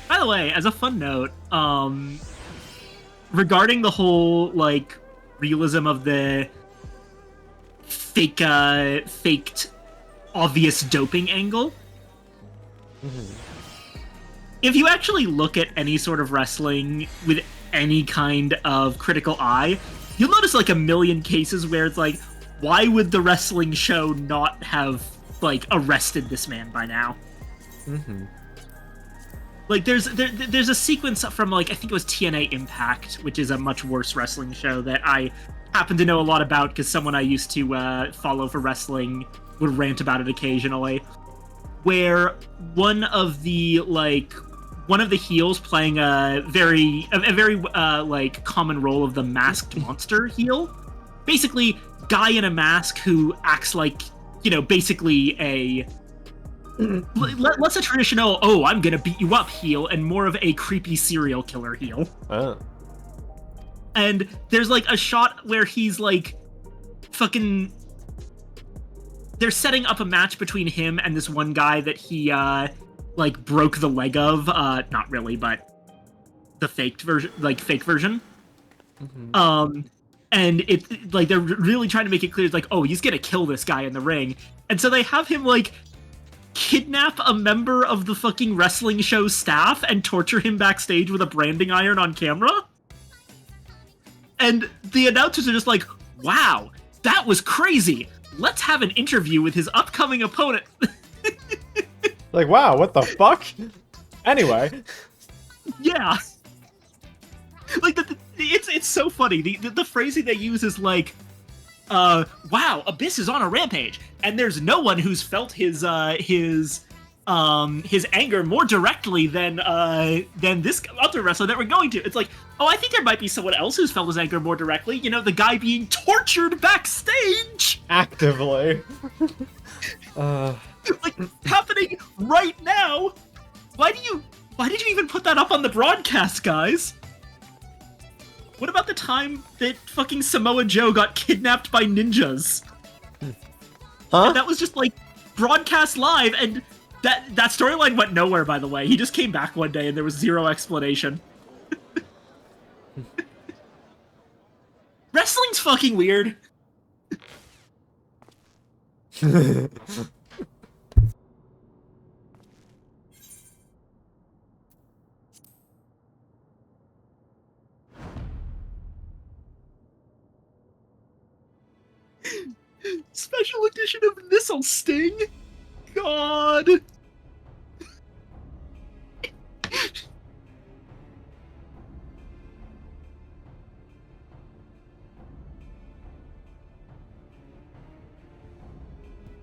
By the way, as a fun note, regarding the whole like realism of the faked obvious doping angle. If you actually look at any sort of wrestling with any kind of critical eye, you'll notice like a million cases where it's like, why would the wrestling show not have like arrested this man by now? Like there's a sequence from like I think it was TNA Impact, which is a much worse wrestling show that I happen to know a lot about because someone I used to follow for wrestling would rant about it occasionally, where one of the heels playing a very like common role of the masked monster heel, basically guy in a mask who acts like, you know, basically a less a traditional I'm gonna beat you up heel and more of a creepy serial killer heel. And there's like a shot where he's like fucking they're setting up a match between him and this one guy that he like broke the leg of, not really, but the fake version. And it's like they're really trying to make it clear, it's like, oh, he's gonna kill this guy in the ring. And so they have him like kidnap a member of the fucking wrestling show staff and torture him backstage with a branding iron on camera. And the announcers are just like, wow, that was crazy. Let's have an interview with his upcoming opponent.
Like, wow, what the fuck? Anyway.
Yeah. Like, it's so funny. The phrasing they use is like, wow, Abyss is on a rampage, and there's no one who's felt his anger more directly than this other wrestler that we're going to. It's like, oh, I think there might be someone else who's felt his anger more directly. You know, the guy being tortured backstage
actively.
Like happening right now. Why did you even put that up on the broadcast, guys? What about the time that fucking Samoa Joe got kidnapped by ninjas?
Huh?
And that was just like broadcast live, and that storyline went nowhere, by the way. He just came back one day and there was zero explanation. Wrestling's fucking weird. Special edition of Missile Sting? God!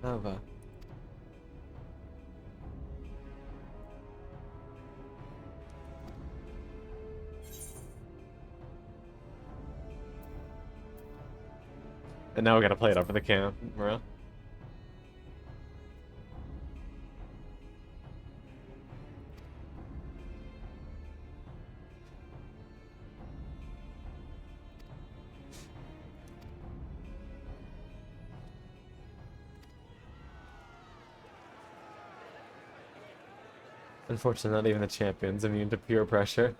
Nova. And now we gotta play it up for the camera. Unfortunately, not even the champion's immune to peer pressure.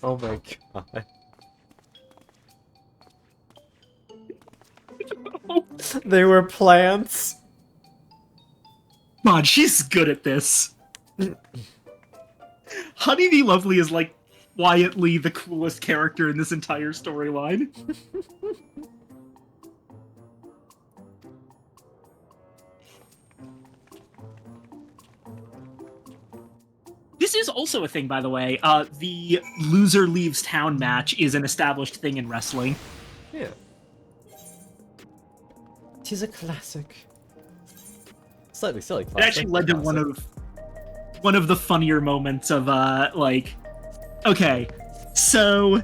Oh my god. They were plants.
Man, she's good at this. Honeybee Lovely is like quietly the coolest character in this entire storyline. This is also a thing, by the way. The loser leaves town match is an established thing in wrestling.
Yeah. It is a classic. Slightly silly classic.
It actually led to one of the funnier moments of like, okay, so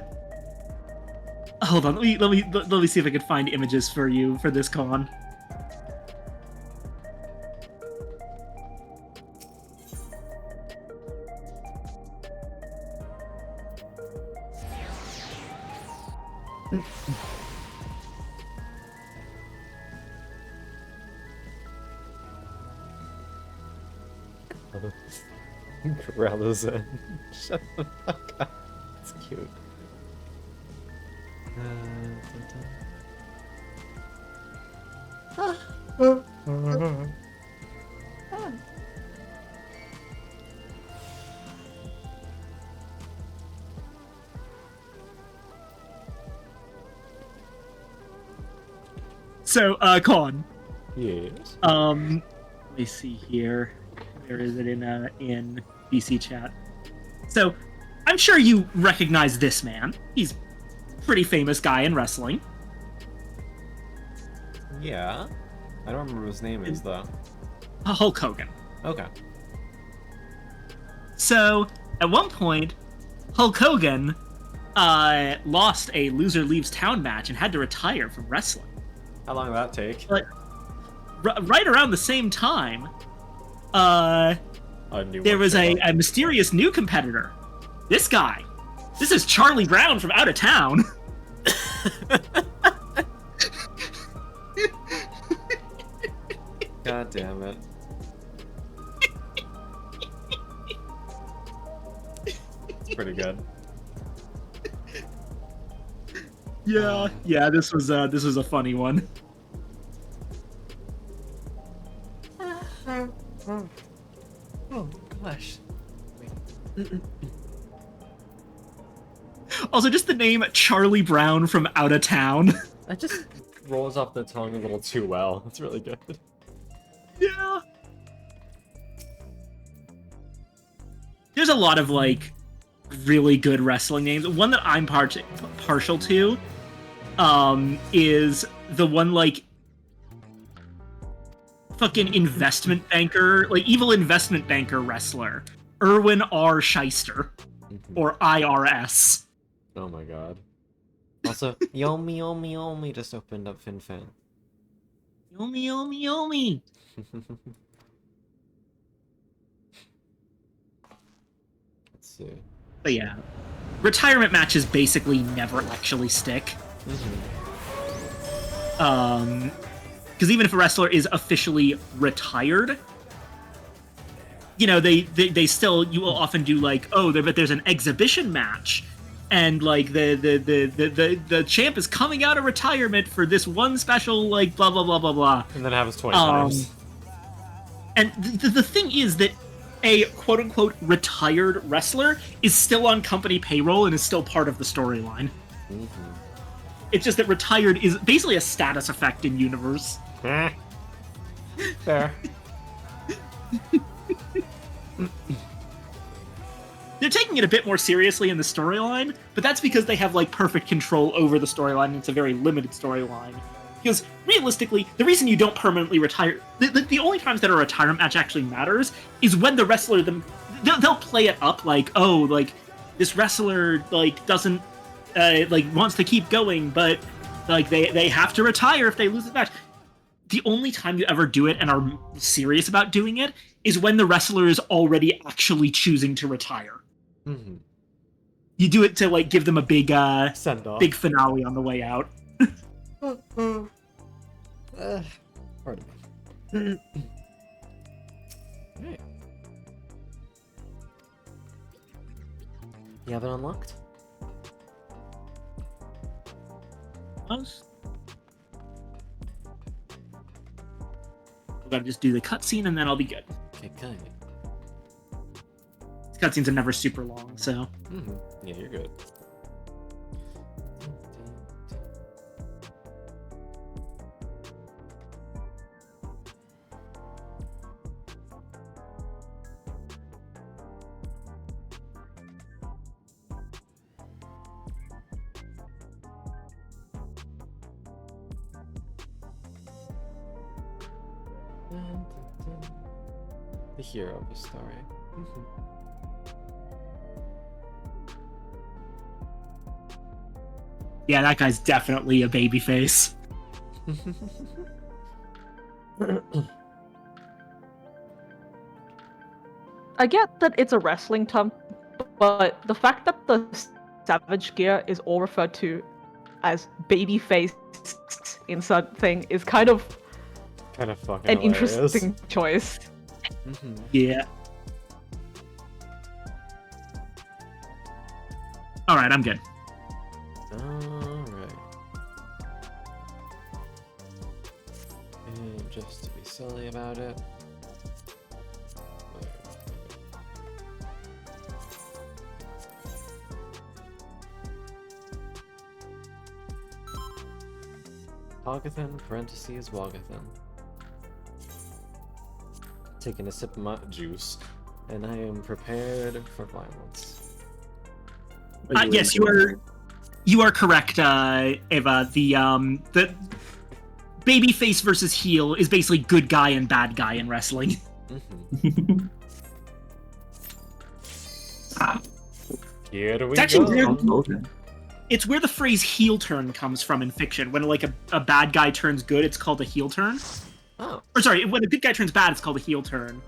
hold on, let me see if I can find images for you for this con.
Corellas in. Shut the fuck up. It's cute.
So, Con.
Yes.
Let me see here. Where is it in BC chat? So, I'm sure you recognize this man. He's a pretty famous guy in wrestling.
Yeah. I don't remember what his name is, though.
Hulk Hogan.
Okay.
So, at one point, Hulk Hogan lost a loser leaves town match and had to retire from wrestling.
How long did that take?
But right around the same time, there was a mysterious new competitor. This guy. This is Charlie Brown from out of town.
God damn it. It's pretty good.
Yeah, this was a funny one.
Oh gosh.
Also, just the name Charlie Brown from out of town.
That just rolls off the tongue a little too well. It's really good.
Yeah. There's a lot of like really good wrestling names. One that I'm partial to is the one like fucking investment banker, like evil investment banker wrestler, Erwin R. Shyster, or IRS.
Oh my god. Also, Yomi Yomi Yomi just opened up FinFan.
Yomi Yomi Yomi.
Let's see.
But yeah, retirement matches basically never actually stick. Because even if a wrestler is officially retired, you know, they still, you will often do like, oh, but there's an exhibition match, and like the champ is coming out of retirement for this one special like blah blah blah blah blah.
And then it happens 20 times.
And the thing is that a quote-unquote retired wrestler is still on company payroll and is still part of the storyline.
Mm-hmm.
It's just that retired is basically a status effect in universe.
Fair.
They're taking it a bit more seriously in the storyline, but that's because they have like perfect control over the storyline, and it's a very limited storyline. Because realistically, the reason you don't permanently retire, the only times that a retirement match actually matters is when the wrestler they'll play it up like, oh, like this wrestler like doesn't like wants to keep going, but like they have to retire if they lose the match. The only time you ever do it and are serious about doing it is when the wrestler is already actually choosing to retire.
Mm-hmm.
You do it to like give them a big
send off,
big finale on the way out.
Pardon me. Hey. You have it unlocked?
Us. I've got to just do the cutscene and then I'll be good.
Okay, good.
These cutscenes are never super long, so.
Mm-hmm. Yeah, you're good. The hero of the story.
Yeah, that guy's definitely a babyface.
I get that it's a wrestling term, but the fact that the Savage Gear is all referred to as babyface insert thing is kind of
fucking
an
hilarious.
interesting choice.
Mm-hmm.
Yeah. Alright, I'm good.
Alright. And just to be silly about it. Hogathan, parentheses, Wogathan. Taking a sip of my juice, and I am prepared for violence.
Yes, you are correct, Eva. The babyface versus heel is basically good guy and bad guy in wrestling.
Mm-hmm. Here we
It's actually
go.
weird. It's where the phrase heel turn comes from in fiction. When like a bad guy turns good, it's called a heel turn.
Oh.
Or sorry, when a good guy turns bad, it's called a heel turn.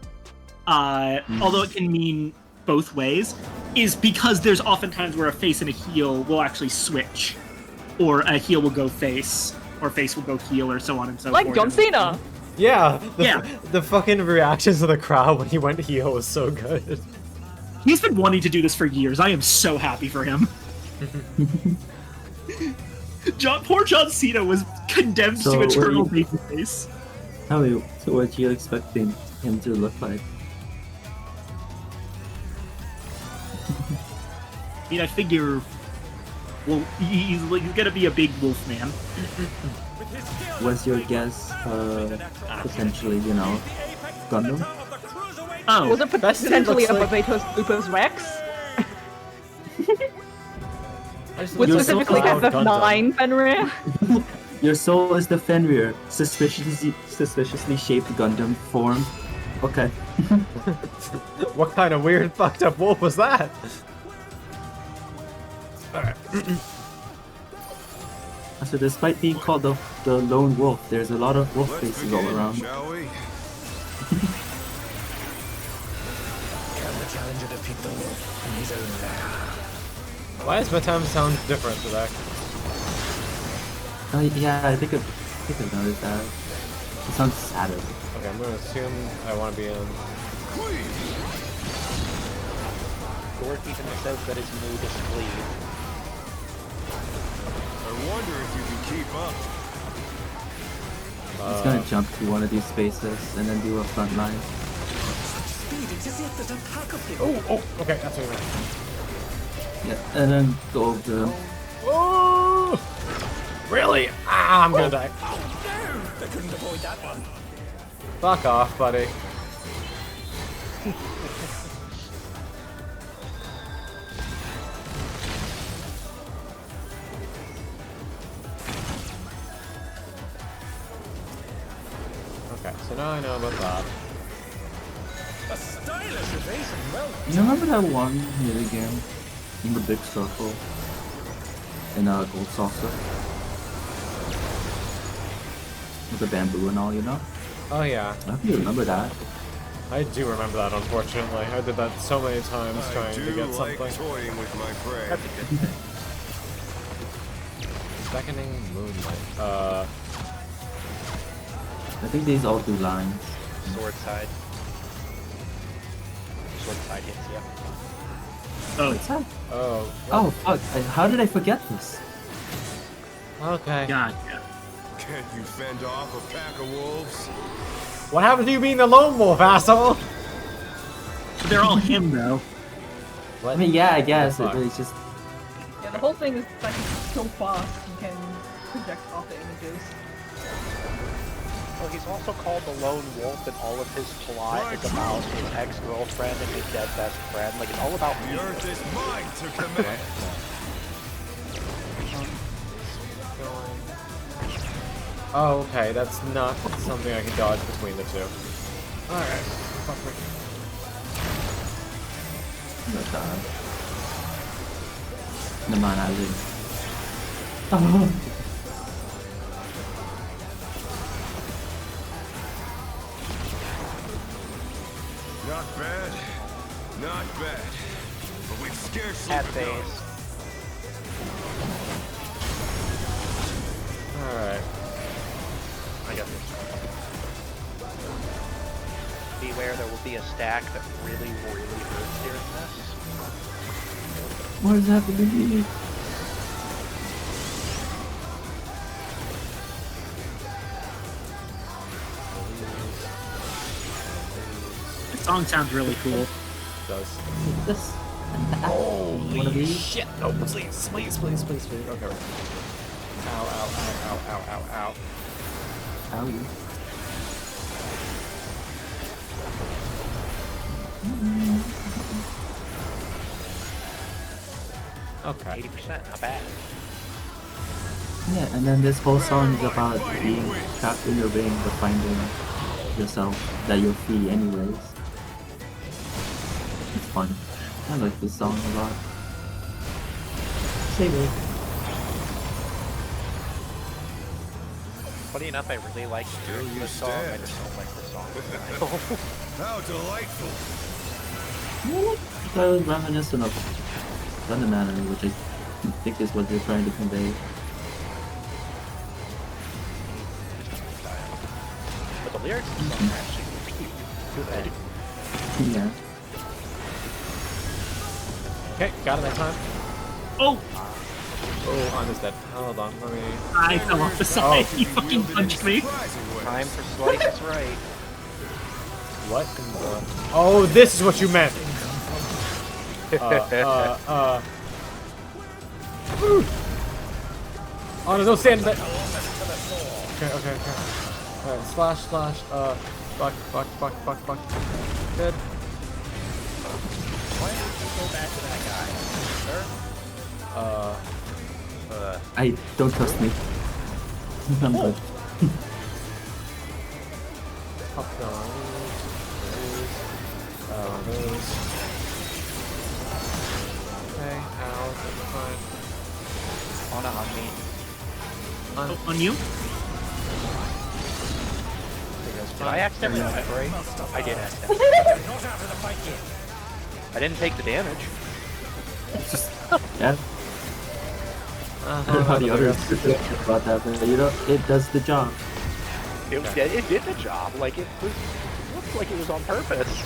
Although it can mean both ways, is because there's often times where a face and a heel will actually switch. Or a heel will go face, or face will go heel, or so on and so forth.
Like John Cena!
Yeah,
Yeah.
The fucking reactions of the crowd when he went heel was so good.
He's been wanting to do this for years. I am so happy for him. Poor John Cena was condemned to eternal babyface.
So what do you expecting him to look like?
I mean, I figure, well, he's gonna be a big wolf man.
Was your guess potentially, Gundam?
Oh,
Was it potentially a Lupus Rex? With
You're
specifically
so loud,
FF9 Fenrir?
Your soul is the Fenrir, suspiciously shaped Gundam form. Okay.
What kind of weird fucked up wolf was that? Alright.
So despite being called the lone wolf, there's a lot of wolf faces all around.
Shall we? Can the challenger defeat the wolf in his own lair?
Why does my time sound different today?
Yeah, I think I've noticed that. It sounds sadder.
Okay, I'm gonna assume I want to be in.
Dork even says that his mood is fleeing.
I wonder if you can keep up.
He's gonna jump to one of these spaces and then do a front line.
Speed
Oh, okay, that's what you meant.
Yeah, and then go over to him.
Oh! Really? Ah, I'm gonna die.
I couldn't avoid that one.
Fuck off, buddy. Okay, so now I know about that.
A stylish evasion, well.
You remember that one minigame in the big circle in Gold Saucer? With the bamboo and all, you know?
Oh yeah,
I hope you remember that.
I do remember that, unfortunately. I did that so many times trying to get something.
Toying with my prey.
That's a good thing.
Beckoning Moonlight.
I think these all do lines.
Sword side. Sword side hits, yeah.
Oh,
What's that?
Oh.
Oh, fuck. How did I forget this?
Okay.
gotcha.
Can't you fend off a pack of wolves?
What happened to you being the lone wolf, asshole?
But they're all him, though.
I mean, yeah, I guess.
Fuck.
It's just...
Yeah, the whole thing is that he's so fast he can project off the images.
Well, he's also called the Lone Wolf, and all of his plot is about his ex-girlfriend and his dead best friend. Like, it's all about
The
me.
earth is mine to command.
Oh, okay, that's not something I can dodge between the two. Alright. Fuck me.
But, the man I live. Oh.
Not bad. Not bad. But we've scarcely
Hat
begun.
phase.
Alright.
I got this. Beware, there will be a stack that really, really hurts here in this.
What does that have to do with me?
The song sounds really cool.
It does.
This and that. One of these.
Shit! No, please, please, please, please, please. Okay. Ow, ow, ow, ow, ow, ow, ow.
Ow, you.
Okay.
80%, not bad.
Yeah, and then this whole song is about being trapped in your ring but finding yourself that you're free anyways. It's fun. I like this song a lot. Save it.
Funny enough, I really like
Still you
this song. I
stand.
just don't like the song.
How delightful.
That was reminiscent of Thunder Manor, which I think is what they're trying to convey.
But the lyrics of the song are actually really good.
Yeah.
Okay, got it that time.
Oh,
Oh, I'm just dead. Hold on, let me...
I fell off the side.
Oh.
He fucking punched me.
Surprising way.
Time for slice is right.
What in the... Oh, this is what you meant! Oh, there's no stand there. Okay, okay, okay. Alright, slash, slash, fuck, fuck, fuck, fuck, fuck. Good.
Why don't you go back to that guy, sir?
I don't trust me. I'm good.
Up down. Those. Okay, ow, that's fine.
Oh no, on me.
Oh, on you?
Did I accidentally separate? I did accidentally.
Not after the fight yet.
I didn't take the damage.
Yeah. I don't know how the others about that, but you know, it does the job.
It did the job. Like it looked like it was on purpose.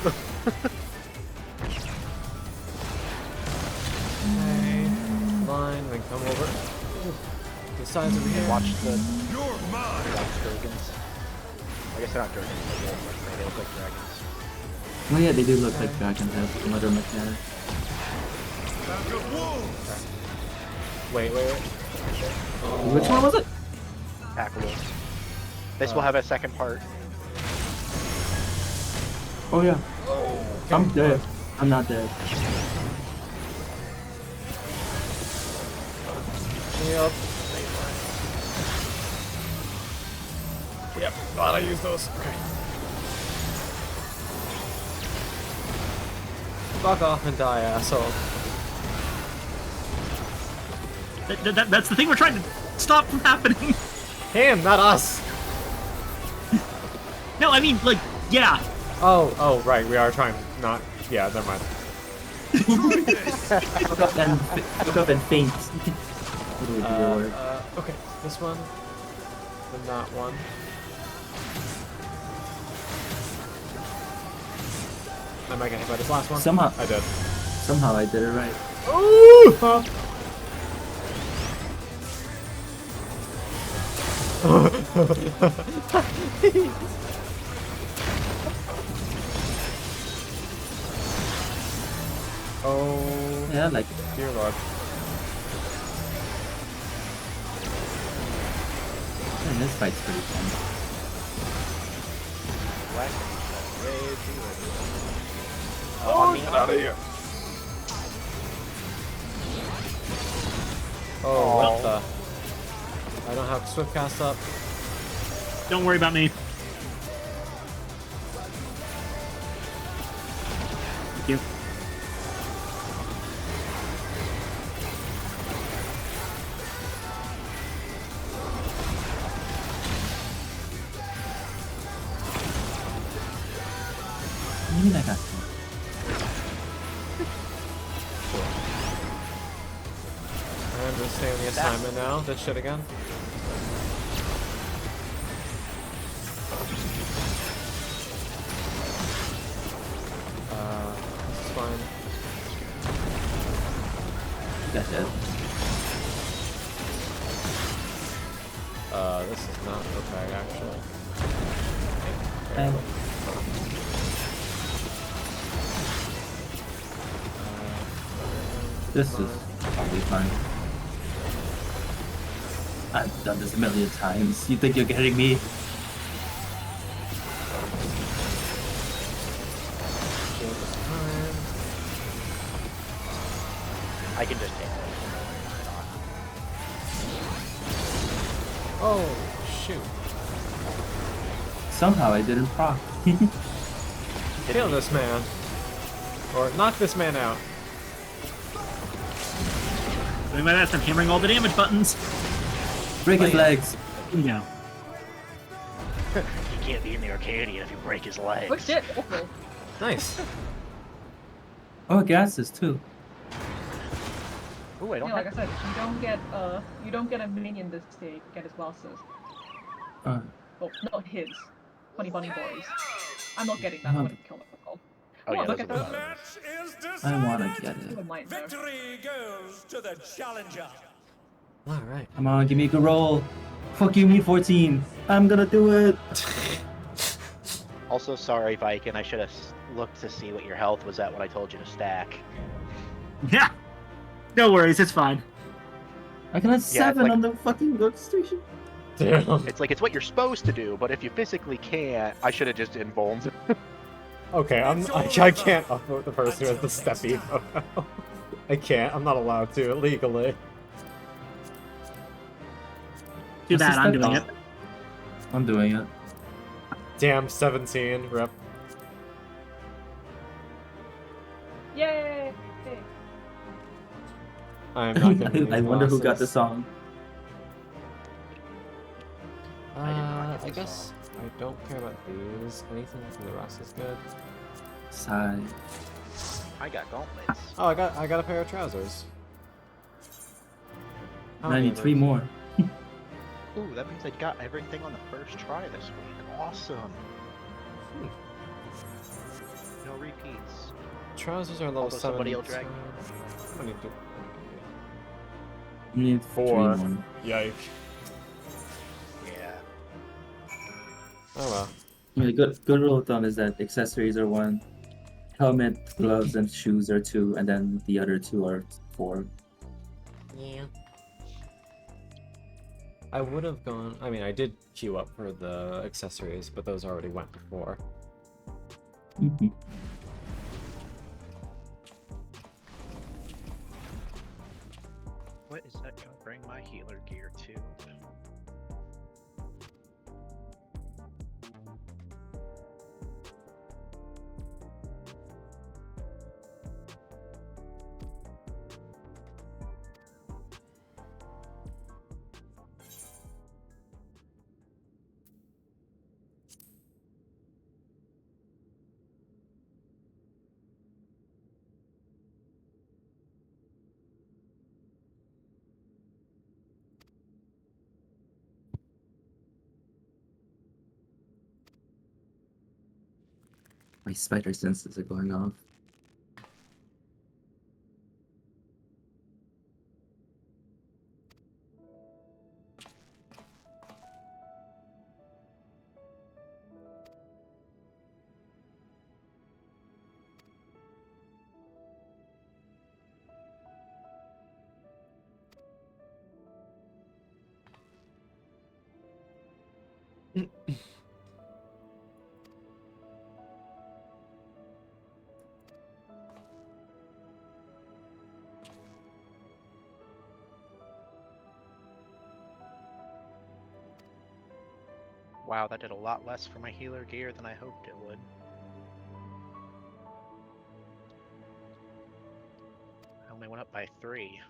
Okay. Line, then come over. The sides over here.
Watch the
You're mine.
dragons. I guess they're not dragons, they're wolves. They look like dragons.
Oh yeah, they do look like dragons have another mechanic.
Wait.
Which one was it?
Pack of Wolves. This will have a second part.
Oh yeah. I'm dead. I'm not dead.
Yep. Yep, glad I used those. Okay. Fuck off and die, asshole.
That's the thing we're trying to stop from happening.
Him, not us!
No, I mean, like, yeah.
Oh, right, we are trying not... Yeah, never mind.
Look up and faint.
Okay, this one. Then that one. Am I getting hit by this last one?
Somehow
I did.
Somehow I did it right.
Ooh! Oh,
Yeah, I like it.
dear lord.
Man, this fight's pretty fun.
Oh, get out of here. Oh, what the? I don't have swift cast up.
Don't worry about me. Thank you.
What do you mean I got two?
I'm just staying the assignment now. This shit again. This is fine.
You got that.
This is not okay, actually.
Okay. This is probably fine. I've done this a million times. You think you're getting me?
I can just take it.
Oh, shoot.
Somehow I didn't proc.
Kill this man. Or knock this man out.
Doing my best. I'm hammering all the damage buttons.
Break his legs.
No.
You can't be in the Arcadian if you break his legs.
Oh shit, awful.
Nice.
Oh, gases too.
Ooh, I don't
Yeah, like I
have...
said, you don't get a minion this day, you get his glasses.
Uh,
Oh, not his. Funny bunny boys. I'm not getting that, I'm gonna kill myself.
Oh, yeah,
look
those
at
are
that.
the-
Match is
I
decided.
wanna get it.
Who might know?
Victory goes to the challenger.
Alright.
Come on, give me a good roll. Fuck you, me 14. I'm gonna do it.
Also, sorry, Viking. I should have looked to see what your health was at when I told you to stack.
Yeah. No worries, it's fine.
I can have
Yeah,
7
like-
on the fucking workstation.
Damn.
It's like, it's what you're supposed to do, but if you physically can't, I should have just invulned.
Okay, I can't upvote the person who has the steppy photo. I can't. I'm not allowed to legally.
Too bad, I'm doing it.
I'm doing it.
Damn, 17. Rip.
Yay!
I'm not getting
I
these
wonder who got
glasses.
the song.
I guess I don't care about these. Anything from the rest is good.
Sigh.
I got gauntlets.
Oh, I got a pair of trousers. How
I
many
need
of
3
those?
more.
Ooh, that means I got everything on the first try this week. Awesome. No repeats.
Trousers are level
Although
7.
somebody will drag-
How many do?
You need
4.
3 more.
Yike.
Yeah.
Oh well.
I mean, good rule of thumb is that accessories are 1, helmet, gloves, and shoes are 2, and then the other 2 are 4.
Yeah. I would have gone. I mean, I did queue up for the accessories, but those already went before.
What is that gonna bring my healer gear to?
My spider senses are going off.
Wow, that did a lot less for my healer gear than I hoped it would. I only went up by 3.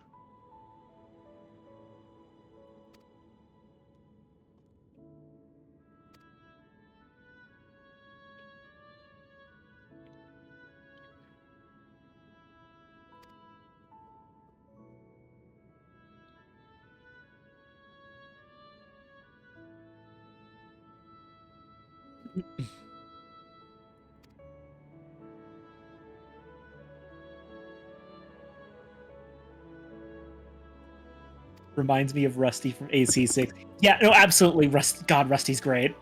Reminds me of Rusty from AC6. Yeah, no, absolutely. God, Rusty's great.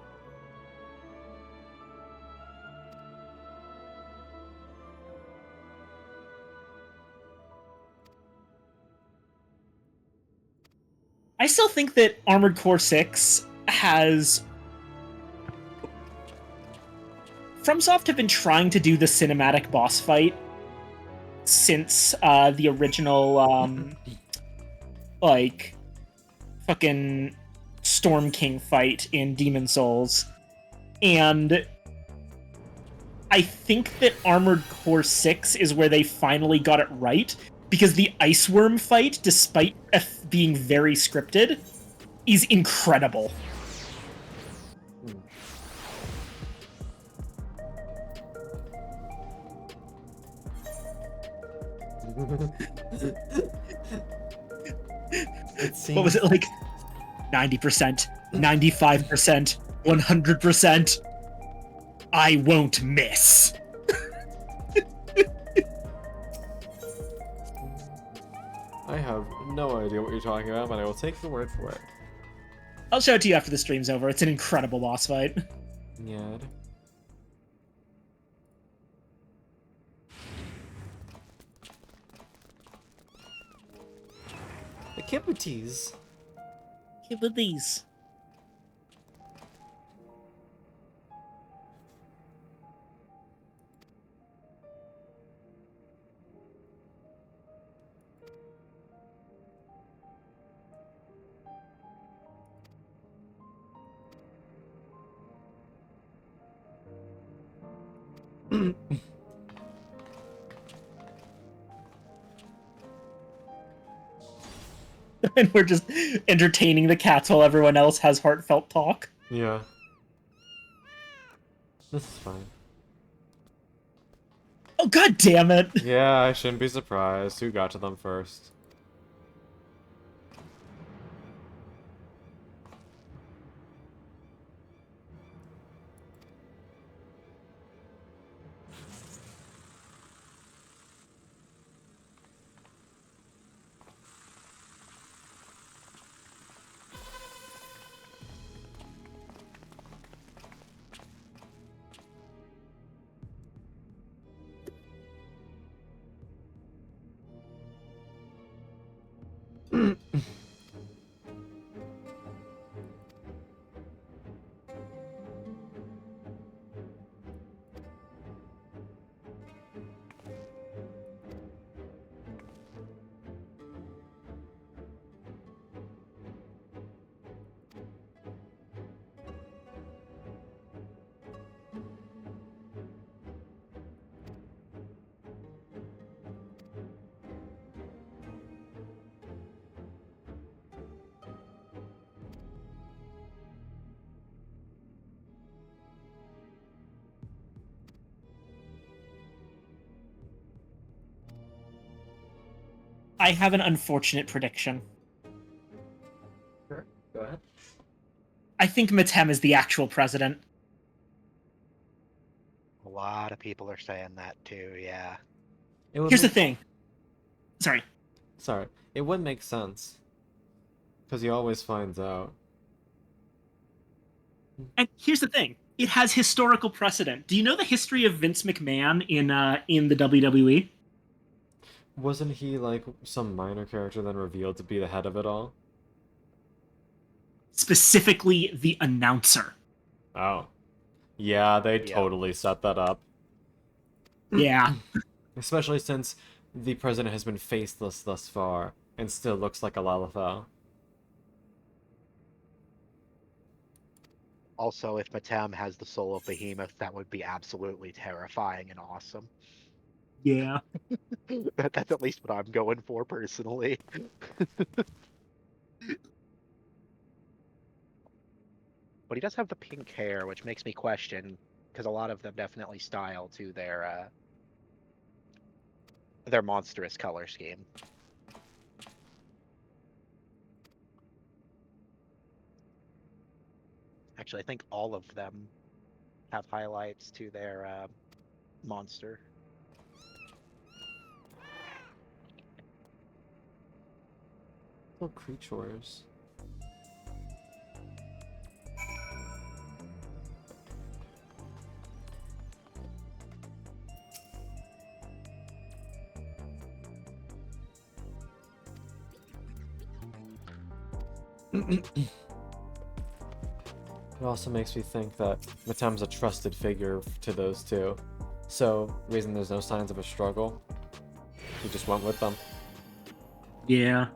I still think that Armored Core 6 has... FromSoft have been trying to do the cinematic boss fight since the original, like, fucking Storm King fight in Demon Souls. And I think that Armored Core 6 is where they finally got it right, because the Ice Worm fight, despite being very scripted, is incredible. What was it, like 90%, 95%, 100%? I won't miss.
I have no idea what you're talking about, but I will take your word for it.
I'll show it to you after the stream's over. It's an incredible boss fight.
Yeah. The Kibbuties.
Kibbuties. And we're just entertaining the cats while everyone else has heartfelt talk.
Yeah. This is fine.
Oh, god damn it!
Yeah, I shouldn't be surprised. Who got to them first?
I have an unfortunate prediction.
Sure, go ahead.
I think Matem is the actual president.
A lot of people are saying that too, yeah.
Here's the thing. Sorry.
It would make sense. Because he always finds out.
And here's the thing. It has historical precedent. Do you know the history of Vince McMahon in the WWE?
Wasn't he like some minor character then revealed to be the head of it all?
Specifically, the announcer.
Oh. Yeah, they totally set that up.
Yeah.
Especially since the president has been faceless thus far and still looks like a Lalafell.
Also, if Matem has the soul of Behemoth, that would be absolutely terrifying and awesome.
Yeah.
That's at least what I'm going for, personally. But he does have the pink hair, which makes me question, because a lot of them definitely style to their monstrous color scheme. Actually, I think all of them have highlights to their monster.
Little creatures. It also makes me think that Matem's a trusted figure to those two. So, reason there's no signs of a struggle, he just went with them.
Yeah.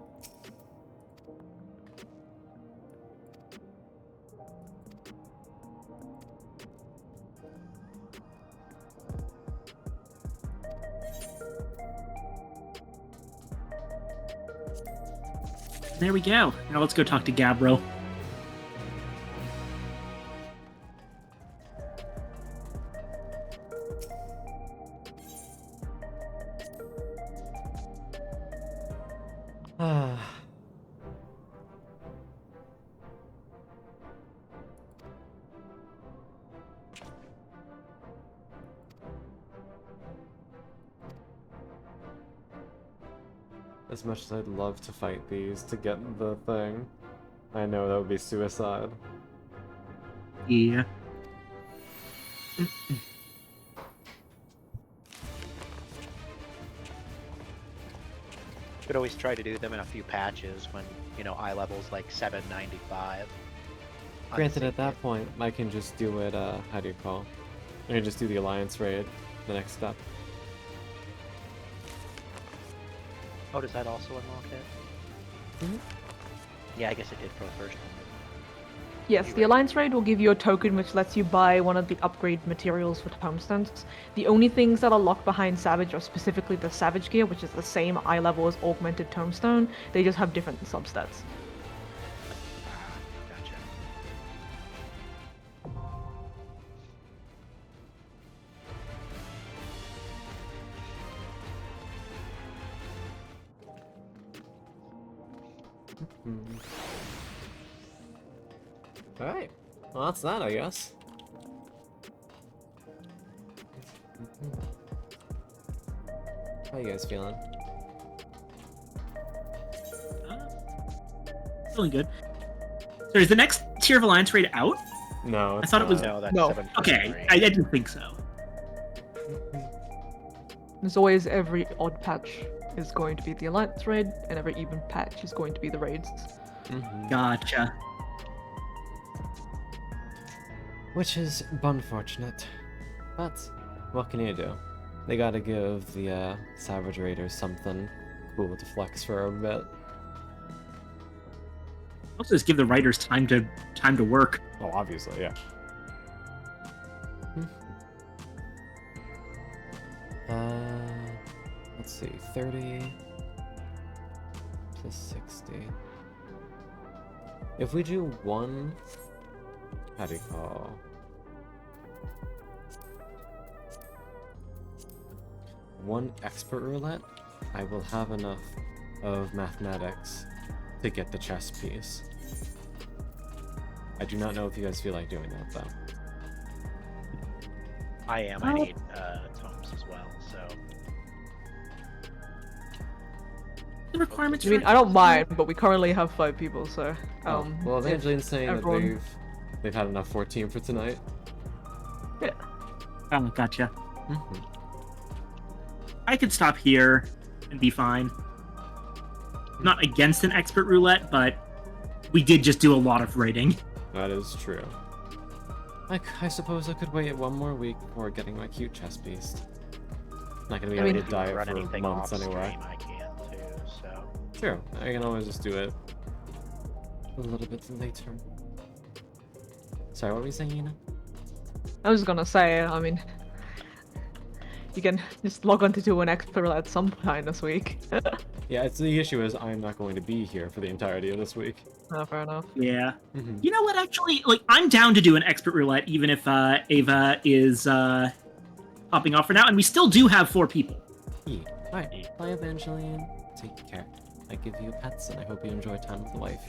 There we go. Now let's go talk to Gabbro.
As much as I'd love to fight these to get the thing, I know that would be suicide.
Yeah.
Could always try to do them in a few patches when, eye level's like 795.
Granted, at that point, I can just do it, how do you call? I can just do the Alliance raid, the next step.
Oh, does that also unlock it?
Mm-hmm.
Yeah, I guess it did for the first one.
Yes, the Alliance raid will give you a token which lets you buy one of the upgrade materials for tomestones. The only things that are locked behind Savage are specifically the Savage gear, which is the same eye level as Augmented Tomestone. They just have different substats.
Gotcha.
Alright, well that's that, I guess. How you guys feeling?
Feeling good. So is the next tier of Alliance raid out?
No,
I thought it was.
No, that's
No.
723.
Okay, I didn't think so.
There's always every odd patch is going to be the Alliance raid, and every even patch is going to be the raids.
Gotcha.
Which is unfortunate. But, what can you do? They gotta give the Savage Raiders something cool to flex for a bit.
Also, just give the writers time to work.
Oh, obviously, yeah. Let's see, 30 plus 60. If we do one, how do you call? One expert roulette, I will have enough of mathematics to get the chess piece. I do not know if you guys feel like doing that, though.
I am. I need tomes as well, so.
The requirements.
I mean, I don't mind, but we currently have 5 people, so.
Well, Evangeline's saying
everyone...
that they've had enough 14 for tonight.
Yeah.
Oh, gotcha.
Mm-hmm.
I could stop here and be fine. I'm not against an expert roulette, but we did just do a lot of raiding.
That is true. I suppose I could wait 1 more week before getting my cute chess piece. Not gonna be able to diet for months anyway.
I can too, so.
Sure, I can always just do it a little bit later. Sorry, what were you saying, Ina?
I was gonna say, I mean, you can just log on to do an expert at some time this week.
Yeah, the issue is I'm not going to be here for the entirety of this week.
Oh, fair enough.
Yeah.
Mm-hmm.
You know what, actually, like, I'm down to do an expert roulette, even if Ava is popping off for now, and we still do have 4 people.
Yeah. Alright, bye Evangeline. Take care. I give you pets, and I hope you enjoy time with the wife.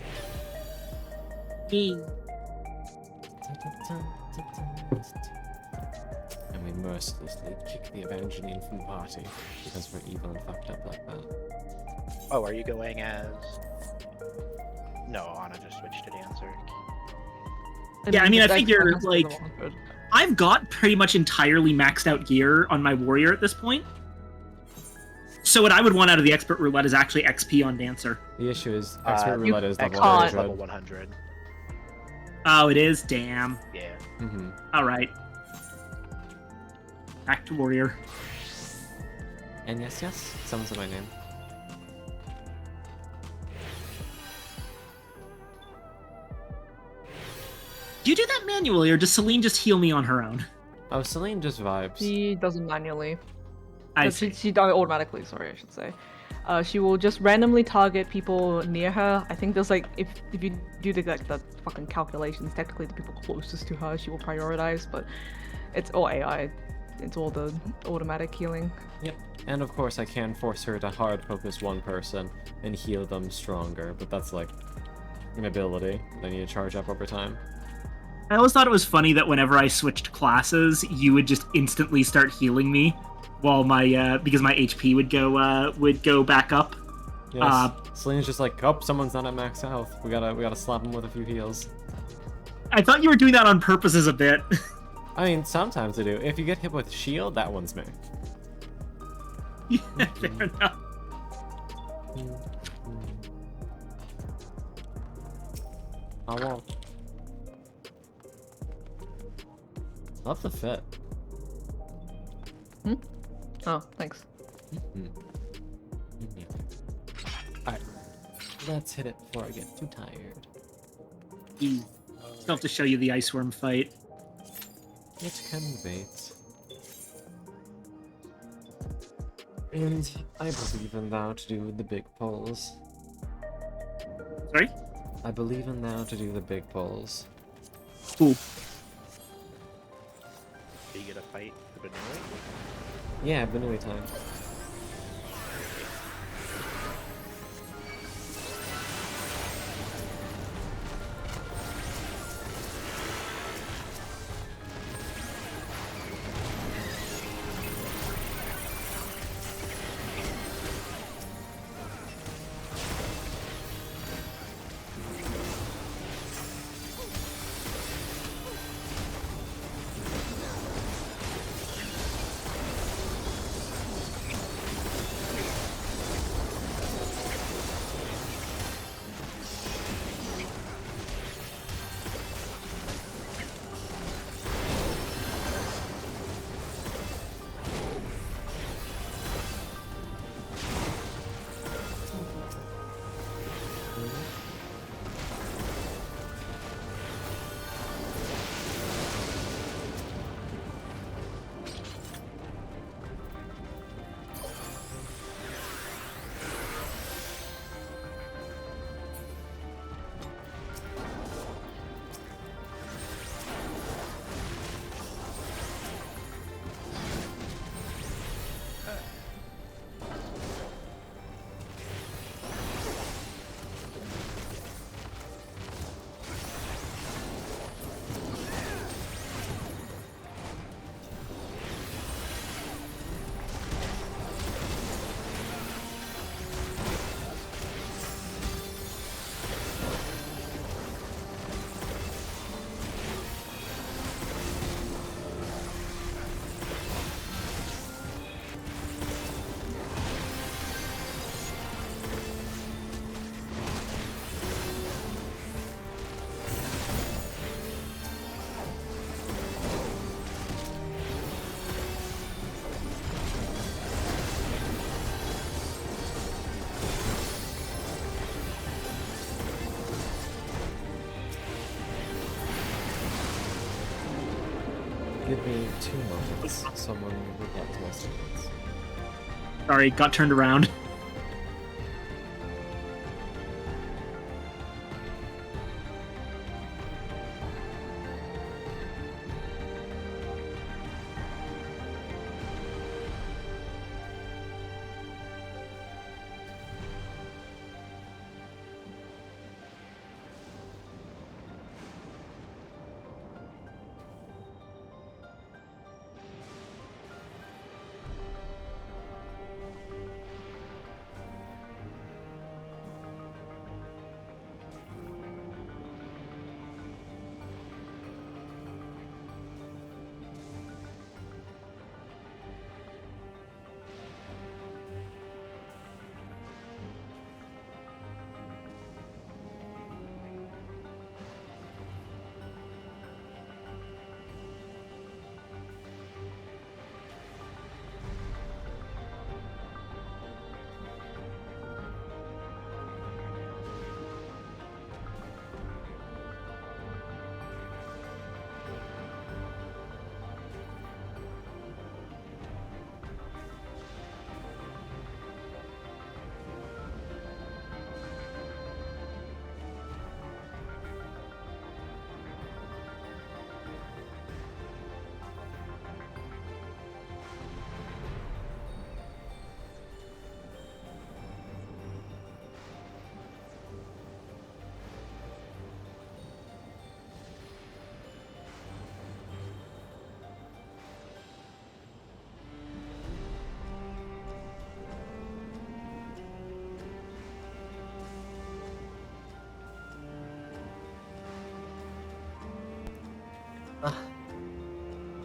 And we mercilessly kick the Evangeline from the party because we're evil and fucked up like that.
Oh, are you going as? No, Anna just switched to Dancer.
Yeah, I mean, I figure, like, I've got pretty much entirely maxed out gear on my warrior at this point. So what I would want out of the expert roulette is actually XP on Dancer.
The issue is expert roulette is
level 100.
Oh, it is? Damn.
Yeah.
Mm-hmm.
Alright. Back to warrior.
And yes, someone said my name.
Do you do that manually, or does Celine just heal me on her own?
Oh, Celine just vibes.
She doesn't manually.
She
does it automatically, sorry, I should say. She will just randomly target people near her. I think there's like, if you do the fucking calculations, technically the people closest to her she will prioritize, but it's all AI. It's all the automatic healing.
Yep. And of course I can force her to hard focus one person and heal them stronger, but that's like an ability that I need to charge up over time.
I always thought it was funny that whenever I switched classes, you would just instantly start healing me, while my because my HP would go back up.
Yes. Celine's just like, oh, someone's not at max health. We gotta slap him with a few heals.
I thought you were doing that on purpose as a bit.
I mean, sometimes I do. If you get hit with shield, that one's me.
Yeah, fair enough.
I won't. Love the fit.
Oh, thanks.
Alright, let's hit it before I get too tired.
Still have to show you the ice worm fight.
It can wait. And I believe in thou to do the big pulls.
Sorry?
I believe in thou to do the big pulls.
Cool.
Are you gonna fight the Benui?
Yeah, Benui time. Give me 2 moments. Someone replied to my statements.
Sorry, got turned around.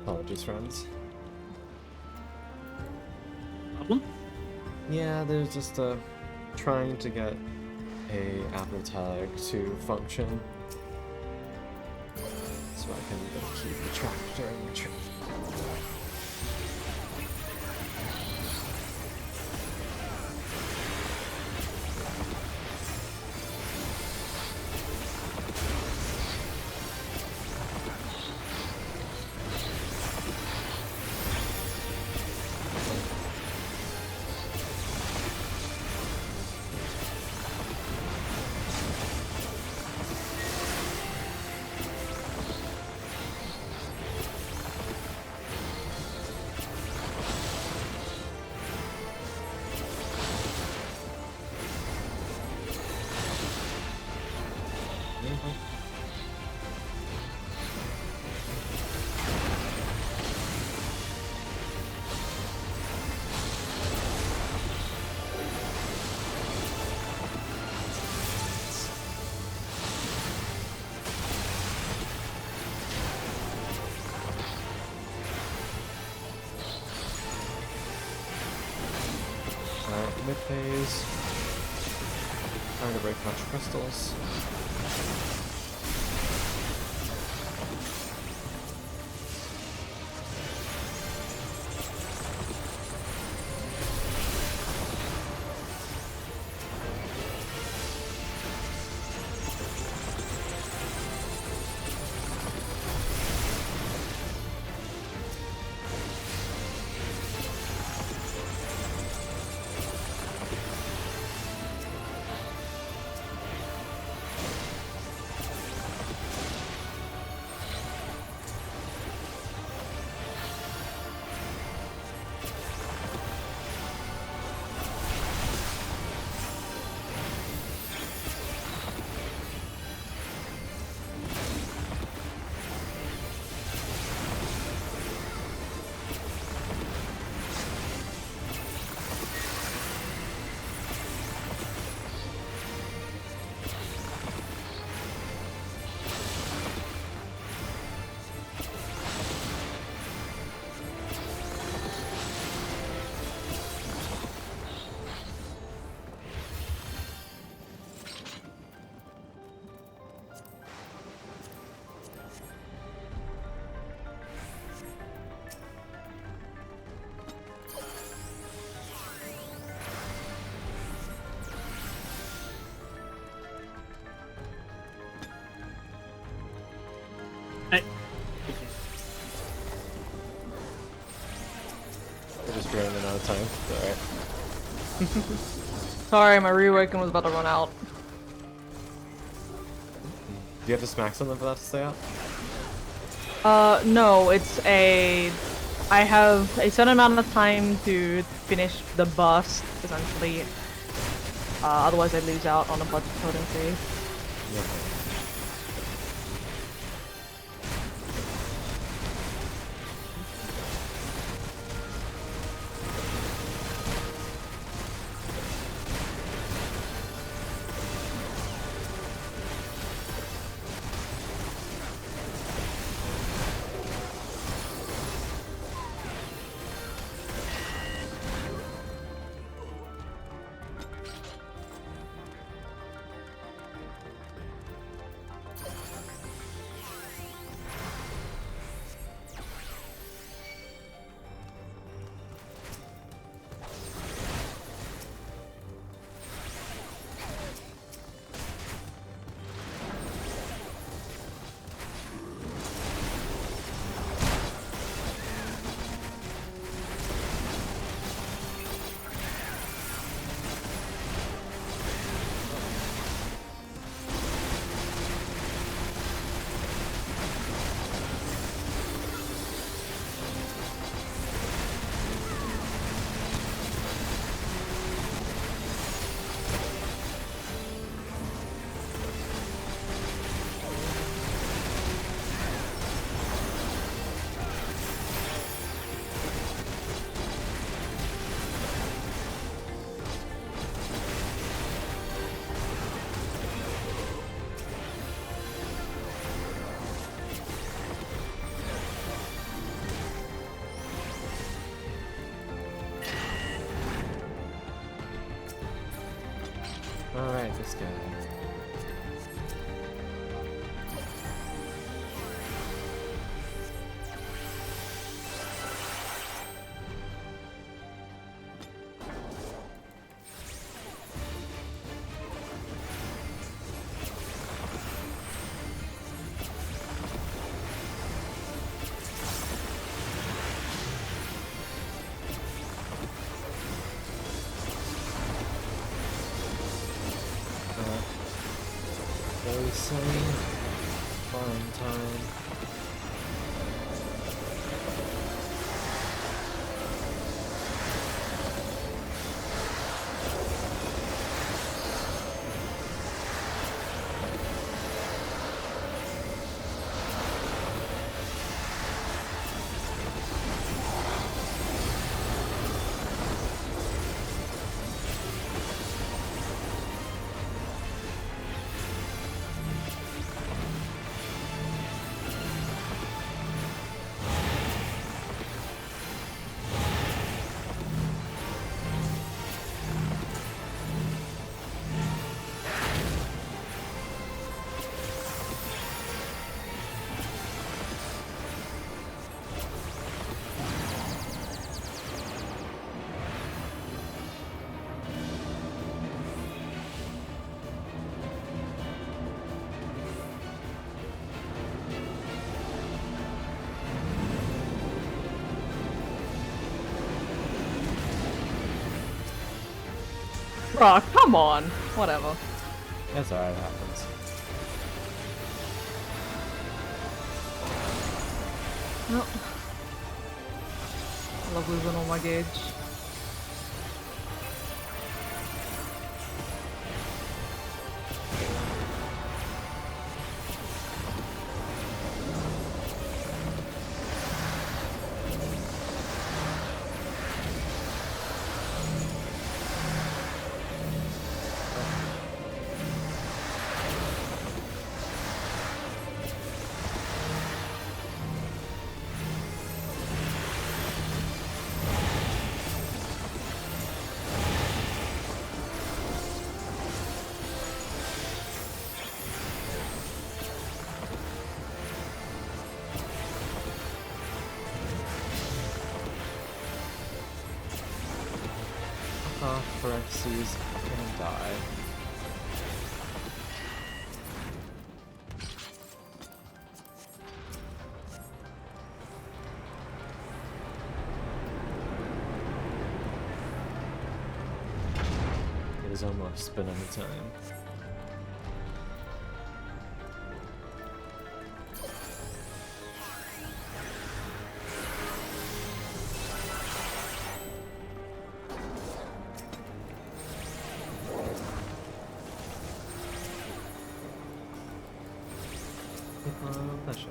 Apologies, friends.
Problem?
Yeah, there's just trying to get a Apple tag to function, so I can keep the track during the trip. Mid phase. Trying to break a bunch of crystals. time. Alright.
Sorry, my reawaken was about to run out.
Do you have to smack something for that to stay out?
No, it's a... I have a certain amount of time to finish the bust, essentially. Otherwise I lose out on a bunch of potency.
Yeah. Alright, this guy. Silly fun time.
Bruh, come on. Whatever.
That's alright, it happens.
No. I love losing all my gauge.
Parentheses, gonna die. almost been the time. Pleasure.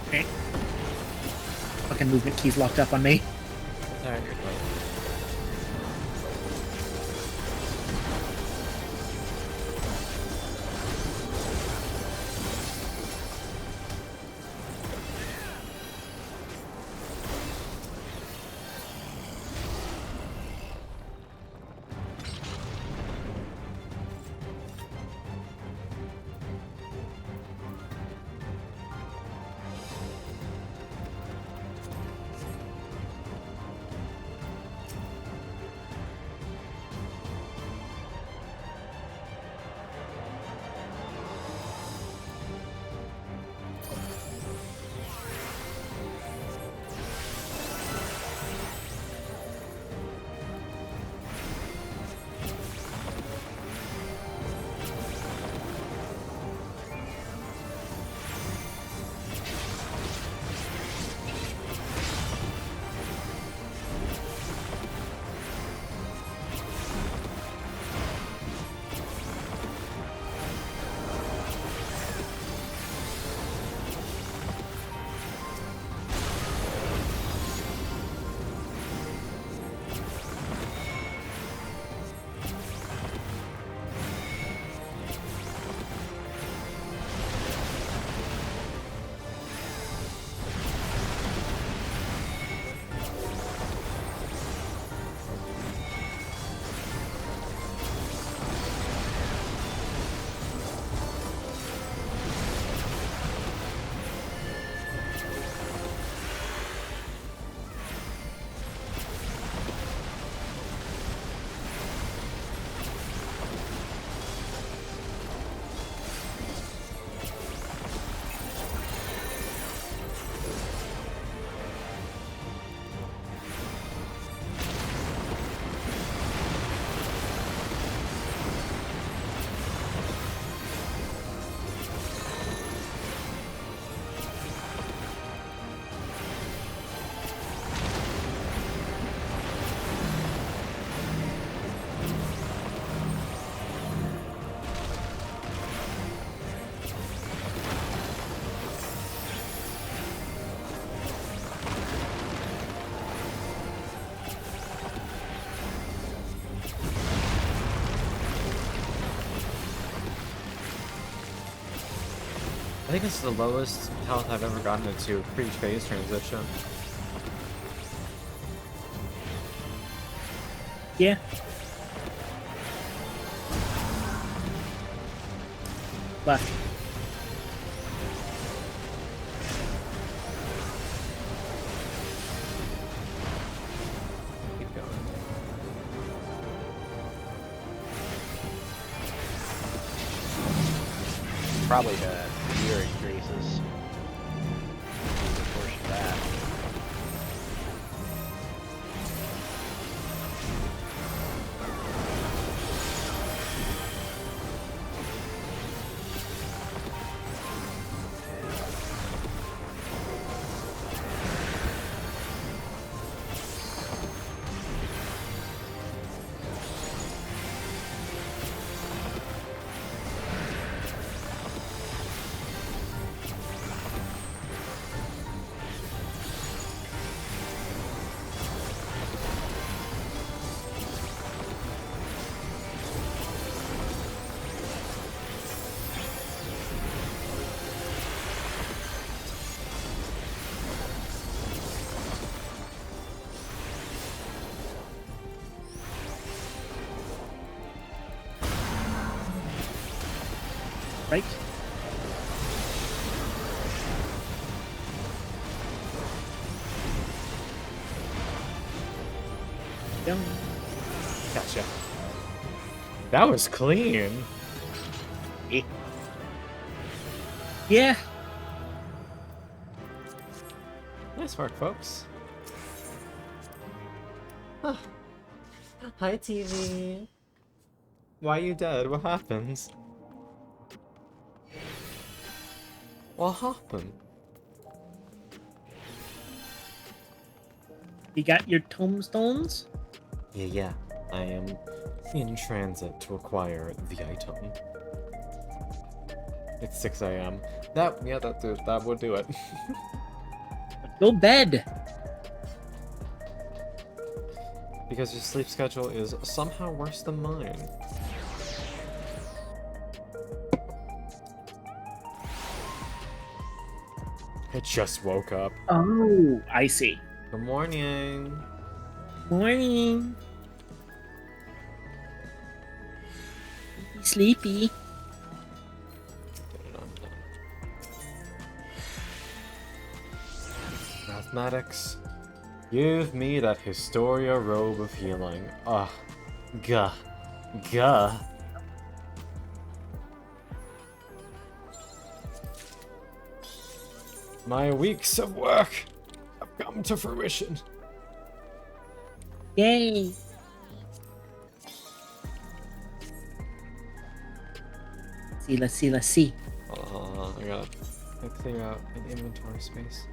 Okay. Fucking movement keys locked up on me.
Alright, you're fine. think it's the lowest health I've ever gotten into pre-phase transition.
Yeah. Left.
Keep going.
Probably the gear increases. Portion of that.
Right? Down.
Gotcha. That was clean.
Yeah.
Nice work, folks. Huh. Hi, TV. Why are you dead? What happens? What happened?
You got your tombstones?
Yeah. I am in transit to acquire the item. It's 6 a.m. That would do it.
Go bed.
Because your sleep schedule is somehow worse than mine. I just woke up.
Oh, I see.
Good morning.
Morning. Sleepy.
Get it on done. Mathematics. Give me that Historia robe of healing. Ugh. Gah. Gah. My weeks of work have come to fruition.
Yay. Let's see.
I gotta clear out an inventory space.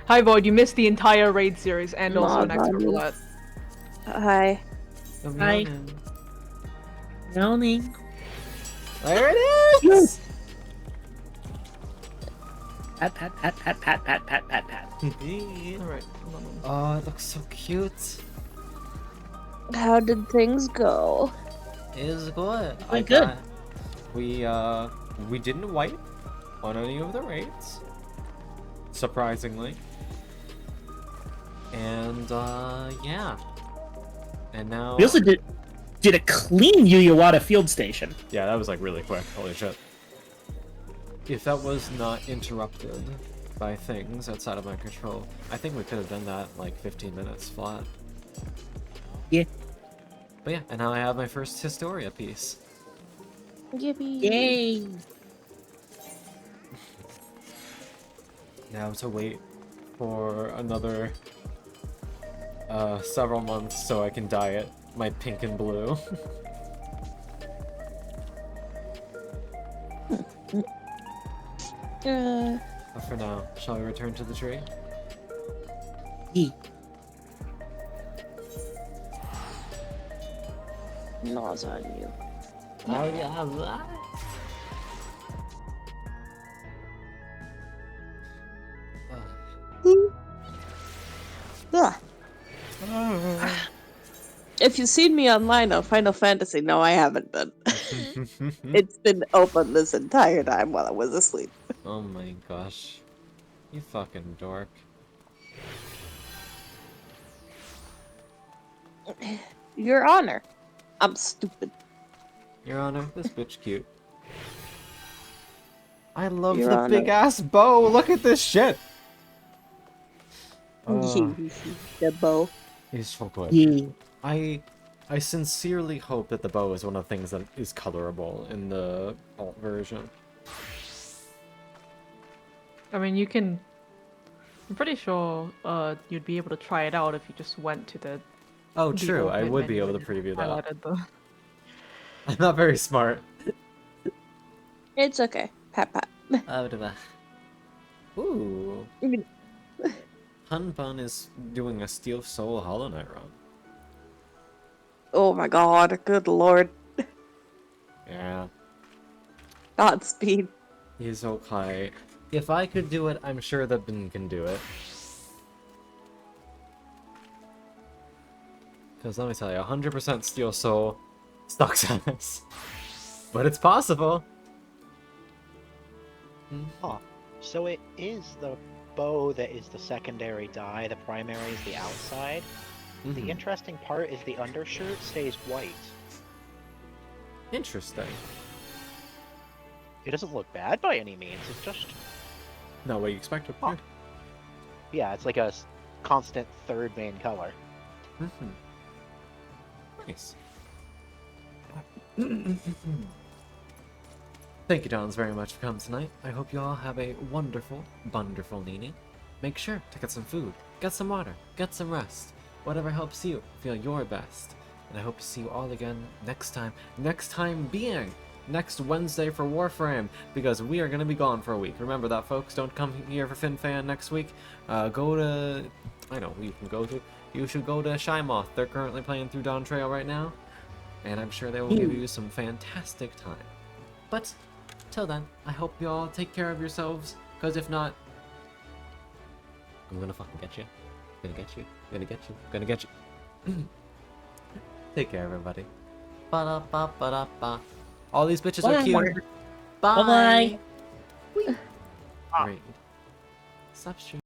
Hi Void, you missed the entire raid series and also an extra roulette.
Hi.
Hi. Yawning.
There it is!
Pat.
Alright. Oh, it looks so cute.
How did things go?
It's good.
Good.
We didn't wipe on any of the raids. Surprisingly. And yeah. And now
We also did a clean Yuyawada field station.
yeah, that was like really quick. Holy shit. If that was not interrupted by things outside of my control, I think we could have done that in like 15 minutes flat.
Yeah.
But yeah, and now I have my first Historia piece.
Yippee.
Yay.
Now to wait for another several months so I can dye it my pink and blue. But for now, shall we return to the tree?
Yeah.
Gnaws on you.
Oh yeah, that.
Ah. If you've seen me online on Final Fantasy, no, I haven't been. It's been open this entire time while I was asleep.
Oh my gosh. You fucking dork.
Your Honor, I'm stupid.
Your Honor, this bitch cute. I love
Your
the
Honor.
big ass bow. Look at this shit.
The bow.
He's so good.
Yeah.
I sincerely hope that the bow is one of the things that is colorable in the alt version.
I mean, you can. I'm pretty sure you'd be able to try it out if you just went to the.
Oh,
the
true. I
overhead
would be
menu
able to
and
preview that.
highlighted the.
I'm not very smart.
It's okay. Pat pat.
Ooh. Hun Bun is doing a Steel Soul Hollow Knight run.
Oh my god, good lord.
Yeah.
Godspeed.
He's okay. If I could do it, I'm sure that Ben can do it. Because let me tell you, 100% Steel Soul sucks ass. But it's possible.
Huh. So it is the bow that is the secondary dye, the primary is the outside. The interesting part is the undershirt stays white.
Interesting.
It doesn't look bad by any means, it's just...
No, what you expected.
Huh. Yeah, it's like a constant third main color.
Nice. Thank you, Dons, very much for coming tonight. I hope you all have a wonderful, wonderful evening. Make sure to get some food, get some water, get some rest. Whatever helps you feel your best. And I hope to see you all again next time. Next time being next Wednesday for Warframe, because we are going to be gone for a week. Remember that, folks. Don't come here for FinFan next week. Go to... I know who you can go to. You should go to Shymoth. They're currently playing through Dawn Trail right now. And I'm sure they will give you some fantastic time. But, till then, I hope you all take care of yourselves, because if not... I'm gonna fucking get you. Gonna get you. Gonna get you. Gonna get you. Take care, everybody. Ba-da-ba-ba-da-ba. All these bitches are cute. Bye.
Bye-bye.
Great. Stop streaming.